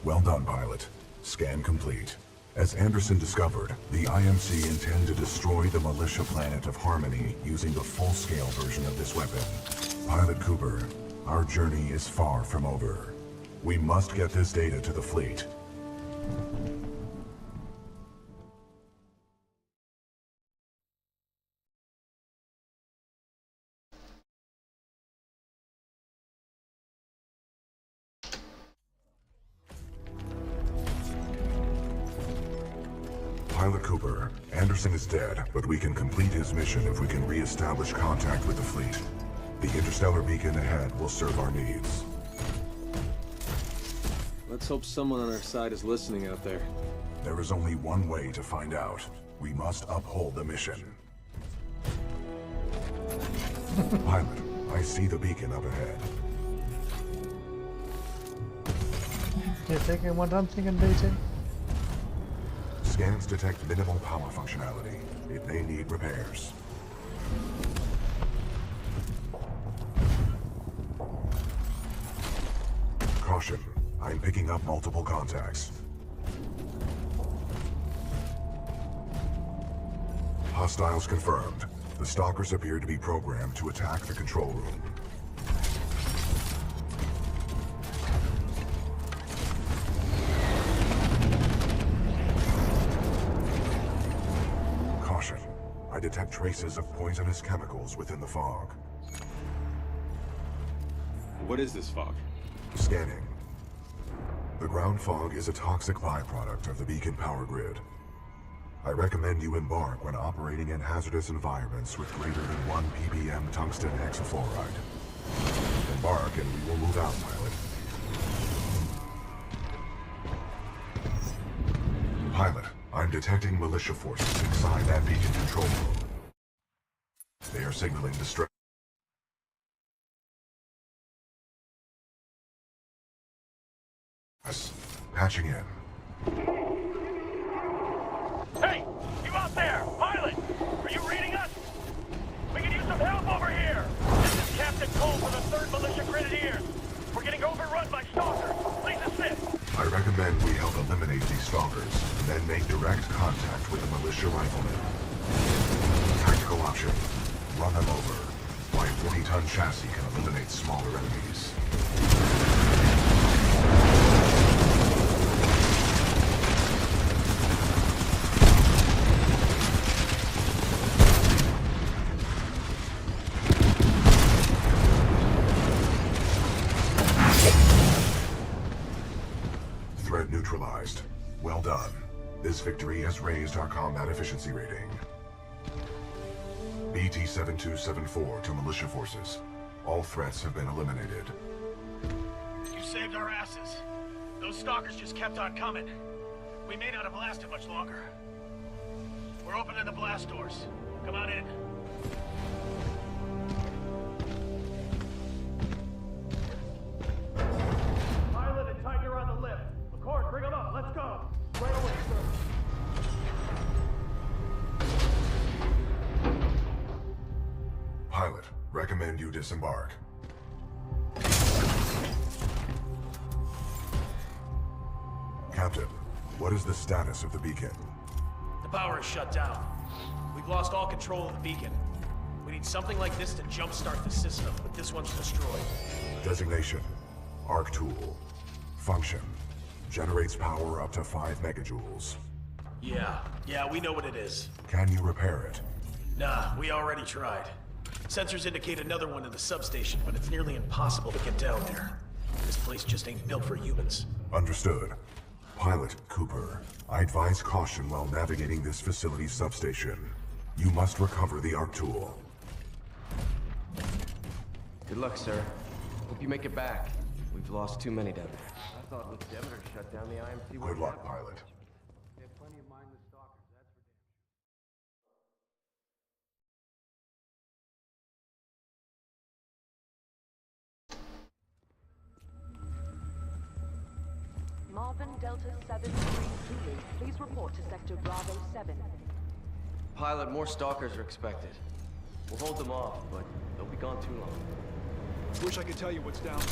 Well done, pilot. Scan complete. As Anderson discovered, the IMC intend to destroy the militia planet of Harmony using the full-scale version of this weapon. Pilot Cooper, our journey is far from over. We must get this data to the fleet. Pilot Cooper, Anderson is dead, but we can complete his mission if we can re-establish contact with the fleet. The interstellar beacon ahead will serve our needs. Let's hope someone on our side is listening out there. There is only one way to find out. We must uphold the mission. Pilot, I see the beacon up ahead. You're thinking what I'm thinking, BT? Scans detect minimal power functionality. It may need repairs. Caution. I'm picking up multiple contacts. Hostiles confirmed. The stalkers appear to be programmed to attack the control room. Caution. I detect traces of poisonous chemicals within the fog. What is this fog? Scanning. The ground fog is a toxic byproduct of the beacon power grid. I recommend you embark when operating in hazardous environments with greater than 1 ppm tungsten hexafluoride. Embark and we will move out, pilot. Pilot, I'm detecting militia forces inside that beacon control room. They are signaling distress. Patching in. Hey! You out there! Pilot! Are you reading us? We can use some help over here! This is Captain Cole for the 3rd Militia Grenadiers. We're getting overrun by stalkers. Please assist! I recommend we help eliminate these stalkers, then make direct contact with the militia riflemen. Tactical option. Run them over. My 40-ton chassis can eliminate smaller enemies. Threat neutralized. Well done. This victory has raised our combat efficiency rating. BT-7274 to militia forces. All threats have been eliminated. You saved our asses. Those stalkers just kept on coming. We may not have lasted much longer. We're opening the blast doors. Come on in. Pilot and Tiger are on the lift. McCord, bring them up. Let's go. Right away, sir. Pilot, recommend you disembark. Captain, what is the status of the beacon? The power is shut down. We've lost all control of the beacon. We need something like this to jumpstart the system, but this one's destroyed. Designation. Arc tool. Function. Generates power up to 5 megajoules. Yeah, we know what it is. Can you repair it? Nah, we already tried. Sensors indicate another one in the substation, but it's nearly impossible to get down there. This place just ain't built for humans. Understood. Pilot Cooper, I advise caution while navigating this facility's substation. You must recover the arc tool. Good luck, sir. Hope you make it back. We've lost too many down there. I thought when Demeter shut down the IMC... Good luck, pilot. They have plenty of mindless stalkers, that's for Marvin Delta 7-3 Zulu, please report to Sector Bravo 7. Pilot, more stalkers are expected. We'll hold them off, but they'll be gone too long. Wish I could tell you what's down there,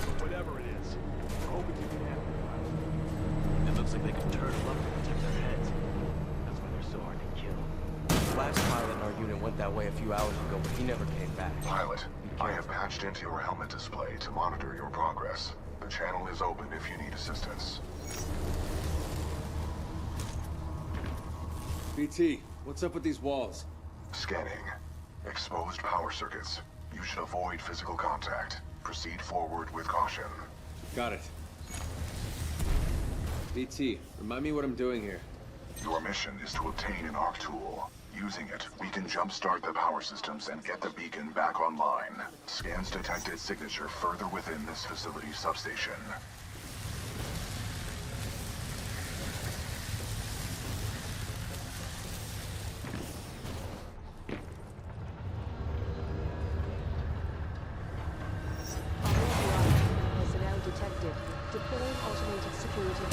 but whatever it is, we're hoping you can handle it. It looks like they can turn them up and protect their heads. That's why they're so hard to kill. The last pilot in our unit went that way a few hours ago, but he never came back. Pilot, I have patched into your helmet display to monitor your progress. The channel is open if you need assistance. BT, what's up with these walls? Scanning. Exposed power circuits. You should avoid physical contact. Proceed forward with caution. Got it. BT, remind me what I'm doing here. Your mission is to obtain an arc tool. Using it, we can jumpstart the power systems and get the beacon back online. Scans detect its signature further within this facility's substation. Personnel detected. Deploying automated security.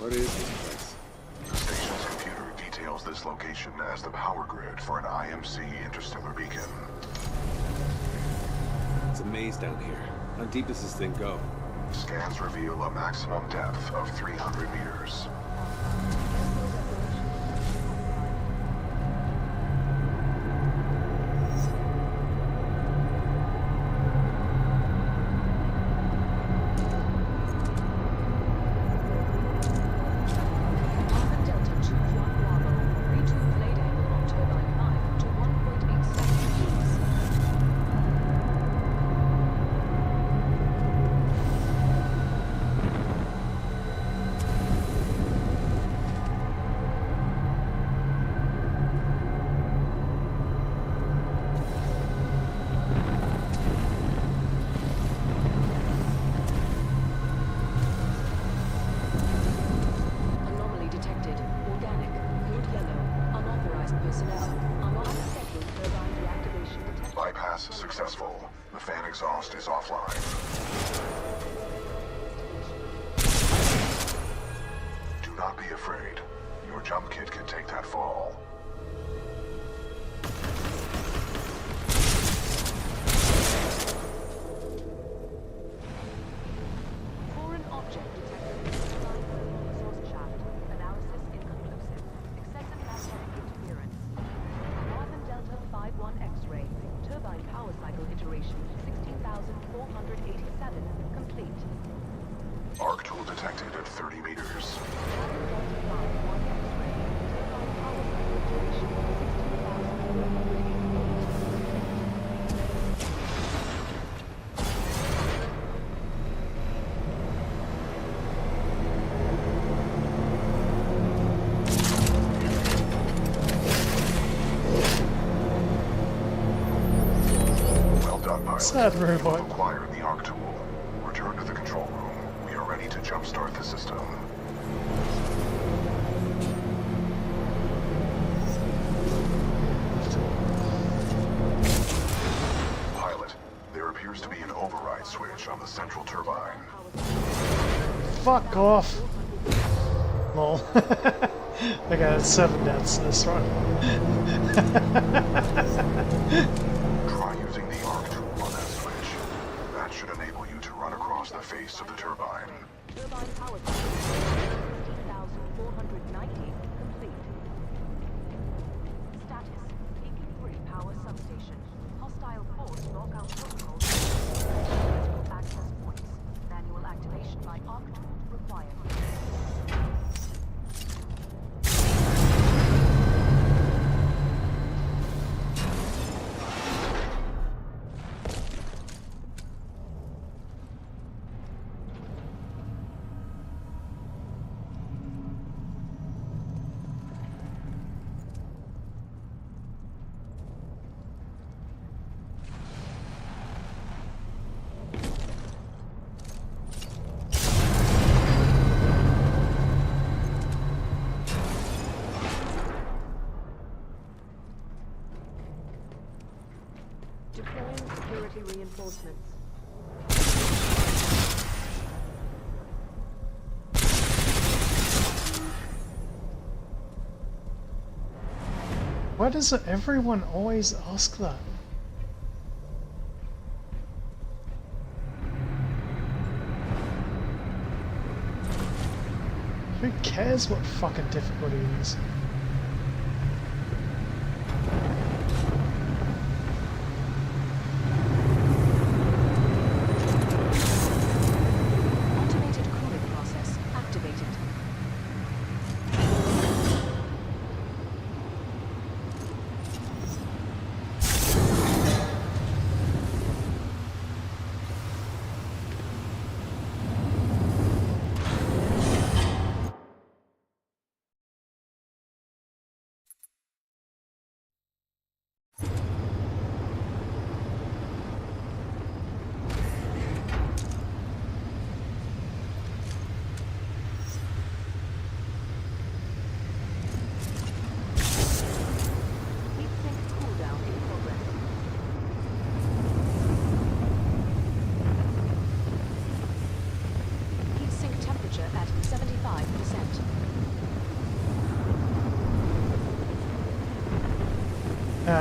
What is this place? The station's computer details this location as the power grid for an IMC interstellar beacon. It's a maze down here. How deep does this thing go? Scans reveal a maximum depth of 300 meters. Bypass successful. The fan exhaust is offline. Do not be afraid. Your jump kit can take that fall. Foreign object detected in the exhaust shaft. Analysis inconclusive. Excessive magnetic interference. Northern Delta 5-1 X-ray. Turbine power cycle iteration 16,487. Complete. Arc tool detected at 30 meters. Northern Delta 5-1 X-ray. Turbine power cycle iteration 16,488. Well done, pilot. Sad robot. You've acquired the Arc tool. Return to the control room. We are ready to jumpstart the system. Pilot, there appears to be an override switch on the central turbine. Fuck off. Lol. I got 7 deaths this run. Try using the Arc tool on that switch. That should enable you to run across the face of the turbine. Turbine power cycle 16,490. Complete. Status. Beacon 3 power substation. Hostile force knockout protocols. Critical access points. Manual activation by arc tool required. Deploying security reinforcements. Why does everyone always ask that? Who cares what fucking difficulty it is?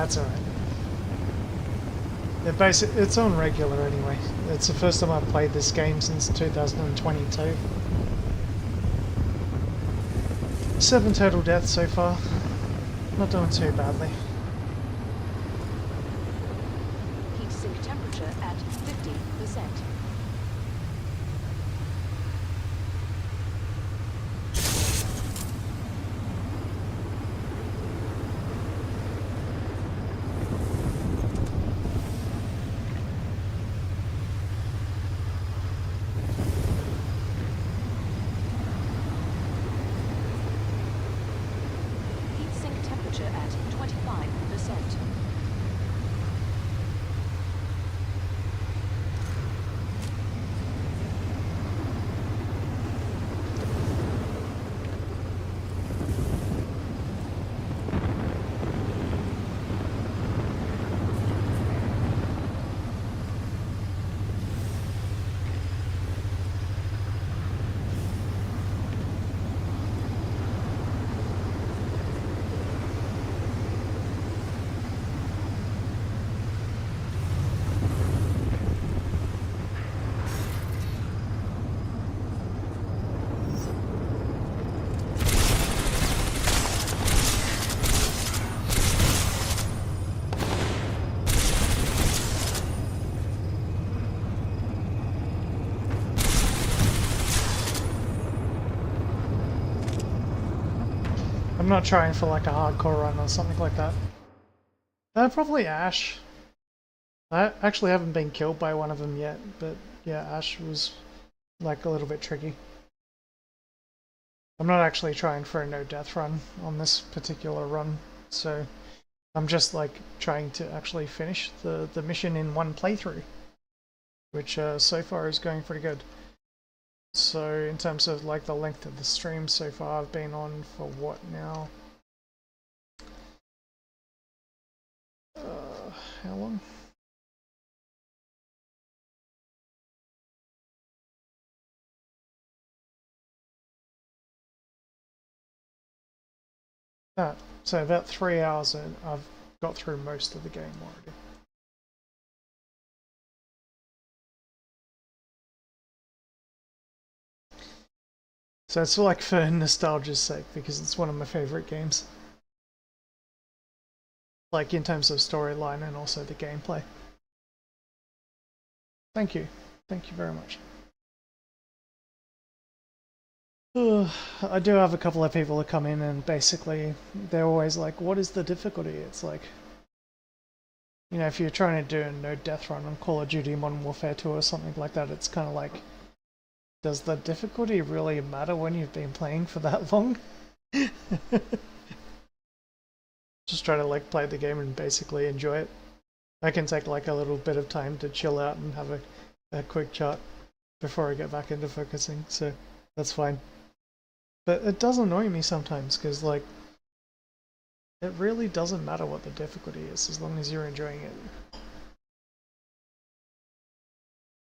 That's alright. It's on regular anyway. It's the first time I've played this game since 2022. 7 total deaths so far. Not doing too badly. Heat sink temperature at 50%. At 25%. I'm not trying for like a hardcore run or something like that. Probably Ash. I actually haven't been killed by one of them yet, but yeah, Ash was like a little bit tricky. I'm not actually trying for a no death run on this particular run, so I'm just like trying to actually finish the mission in one playthrough, which so far is going pretty good. So in terms of like the length of the stream so far, I've been on for what now? How long? So about 3 hours and I've got through most of the game already. So it's like for nostalgia's sake, because it's one of my favorite games. Like in terms of storyline and also the gameplay. Thank you. Thank you very much. I do have a couple of people that come in and basically they're always like, what is the difficulty? It's like, you know, if you're trying to do a no death run on Call of Duty Modern Warfare 2 or something like that, it's kind of like, does the difficulty really matter when you've been playing for that long? Just try to like play the game and basically enjoy it. I can take like a little bit of time to chill out and have a quick chat before I get back into focusing, so that's fine. But it does annoy me sometimes, because like, it really doesn't matter what the difficulty is, as long as you're enjoying it.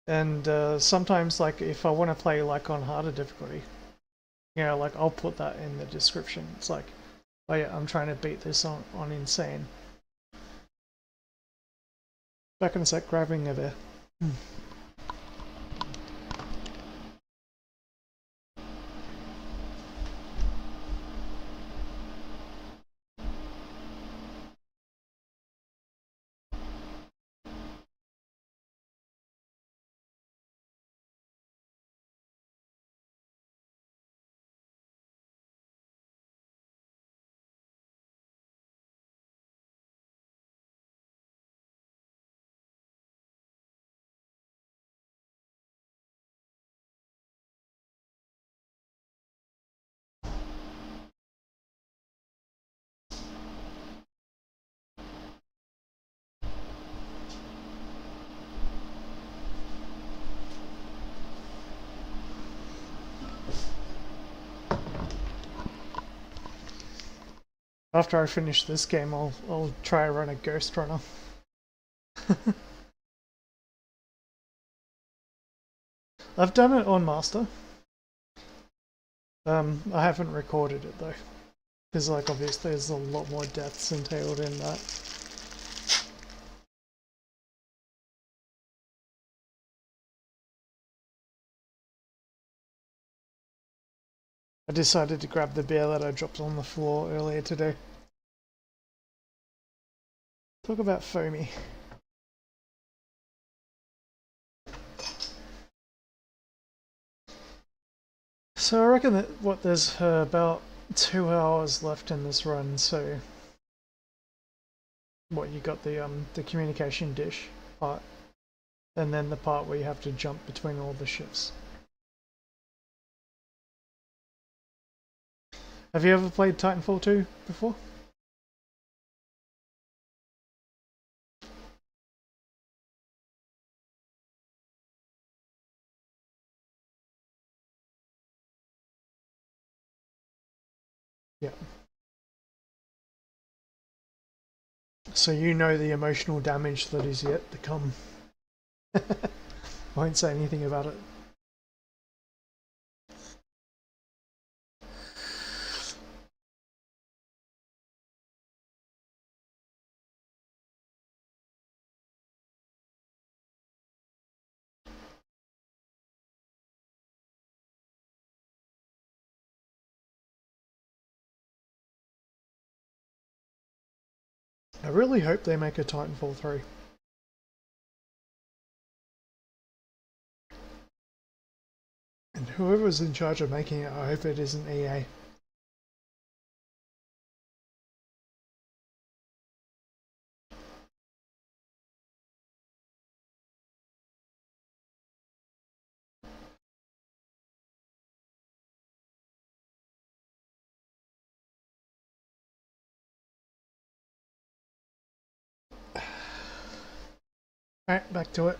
And sometimes, like, if I want to play like on harder difficulty, you know, like I'll put that in the description. It's like, oh yeah, I'm trying to beat this on insane. Back in a sec, grabbing a beer. After I finish this game, I'll try to run a Ghost Runner. I've done it on Master. I haven't recorded it though, because like obviously there's a lot more deaths entailed in that. I decided to grab the beer that I dropped on the floor earlier today. Talk about foamy. So I reckon that there's about 2 hours left in this run, so you got the communication dish part, and then the part where you have to jump between all the ships. Have you ever played Titanfall 2 before? Yeah. So you know the emotional damage that is yet to come. Won't say anything about it. I really hope they make a Titanfall 3. And whoever's in charge of making it, I hope it isn't EA. Alright, back to it.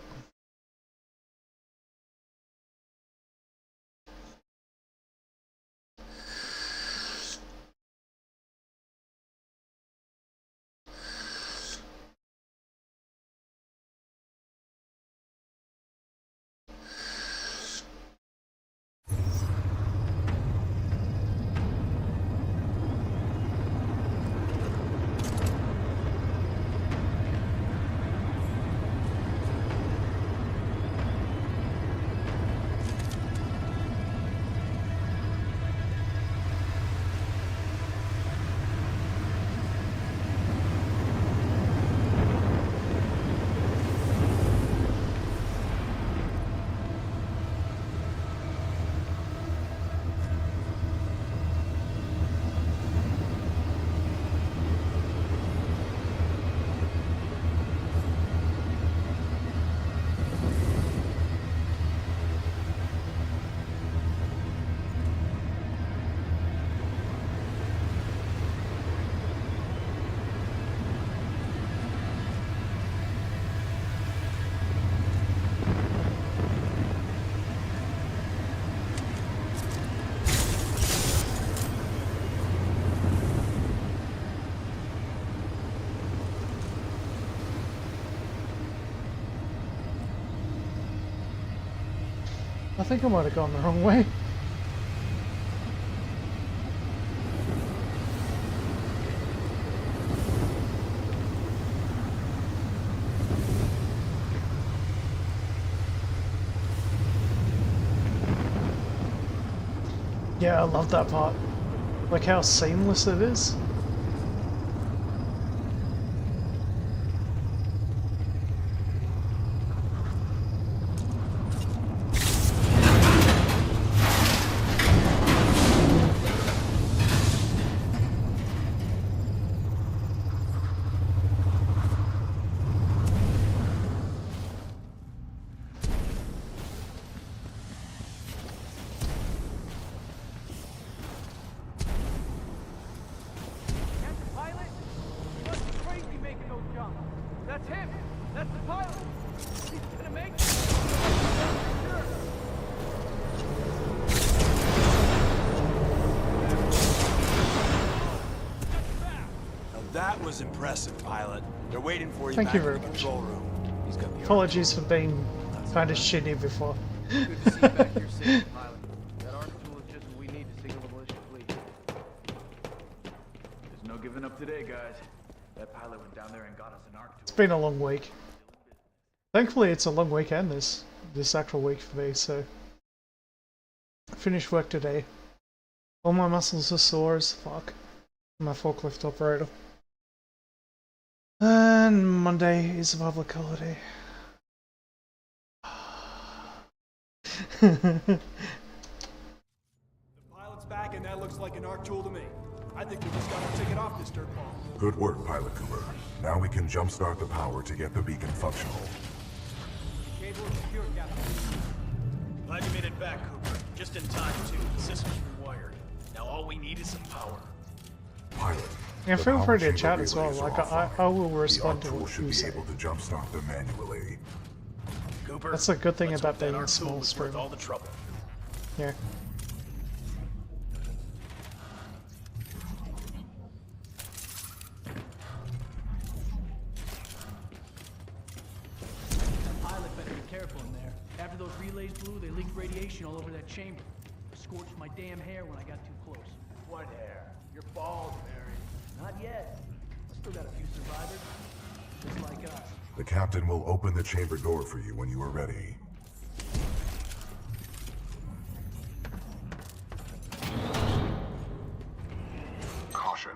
I think I might have gone the wrong way. Yeah, I love that part. Like how seamless it is. That's him! That's the pilot! He's gonna make it! Now that was impressive, pilot. They're waiting for you Thank back you in very the much. control room. He's got the Apologies for being kind of shitty before. Good to see you back here safe, pilot. That arc tool is just what we need to signal the militia fleet. There's no giving up today, guys. That pilot went down there and got us an arc It's been a long week. Thankfully, it's a long weekend this actual week for me, so I finished work today. All my muscles are sore as fuck. I'm a forklift operator. And Monday is a public holiday. The pilot's back, and that looks like an arc tool to me. I think we just got our ticket off this dirt ball. Good work, Pilot Cooper. Now we can jumpstart the power to get the beacon functional. Cable is secure, Captain. Glad you made it back, Cooper. Just in time, too. The system's rewired. Now all we need is some power. Pilot. Yeah, the feel power free to chamber chat as well. relays are Like offline. I will respond the to arc tool what should you be say. able to jumpstart them manually. Cooper, That's a good thing let's about hope that being a arc tool small was streamer. worth all the trouble. Yeah. Pilot better be careful in there. After those relays blew, they leaked radiation all over that chamber. Scorched my damn hair when I got too close. What hair? You're bald, Mary. Not yet. I still got a few survivors. Just like us. The captain will open the chamber door for you when you are ready. Caution.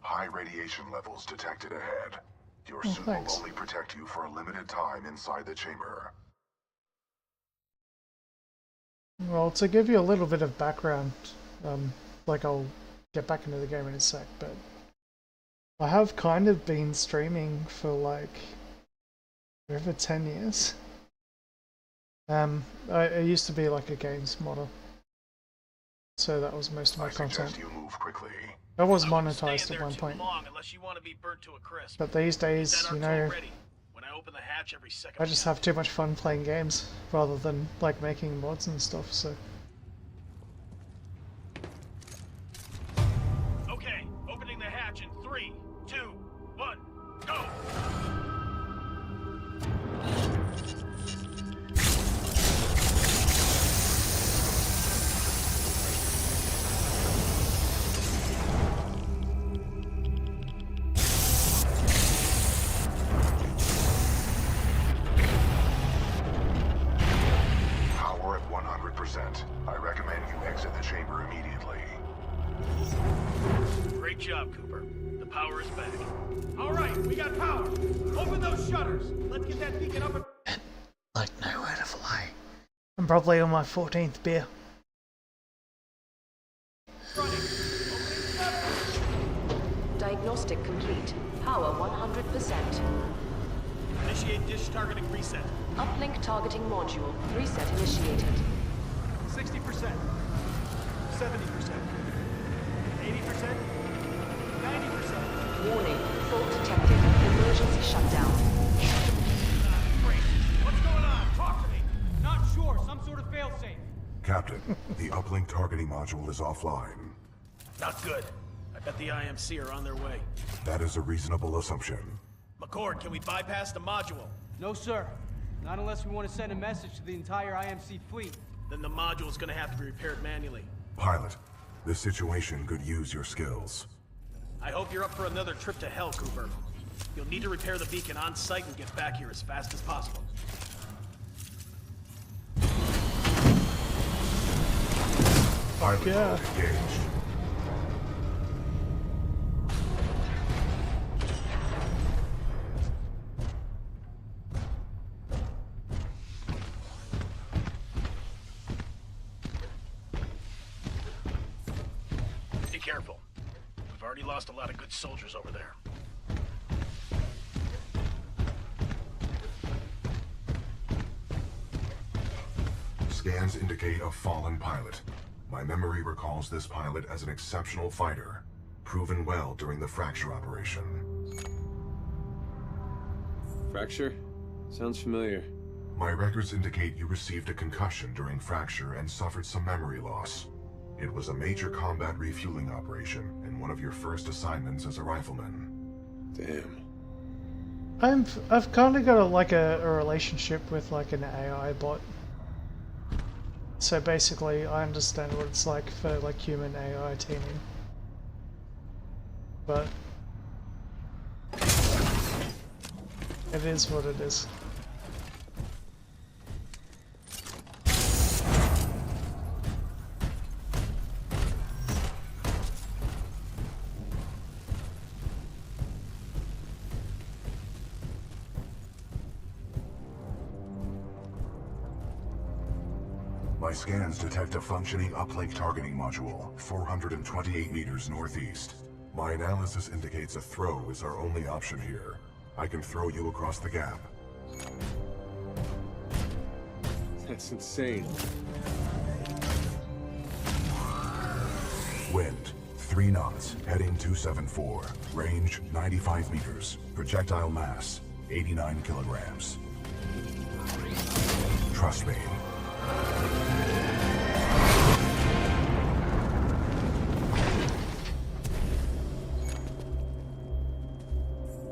High radiation levels detected ahead. Your suit will thanks. only protect you for a limited time inside the chamber. Well, to give you a little bit of background, like I'll get back into the game in a sec, but I have kind of been streaming for like over 10 years. I used to be like a games modder, so that was most of my I content. suggest you move quickly. I was I wouldn't stay in monetized at there one too point, long unless you want to be burnt to a crisp. but these days, Get that you arc tool know, ready. When I open the hatch every second. I just have too much fun playing games rather than like making mods and stuff, so. Okay, opening the hatch in 3, 2, 1, go! Power at 100%. I recommend you exit the chamber immediately. Great job, Cooper. The power is back. All right, we got power. Open those shutters. Let's get that beacon up and... Like nowhere to fly. I'm probably on my 14th beer. Diagnostic complete. Power 100%. Initiate dish targeting reset. Uplink targeting module. Reset initiated. 60%. 70%. 80%. 90%. Warning. Fault detected. Emergency shutdown. Great. What's going on? Talk to me. Not sure. Some sort of failsafe. Captain, the uplink targeting module is offline. Not good. I bet the IMC are on their way. That is a reasonable assumption. McCord, can we bypass the module? No, sir. Not unless we want to send a message to the entire IMC fleet. Then the module's gonna have to be repaired manually. Pilot, this situation could use your skills. I hope you're up for another trip to hell, Cooper. You'll need to repair the beacon on site and get back here as fast as possible. Pilot yeah. mode engaged. Be careful. We've already lost a lot of good soldiers over there. Scans indicate a fallen pilot. My memory recalls this pilot as an exceptional fighter, proven well during the Fracture operation. Fracture? Sounds familiar. My records indicate you received a concussion during Fracture and suffered some memory loss. It was a major combat refueling operation and one of your first assignments as a rifleman. Damn. I've kind of got a relationship with like an AI bot. So basically, I understand what it's like for like human AI teaming. But it is what it is. My scans detect a functioning uplink targeting module, 428 meters northeast. My analysis indicates a throw is our only option here. I can throw you across the gap. That's insane. Wind, 3 knots, heading 274. Range, 95 meters. Projectile mass, 89 kilograms. Trust me.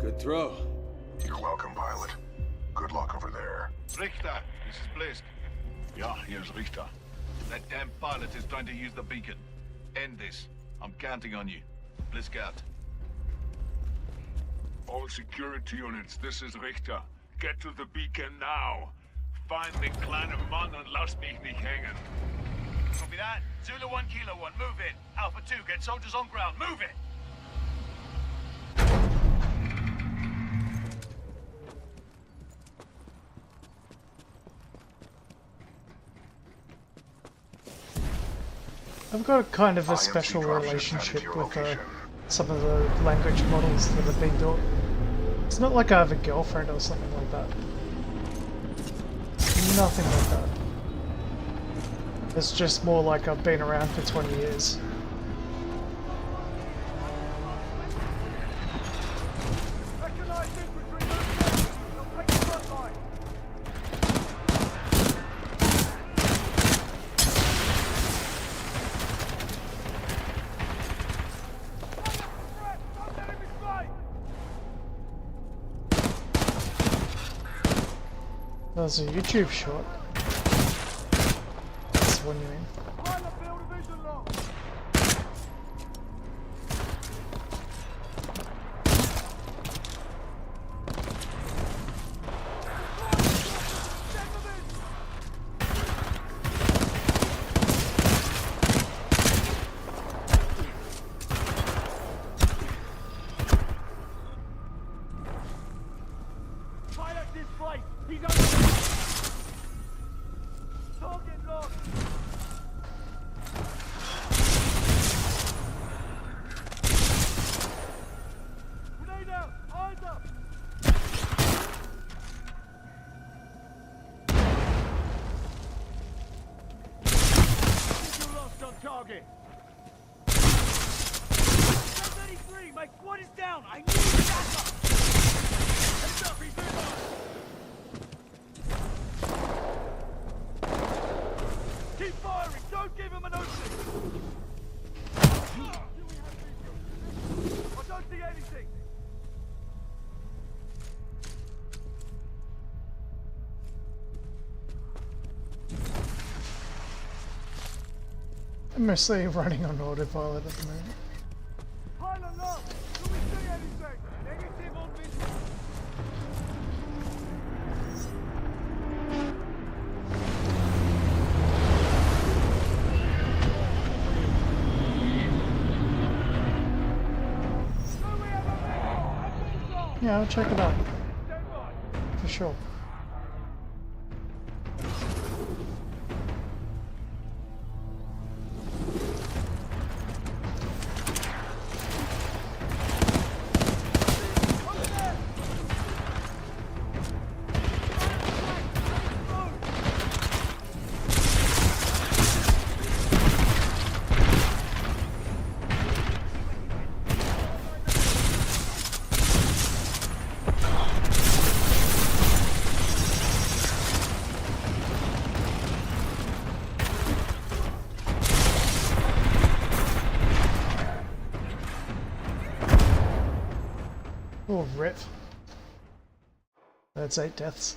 Good throw. You're welcome, pilot. Good luck over there. Richter, this is Blisk. Ja, here's Richter. That damn pilot is trying to use the beacon. End this. I'm counting on you. Blisk out. All security units, this is Richter. Get to the beacon now. Find den kleinen Mann und lass mich nicht hängen. Copy that. Zulu 1, Kilo 1, move in. Alpha 2, get soldiers on ground. Move it! I've got a kind of a special relationship with some of the language models that have been built. It's not like I have a girlfriend or something like that. Nothing like that. It's just more like I've been around for 20 years. That was a YouTube shot. That's what you mean. Target. 1033, my squad is down. I need backup. Heads up, he's inbound. Keep firing. Don't give him an opening. I don't see anything. I'm mostly running on autopilot at the moment. Pilot low. Do we see anything? Negative on visual. Yeah, I'll check it out. For sure. Oh, rip. That's 8 deaths.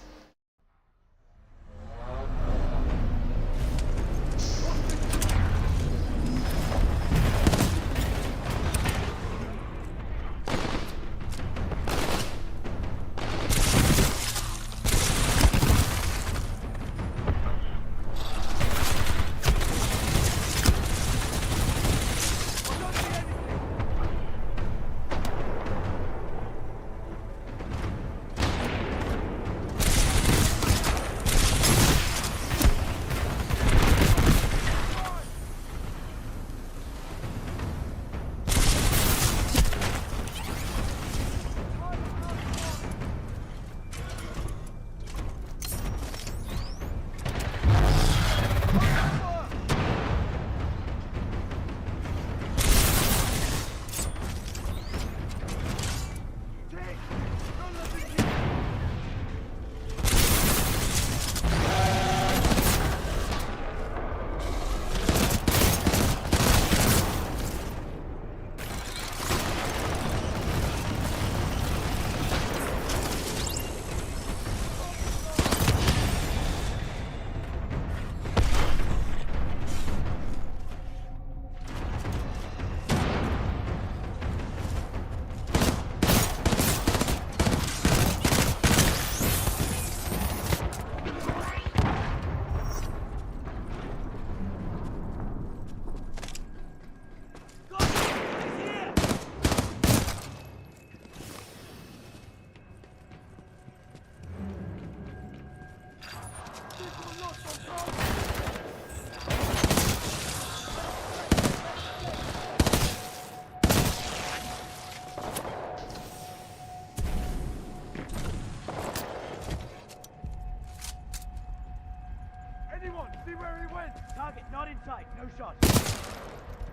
Anyone see where he went? Target not in sight. No shots.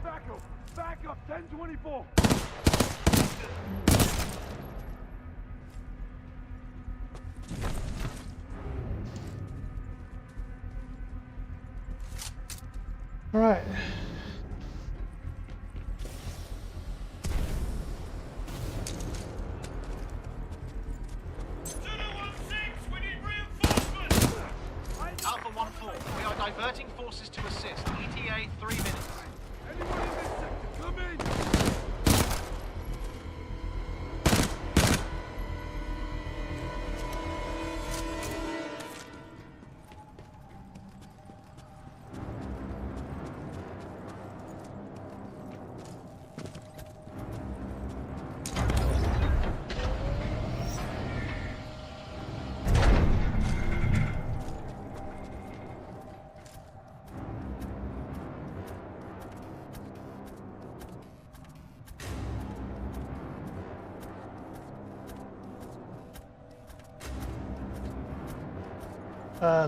Back up! Back up! 1024! Right. Alpha 1-4, we are diverting forces to assist. ETA 3 minutes. Anyone in this sector, come in!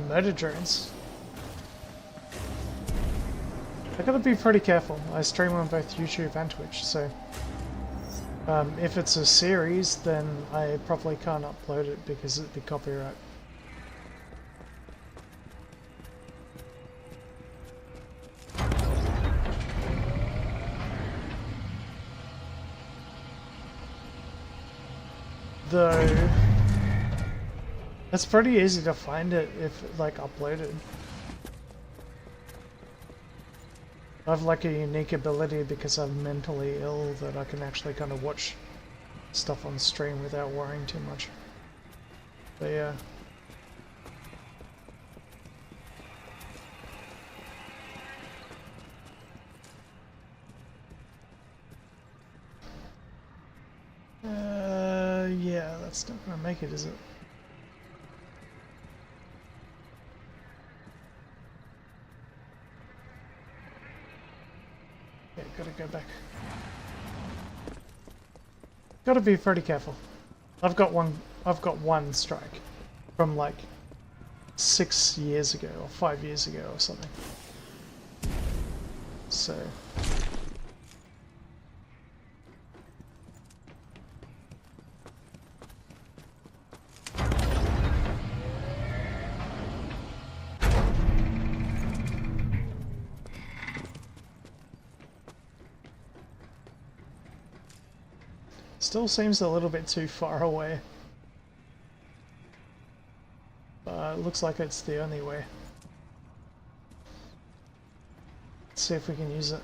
Murder drones. I gotta be pretty careful. I stream on both YouTube and Twitch, so if it's a series, then I probably can't upload it because it'd be copyright. Though it's pretty easy to find it if like uploaded. I have like a unique ability because I'm mentally ill that I can actually kind of watch stuff on stream without worrying too much. But yeah. Yeah, that's not gonna make it, is it? Yeah, gotta go back. Gotta be pretty careful. I've got one strike from like 6 years ago or 5 years ago or something. So still seems a little bit too far away. It looks like it's the only way. Let's see if we can use it.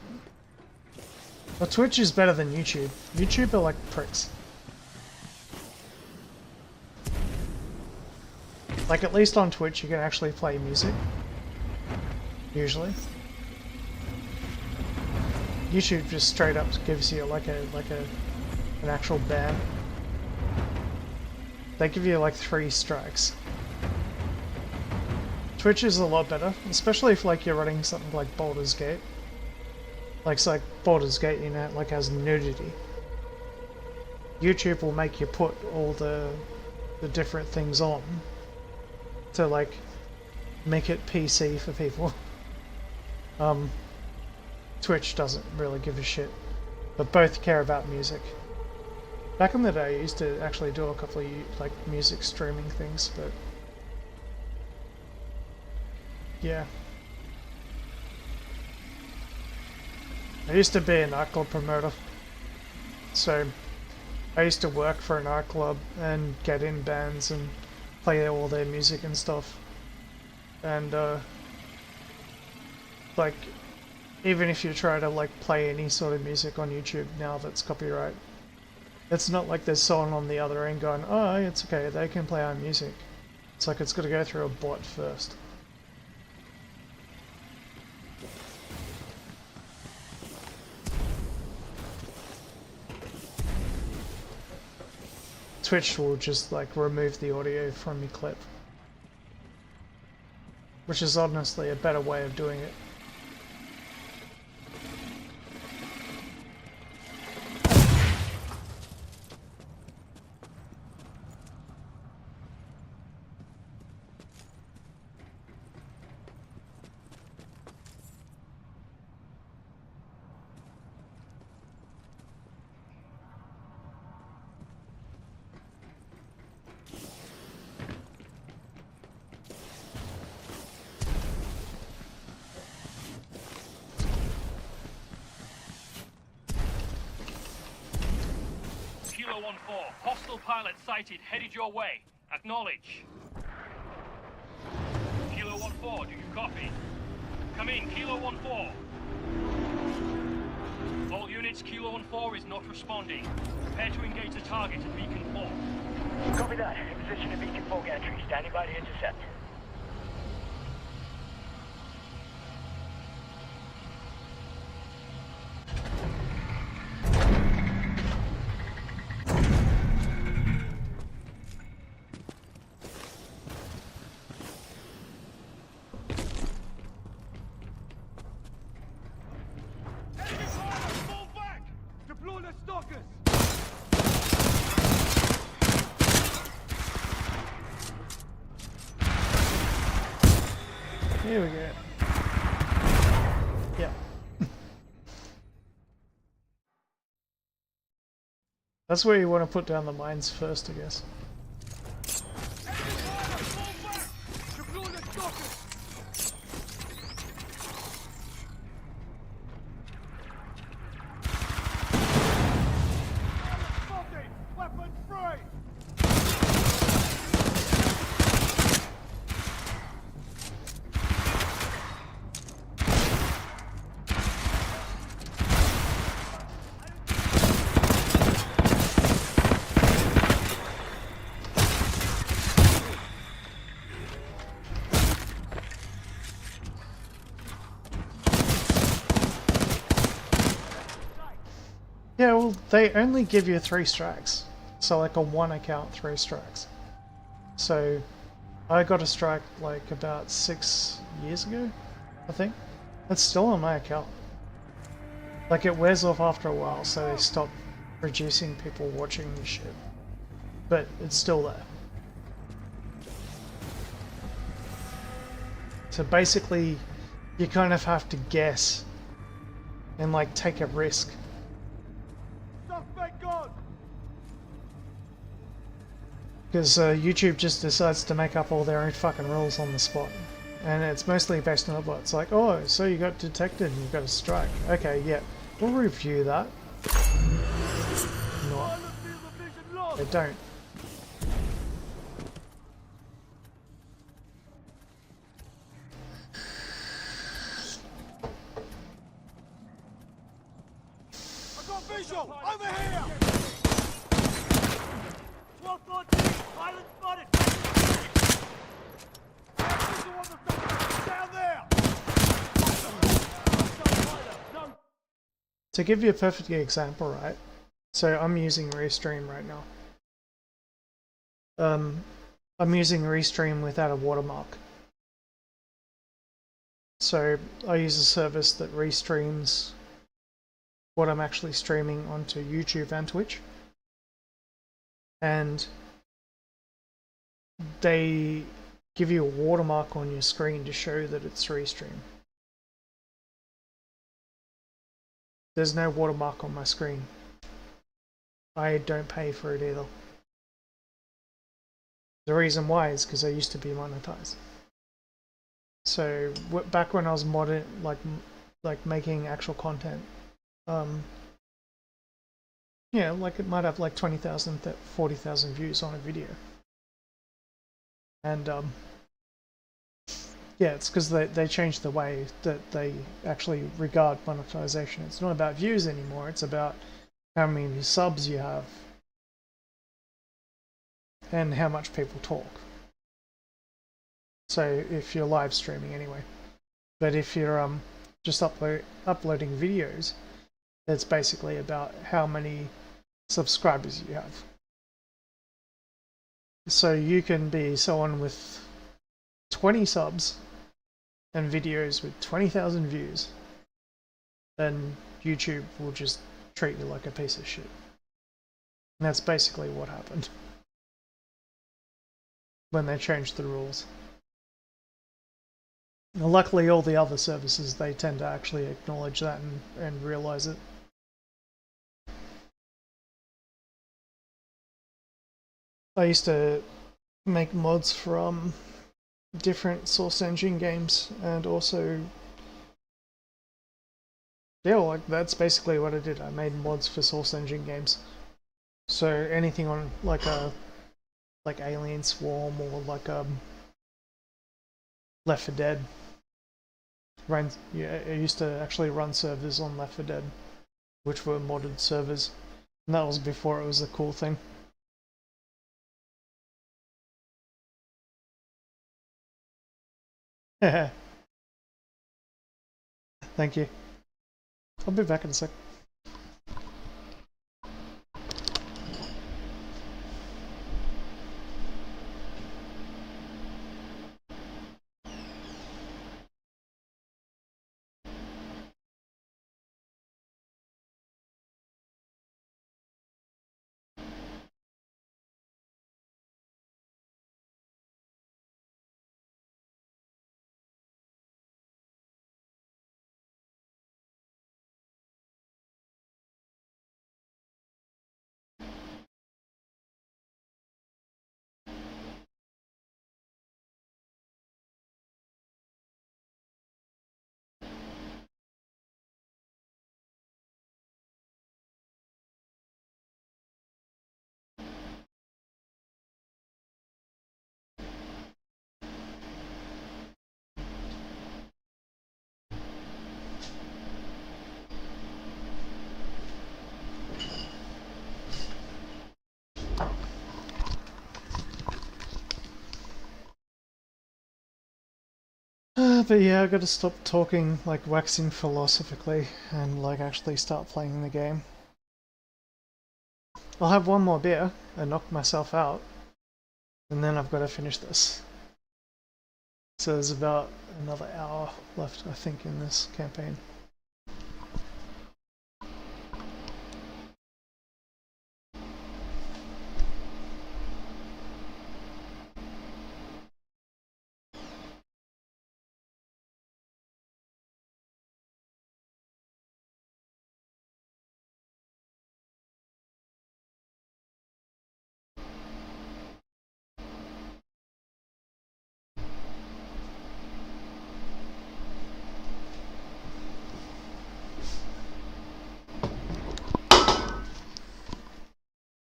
Well, Twitch is better than YouTube. YouTube are like pricks. Like at least on Twitch you can actually play music. Usually. YouTube just straight up gives you like an actual ban. They give you like 3 strikes. Twitch is a lot better, especially if like you're running something like Baldur's Gate. Like so like Baldur's Gate, you know, like has nudity. YouTube will make you put all the different things on to like make it PC for people. Twitch doesn't really give a shit, but both care about music. Back in the day, I used to actually do a couple of like music streaming things, but yeah. I used to be a nightclub promoter, so I used to work for a nightclub and get in bands and play all their music and stuff. And like, even if you try to like play any sort of music on YouTube now that's copyright, it's not like there's someone on the other end going, oh, it's okay, they can play our music. It's like it's got to go through a bot first. Twitch will just like remove the audio from your clip. which is honestly a better way of doing it. Kilo 1-4, hostile pilot sighted, headed your way. Acknowledge. Kilo 1-4, do you copy? Come in, Kilo 1-4. All units, Kilo 1-4 is not responding. Prepare to engage the target at Beacon 4. Copy that. In position at Beacon 4 gantry. Standing by to intercept. Deploy the stalkers! Here we go. Yeah. That's where you want to put down the mines first, I guess. Deploy the stalkers! Spotted! Weapons free! Yeah, well, they only give you 3 strikes. So like on one account, 3 strikes. So I got a strike like about 6 years ago, I think. It's still on my account. Like it wears off after a while, so they stop reducing people watching this shit. But it's still there. So basically, you kind of have to guess and like take a risk. Suspect gone! Because YouTube just decides to make up all their own fucking rules on the spot. And it's mostly based on what it's like, oh, so you got detected and you got a strike. Okay, yeah, we'll review that. No, they don't. I got visual! Over here! 1214! Pilot spotted! Visual on the suspect! Down there! To give you a perfect example, right? So I'm using Restream right now. I'm using Restream without a watermark. So I use a service that restreams what I'm actually streaming onto YouTube and Twitch. And they give you a watermark on your screen to show that it's Restream. There's no watermark on my screen. I don't pay for it either. The reason why is because I used to be monetized. So back when I was modding, like making actual content, yeah, like it might have like 20,000, 40,000 views on a video. And yeah, it's because they changed the way that they actually regard monetization. It's not about views anymore, it's about how many subs you have and how much people talk. So if you're live streaming anyway. But if you're just uploading videos, it's basically about how many subscribers you have. So you can be someone with 20 subs and videos with 20,000 views, then YouTube will just treat you like a piece of shit. And that's basically what happened when they changed the rules. Now, luckily, all the other services, they tend to actually acknowledge that and realize it. I used to make mods from different Source Engine games, and also, yeah, like that's basically what I did. I made mods for Source Engine games. So anything on like Alien Swarm or like Left 4 Dead. Yeah, I used to actually run servers on Left 4 Dead, which were modded servers, and that was before it was a cool thing. Thank you. I'll be back in a sec. But yeah, I gotta stop talking, like waxing philosophically, and like actually start playing the game. I'll have one more beer and knock myself out, and then I've got to finish this. So there's about another hour left, I think, in this campaign.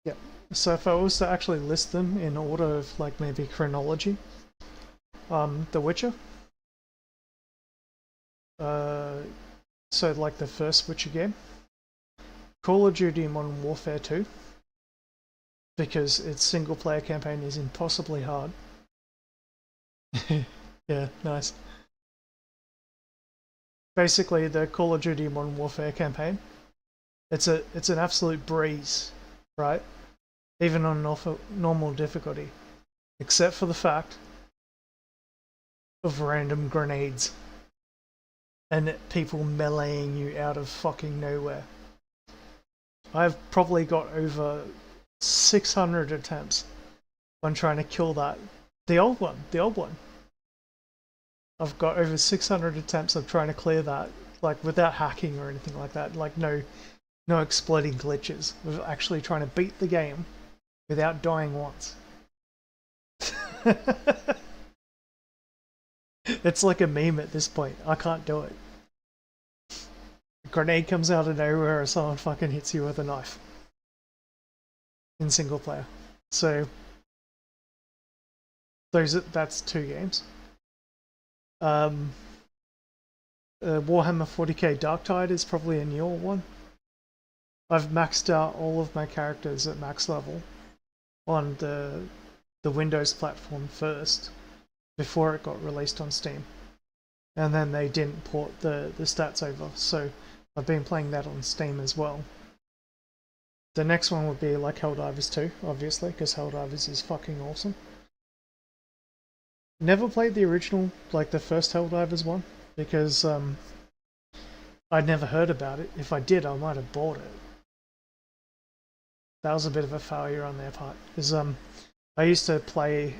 Yep. So if I was to actually list them in order of like maybe chronology, The Witcher. So like the first Witcher game. Call of Duty Modern Warfare 2. Because its single player campaign is impossibly hard. Yeah, nice. Basically, the Call of Duty Modern Warfare campaign, it's an absolute breeze, right? Even on normal difficulty, except for the fact of random grenades and people meleeing you out of fucking nowhere. I've probably got over 600 attempts on trying to kill that. The old one. I've got over 600 attempts of trying to clear that, like without hacking or anything like that, like no exploiting glitches. We're actually trying to beat the game without dying once. It's like a meme at this point. I can't do it. A grenade comes out of nowhere or someone fucking hits you with a knife. In single player. So that's 2 games. Warhammer 40k Darktide is probably a newer one. I've maxed out all of my characters at max level on the Windows platform first, before it got released on Steam. And then they didn't port the stats over, so I've been playing that on Steam as well. The next one would be like Helldivers 2, obviously, because Helldivers is fucking awesome. Never played the original, like the first Helldivers one, because I'd never heard about it. If I did, I might have bought it. That was a bit of a failure on their part. Because I used to play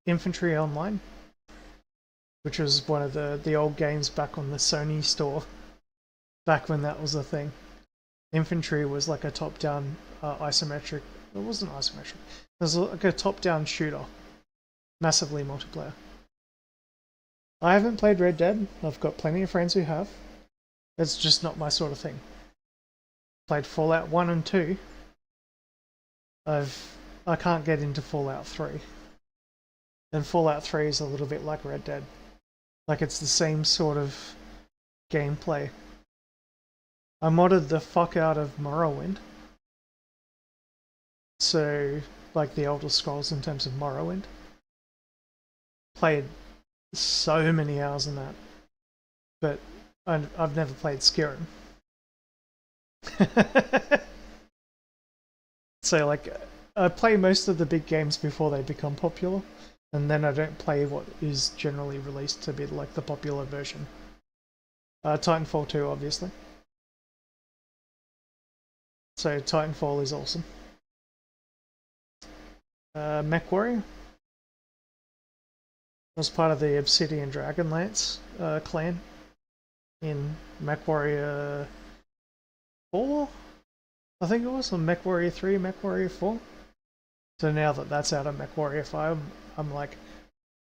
Infantry Online, which was one of the old games back on the Sony store, back when that was a thing. Infantry was like a top-down isometric. It wasn't isometric. It was like a top-down shooter, massively multiplayer. I haven't played Red Dead. I've got plenty of friends who have. It's just not my sort of thing. Played Fallout 1 and 2. I can't get into Fallout 3. And Fallout 3 is a little bit like Red Dead. Like it's the same sort of gameplay. I modded the fuck out of Morrowind. So, like the Elder Scrolls in terms of Morrowind. Played so many hours in that. But I've never played Skyrim. So like, I play most of the big games before they become popular, and then I don't play what is generally released to be like the popular version. Titanfall 2, obviously. So Titanfall is awesome. MechWarrior. I was part of the Obsidian Dragonlance clan in MechWarrior 4? I think it was, on MechWarrior 3, MechWarrior 4. So now that that's out of MechWarrior 5, I'm like,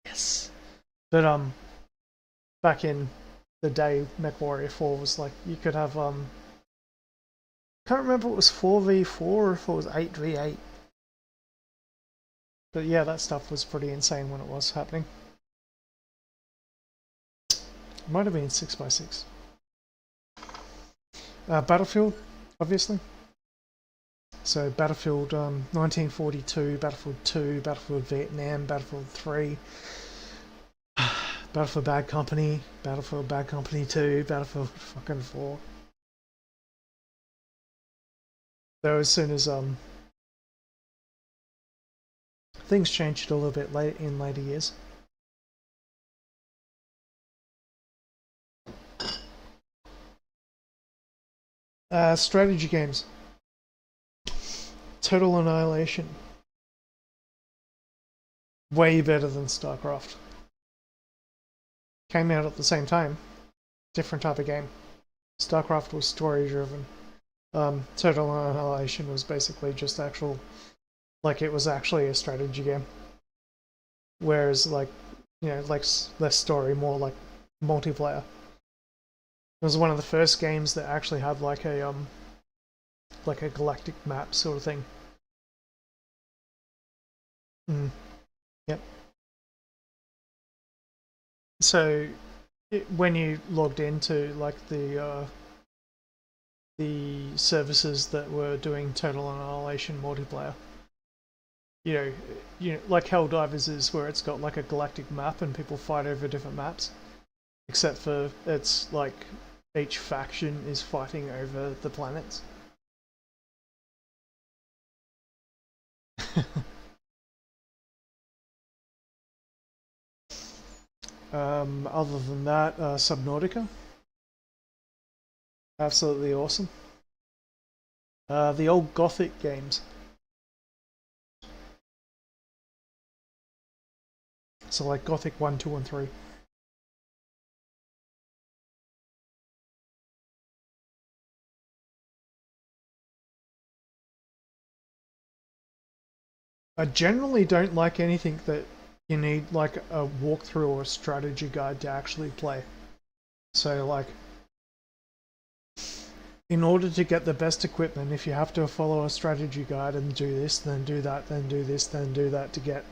yes. But back in the day, MechWarrior 4 was like, you could have can't remember if it was 4v4 or if it was 8v8. But yeah, that stuff was pretty insane when it was happening. It might have been 6x6. Battlefield, obviously. So Battlefield 1942, Battlefield 2, Battlefield Vietnam, Battlefield 3, Battlefield Bad Company, Battlefield Bad Company 2, Battlefield fucking 4. Though as soon as things changed a little bit late in later years. Strategy games. Total Annihilation. Way better than StarCraft. Came out at the same time. Different type of game. StarCraft was story driven. Total Annihilation was basically just actual, like it was actually a strategy game. Whereas like, you know, like less story, more like multiplayer. It was one of the first games that actually had like a galactic map sort of thing. Yep. So when you logged into like the services that were doing Total Annihilation multiplayer, you know, like Helldivers is, where it's got like a galactic map and people fight over different maps, except for it's like each faction is fighting over the planets. Other than that, Subnautica. Absolutely awesome. The old Gothic games. So like Gothic 1, 2, and 3. I generally don't like anything that you need like a walkthrough or a strategy guide to actually play. So like, in order to get the best equipment, if you have to follow a strategy guide and do this, then do that, then do this, then do that to get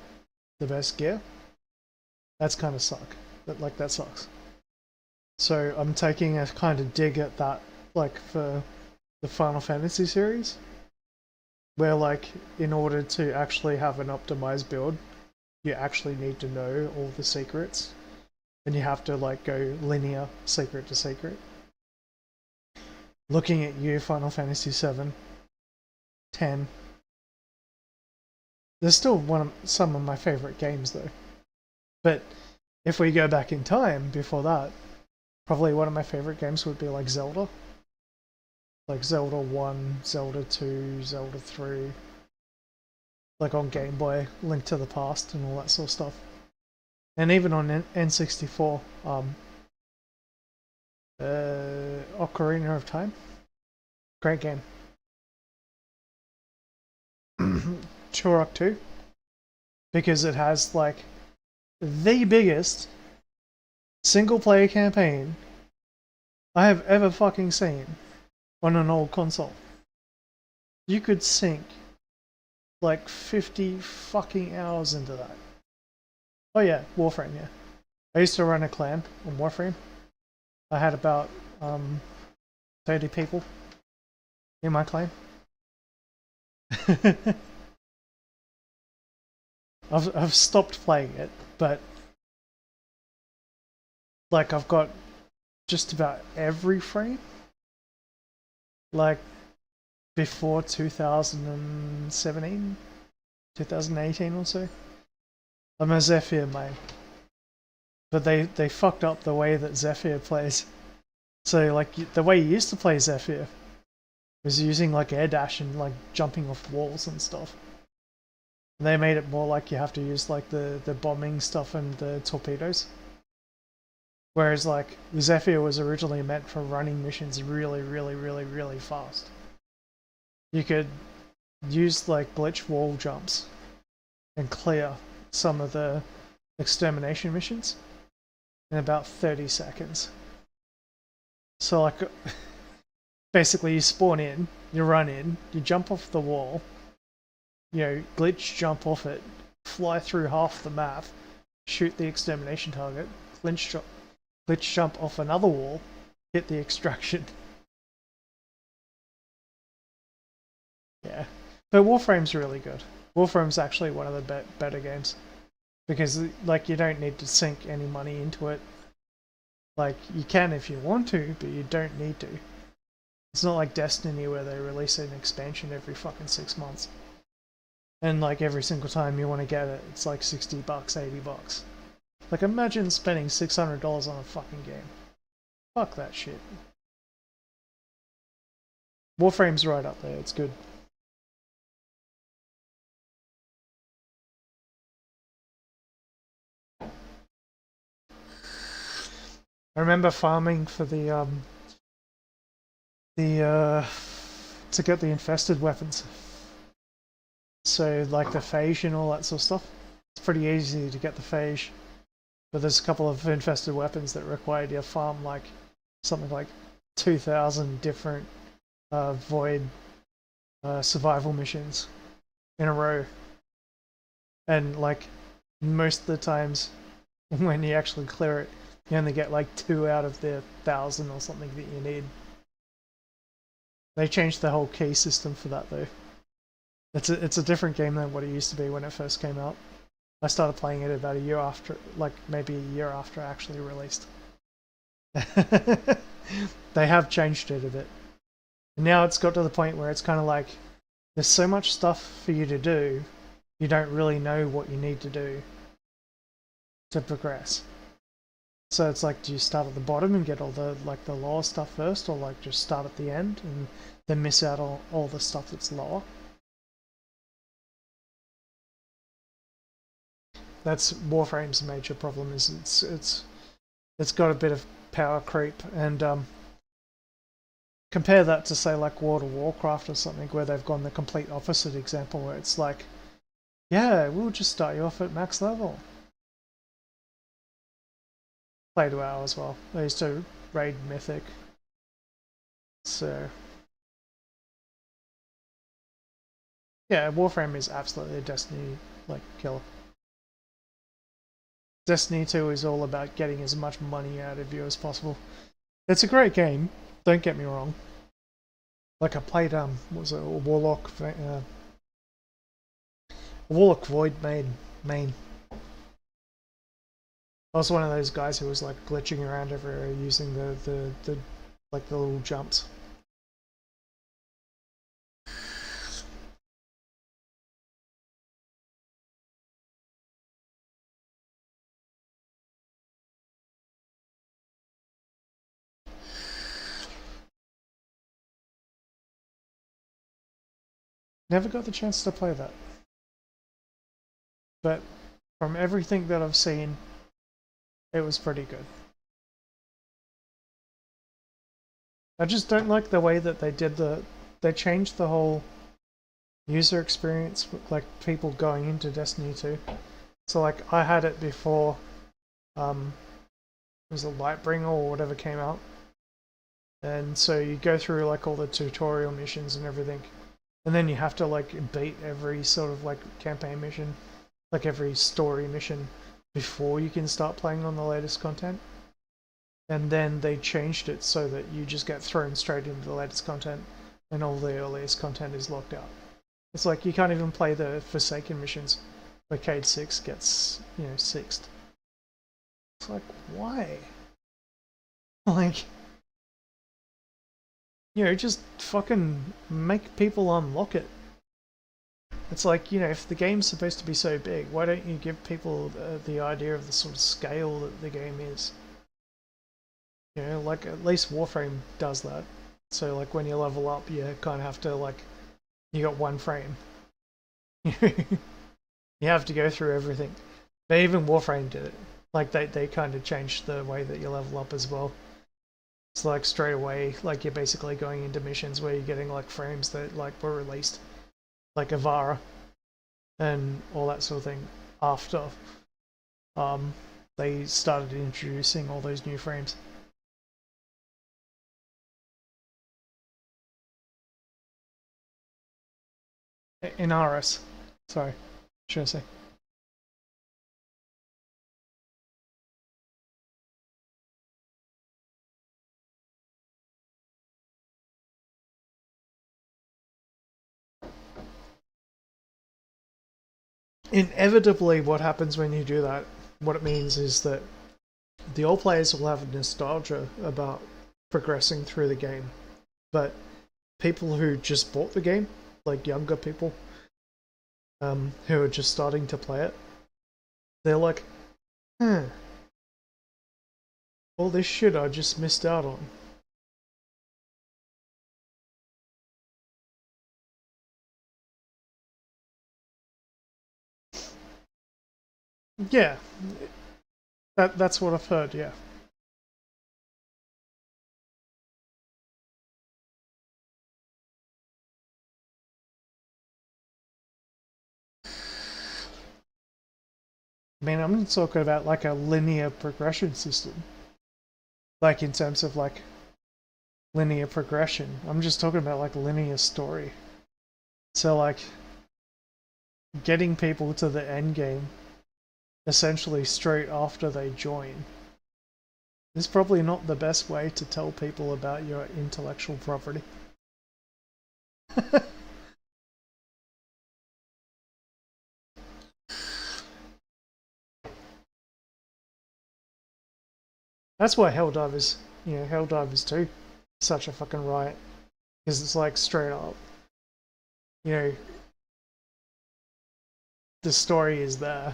the best gear, that's kind of suck. That sucks. So I'm taking a kind of dig at that, like for the Final Fantasy series, where like in order to actually have an optimized build, you actually need to know all the secrets, and you have to like go linear secret to secret. Looking at you, Final Fantasy 7, 10. They're still some of my favorite games though. But if we go back in time before that, probably one of my favorite games would be like Zelda. Like Zelda 1, Zelda 2, Zelda 3. Like on Game Boy, Link to the Past and all that sort of stuff. And even on N64, Ocarina of Time. Great game. Turok 2. Because it has like the biggest single player campaign I have ever fucking seen on an old console. You could sink like 50 fucking hours into that. Oh yeah, Warframe, yeah. I used to run a clan on Warframe. I had about 30 people in my clan. I've stopped playing it, but like I've got just about every frame. Like before 2017, 2018 or so. I'm a Zephyr main. But they fucked up the way that Zephyr plays. So like the way you used to play Zephyr was using like air dash and like jumping off walls and stuff. And they made it more like you have to use like the bombing stuff and the torpedoes. Whereas like Zephyr was originally meant for running missions really fast. You could use like glitch wall jumps and clear some of the extermination missions in about 30 seconds. So like basically you spawn in, you run in, you jump off the wall, you know, glitch jump off it, fly through half the map, shoot the extermination target, glitch jump off another wall, hit the extraction. Yeah. But Warframe's really good. Warframe's actually one of the better games. Because like you don't need to sink any money into it. Like you can if you want to, but you don't need to. It's not like Destiny where they release an expansion every fucking 6 months. And like every single time you want to get it, it's like $60, $80. Like imagine spending $600 on a fucking game. Fuck that shit. Warframe's right up there, it's good. I remember farming for the to get the infested weapons. So like the phage and all that sort of stuff. It's pretty easy to get the phage. But there's a couple of infested weapons that required you to farm like something like 2,000 different void survival missions in a row. And like most of the times when you actually clear it, you only get like 2 out of the 1,000 or something that you need. They changed the whole key system for that though. It's a different game than what it used to be when it first came out. I started playing it about a year after, like maybe a year after it actually released. They have changed it a bit. And now it's got to the point where it's kind of like, there's so much stuff for you to do, you don't really know what you need to do to progress. So it's like, do you start at the bottom and get all the like the lower stuff first, or like just start at the end and then miss out on all the stuff that's lower? That's Warframe's major problem. Is it's got a bit of power creep, and compare that to say like World of Warcraft or something, where they've gone the complete opposite example, where it's like, yeah, we'll just start you off at max level. Played WoW as well. I used to raid Mythic. So yeah, Warframe is absolutely a Destiny like killer. Destiny 2 is all about getting as much money out of you as possible. It's a great game, don't get me wrong. Like I played what was it, a Warlock Void main. I was one of those guys who was like glitching around everywhere using the like the little jumps. Never got the chance to play that. But from everything that I've seen, it was pretty good. I just don't like the way that they changed the whole user experience, like people going into Destiny 2. So like I had it before it was a Lightbringer or whatever came out. And so you go through like all the tutorial missions and everything. And then you have to like beat every sort of like campaign mission, like every story mission before you can start playing on the latest content. And then they changed it so that you just get thrown straight into the latest content and all the earliest content is locked out. It's like you can't even play the Forsaken missions where Cade 6 gets, you know, 6th. It's like, why? Like, you know, just fucking make people unlock it. It's like, you know, if the game's supposed to be so big, why don't you give people the idea of the sort of scale that the game is? You know, like at least Warframe does that. So like when you level up, you kind of have to like, you got one frame. You have to go through everything. But even Warframe did it. Like they kind of changed the way that you level up as well. It's like straight away, like you're basically going into missions where you're getting like frames that like were released, like Avara and all that sort of thing after they started introducing all those new frames. In RS, sorry, should I say? Inevitably, what happens when you do that, what it means is that the old players will have nostalgia about progressing through the game, but people who just bought the game, like younger people, who are just starting to play it, they're like, all this shit I just missed out on. Yeah, that's what I've heard, yeah. I mean, I'm not talking about like a linear progression system. Like in terms of like linear progression. I'm just talking about like linear story. So like getting people to the end game essentially straight after they join is probably not the best way to tell people about your intellectual property. That's why Helldivers, you know, Helldivers 2 is such a fucking riot. Because it's like straight up, you know, the story is there.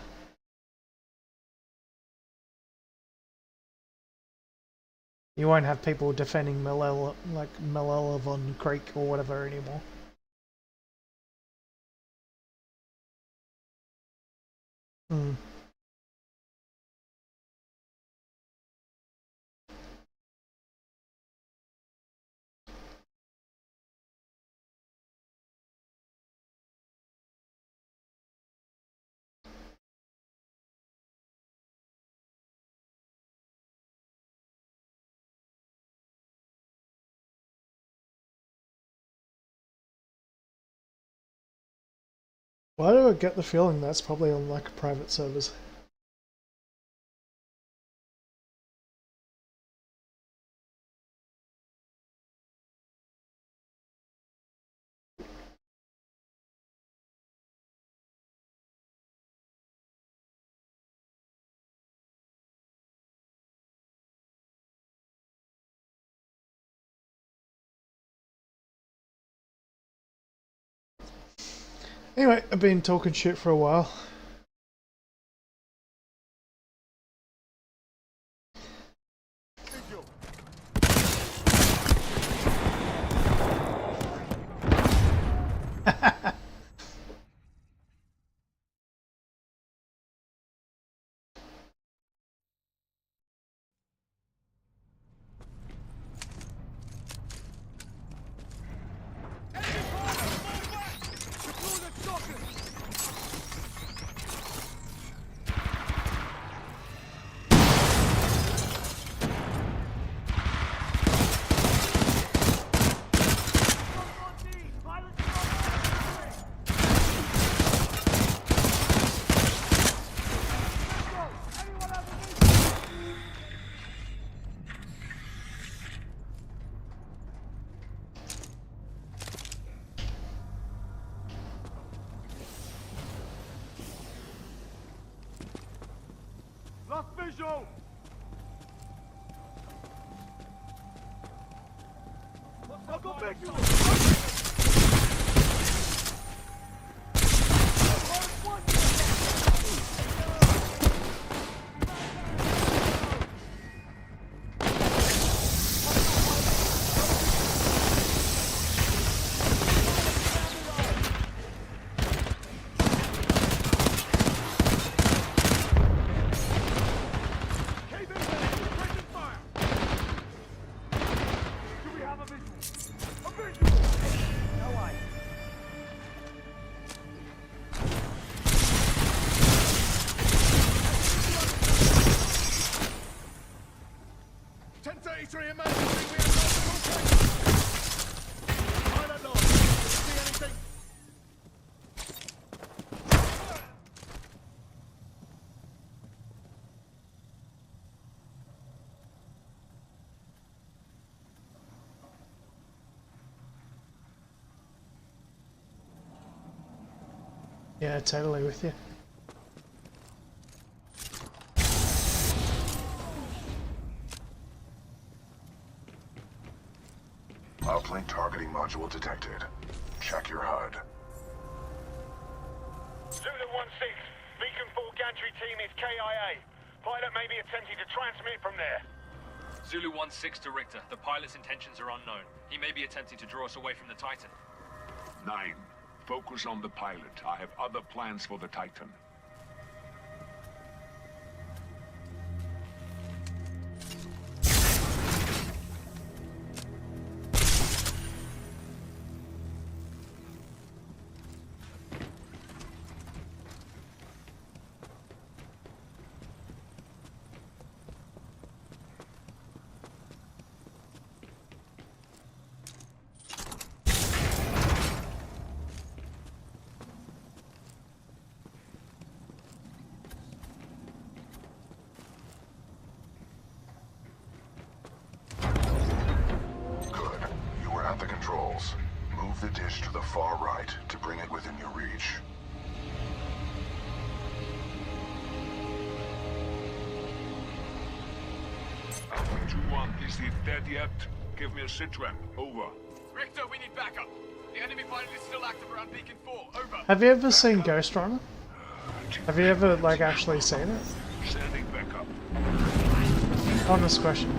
You won't have people defending Malelevon Creek or whatever anymore. Mm. Why do I get the feeling that's probably on like private servers? Anyway, I've been talking shit for a while. Yeah, totally with you. Uplink targeting module detected. Check your HUD. Zulu 1-6, Beacon 4 gantry team is KIA. Pilot may be attempting to transmit from there. Zulu 1-6 to Richter. The pilot's intentions are unknown. He may be attempting to draw us away from the Titan. 9. Focus on the pilot. I have other plans for the Titan. Move the dish to the far right to bring it within your reach. Alpha 2-1, is he dead yet? Give me a sit-rep. Over. Richter, we need backup. The enemy pilot is still active around Beacon 4. Over. Have you ever seen Ghost Runner? Have you ever, like, actually seen it? Sending backup. Honest question.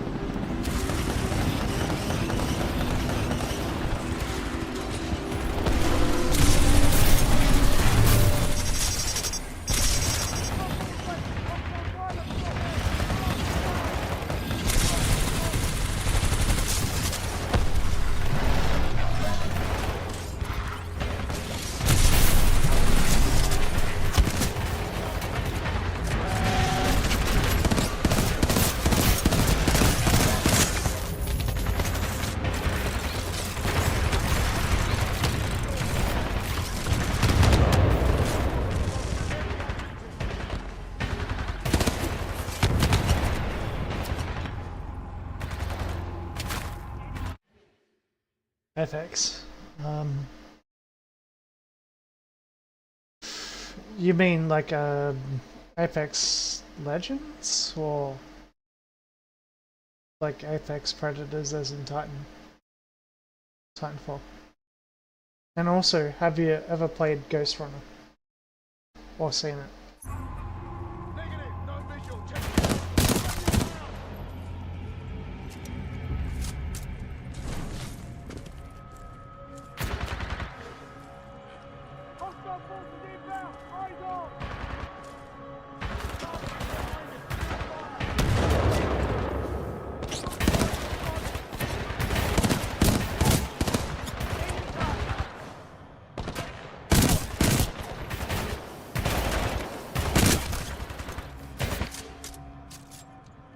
FX. You mean like Apex Legends or like Apex Predators as in Titanfall? And also, have you ever played Ghost Runner or seen it? Negative, no visual. Check. Hostile forces inbound! Eyes on!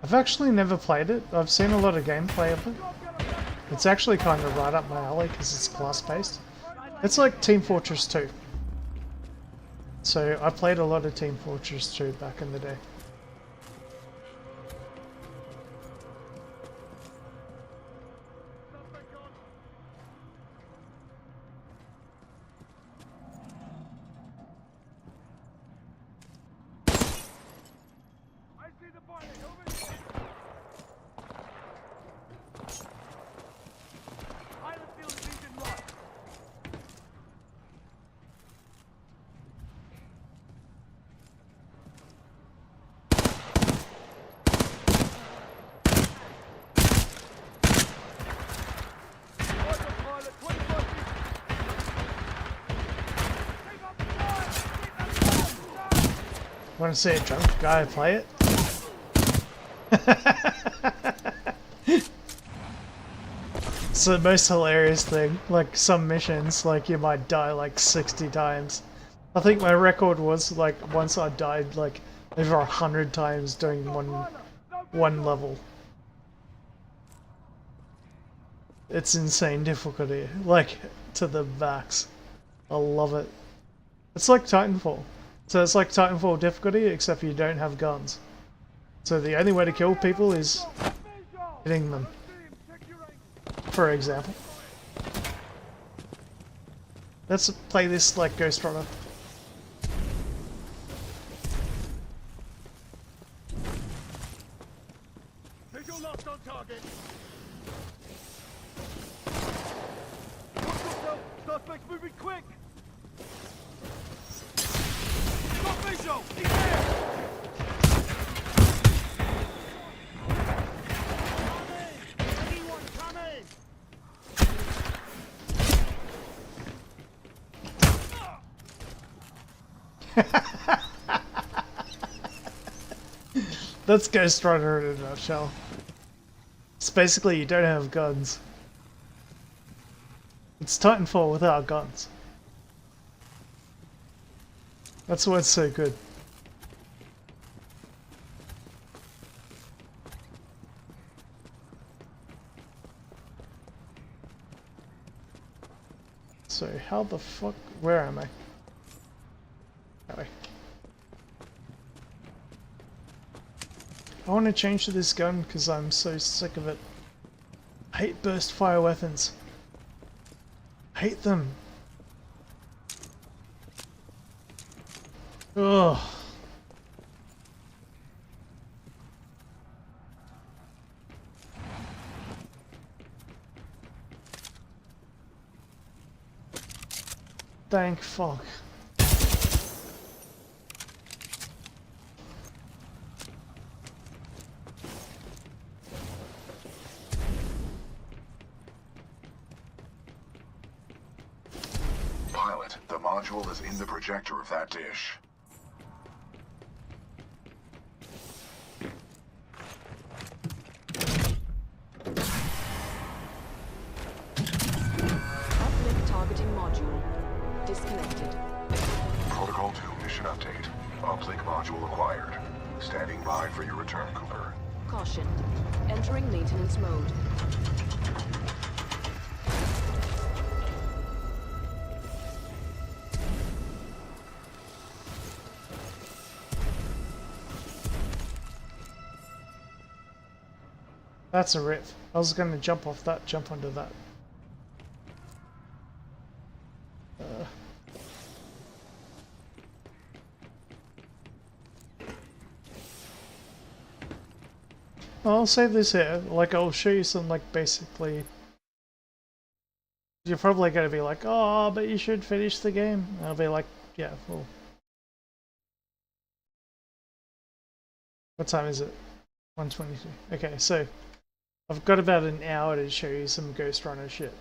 I've actually never played it. I've seen a lot of gameplay of it. It's actually kind of right up my alley because it's class-based. It's like Team Fortress 2. So I played a lot of Team Fortress 2 back in the day. Pilot field Want to see a drunk guy play it? It's the most hilarious thing. Like some missions, like you might die like 60 times. I think my record was like once I died like over 100 times doing one level. It's insane difficulty, like to the max. I love it. It's like Titanfall. So it's like Titanfall difficulty, except you don't have guns. So the only way to kill people is hitting them, for example. Let's play this like Ghost Runner. Visual locked on target. Watch yourself. Suspect's moving quick. Got visual. He's there. Anyone coming? That's Ghost Runner in a nutshell. It's basically you don't have guns. It's Titanfall without guns. That's why it's so good. So how the fuck, where am I? That way. I want to change to this gun because I'm so sick of it. I hate burst fire weapons. I hate them. Ugh. Thank fuck. Pilot, the module is in the projector of that dish. Uplink targeting module. Disconnected. Protocol 2 mission update. Uplink module acquired. Standing by for your return, Cooper. Caution. Entering maintenance mode. That's a rip. I was gonna jump off that, jump onto that. I'll save this here. Like, I'll show you some, like, basically... You're probably gonna be like, oh, but you should finish the game. And I'll be like, yeah, well... What time is it? 1:22. Okay, so... I've got about an hour to show you some Ghost Runner shit.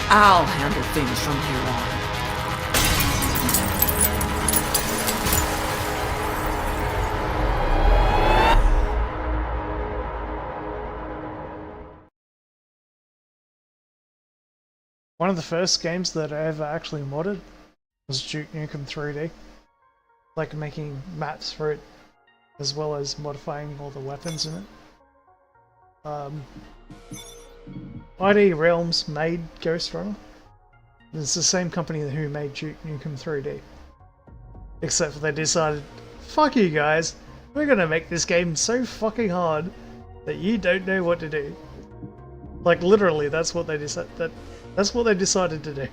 I'll handle things from here on. One of the first games that I ever actually modded was Duke Nukem 3D. Like making maps for it, as well as modifying all the weapons in it. ID Realms made Ghost Runner. It's the same company who made Duke Nukem 3D. Except for they decided, fuck you guys, we're gonna make this game so fucking hard that you don't know what to do. Like literally, that's what they decided. That's what they decided to do.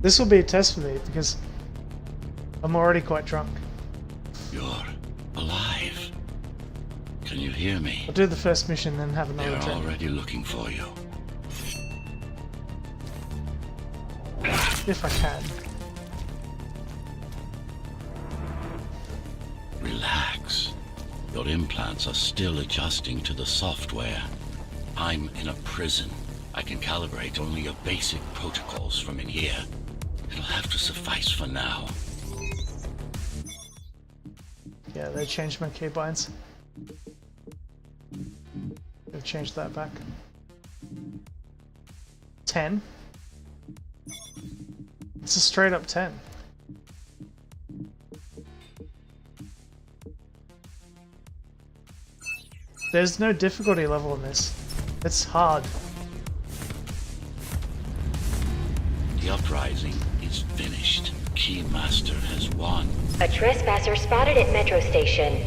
This will be a test for me because I'm already quite drunk. You're alive. Can you hear me? I'll do the first mission, then have another They're drink. already looking for you. If I can. Relax. Your implants are still adjusting to the software. I'm in a prison. I can calibrate only your basic protocols from in here. It'll have to suffice for now. Yeah, they changed my keybinds. They've changed that back. 10. It's a straight up 10. There's no difficulty level in this. It's hard. The uprising is finished. Keymaster has won. A trespasser spotted at Metro Station.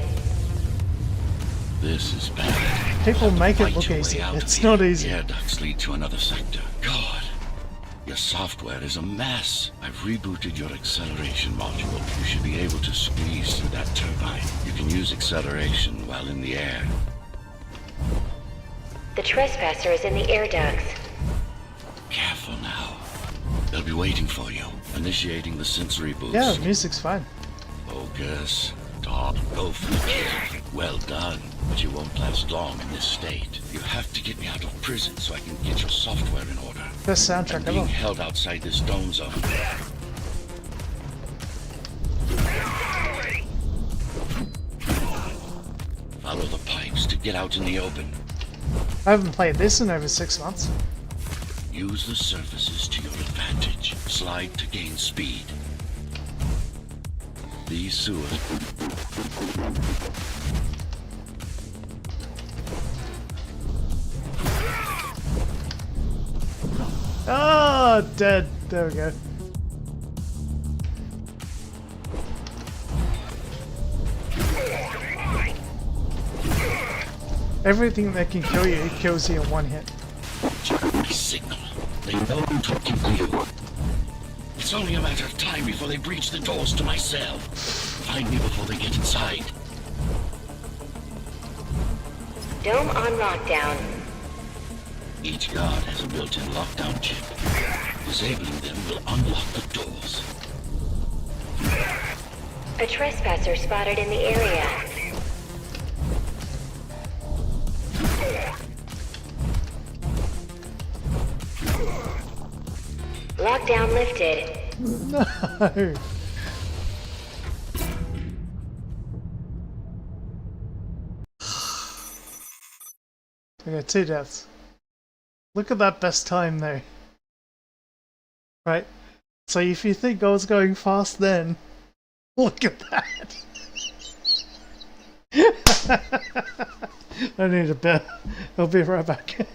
This is bad. People make it look easy. It's not easy. Air ducts lead to another sector. God, your software is a mess. I've rebooted your acceleration module. You should be able to squeeze through that turbine. You can use acceleration while in the air. The trespasser is in the air ducts. Careful now. They'll be waiting for you. Initiating the sensory boost. Yeah, the music's fine. Focus. Talk. Go for the kill. Well done. But you won't last long in this state. You have to get me out of prison so I can get your software in order. Best soundtrack I'm being ever. held outside this dome zone. Follow the pipes to get out in the open. I haven't played this in over 6 months. Use the surfaces to your advantage. Slide to gain speed. These sewers... Ah, dead. There we go. Everything that can kill you kills you in one hit. My signal. They know I'm talking to you. It's only a matter of time before they breach the doors to my cell. Find me before they get inside. Dome on lockdown. Each guard has a built-in lockdown chip. Disabling them will unlock the doors. A trespasser spotted in the area. Lockdown lifted. No. Okay, 2 deaths. Look at that best time though. Right? So if you think I was going fast then, look at that. I need a bit. I'll be right back.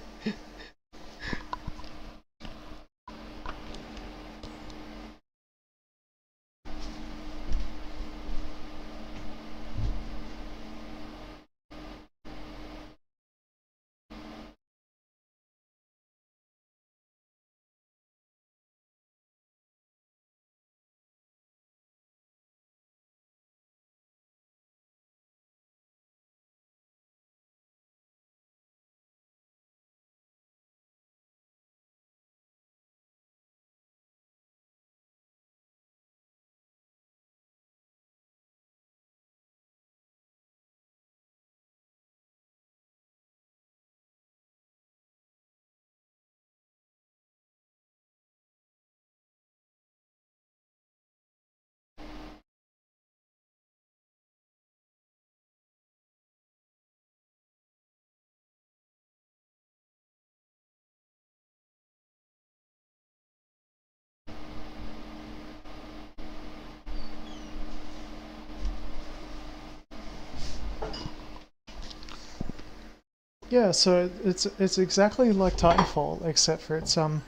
Yeah, so it's exactly like Titanfall, except for it's a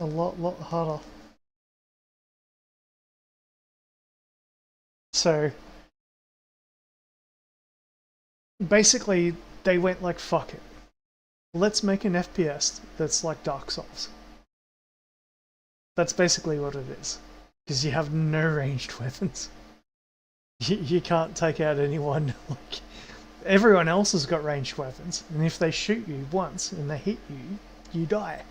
lot harder. So basically they went like, fuck it. Let's make an FPS that's like Dark Souls. That's basically what it is. Because you have no ranged weapons. You can't take out anyone. Like, everyone else has got ranged weapons, and if they shoot you once and they hit you, you die.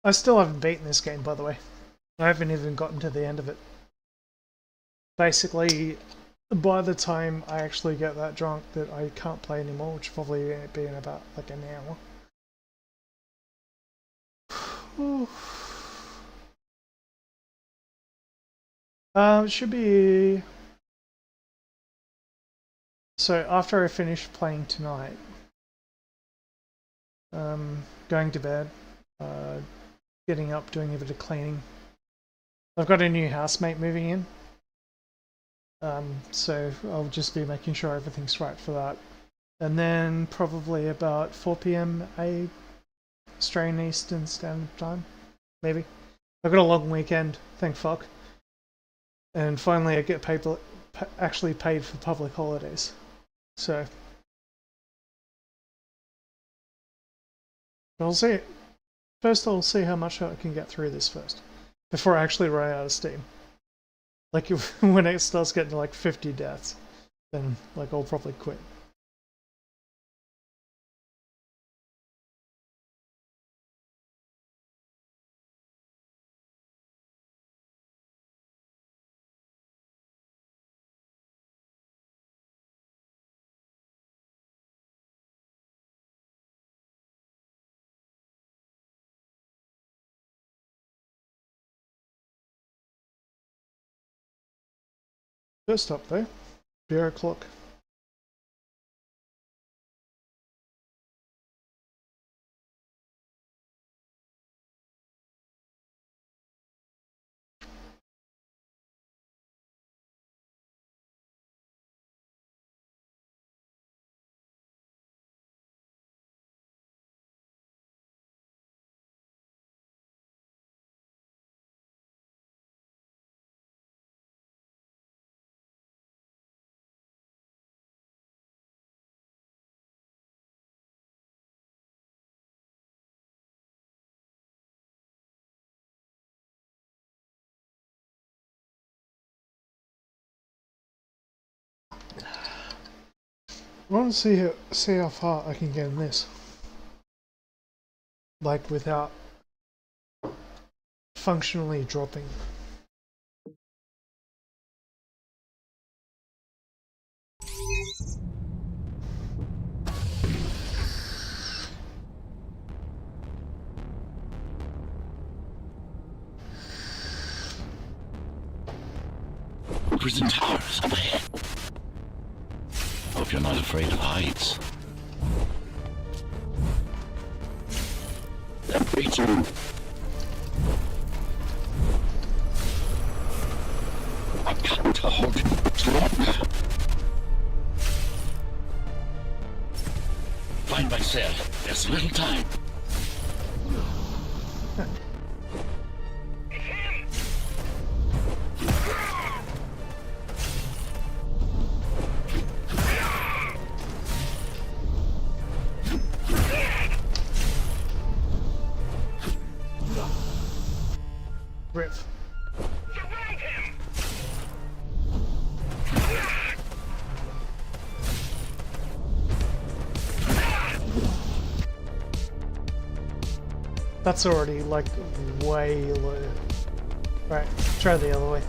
I still haven't beaten this game, by the way. I haven't even gotten to the end of it. Basically, by the time I actually get that drunk that I can't play anymore, which will probably be in about like an hour. It should be... So after I finish playing tonight, going to bed, getting up, doing a bit of cleaning. I've got a new housemate moving in, so I'll just be making sure everything's right for that. And then probably about 4 PM Australian Eastern Standard Time, maybe. I've got a long weekend, thank fuck. And finally I get paid, actually paid for public holidays. So I'll see. First I'll see how much I can get through this first, before I actually run out of steam. Like when it starts getting to like 50 deaths, then like I'll probably quit. First up though, beer o'clock. I want to see how far I can get in this. Like without functionally dropping. Prison towers up ahead. Hope you're not afraid of heights. That creature. I've got to hold it much longer. Find my cell. There's little time. Riff. That's already like way low. Right, try the other way.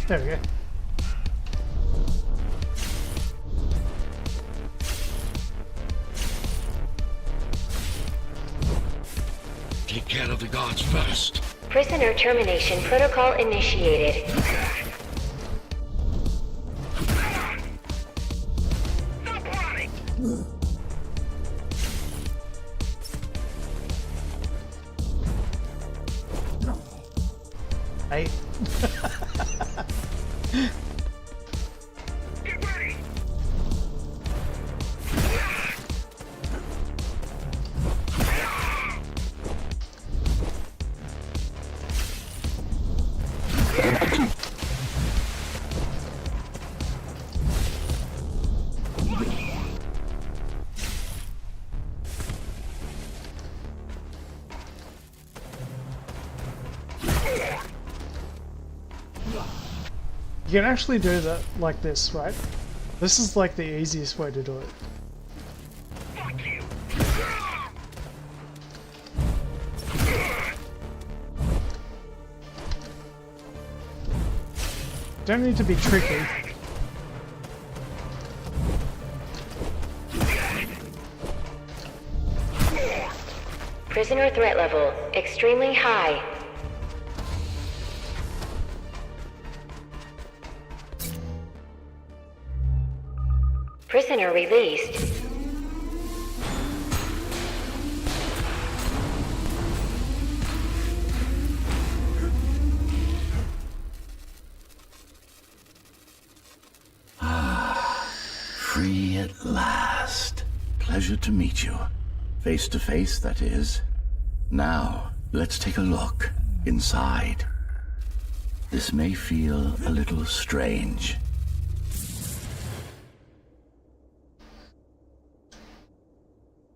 There we go. Take care of the guards first. Prisoner termination protocol initiated. Hey. You can actually do that like this, right? This is like the easiest way to do it. Don't need to be tricky. Prisoner threat level extremely high. Prisoner released. Free at last. Pleasure to meet you. Face to face, that is. Now, let's take a look inside. This may feel a little strange.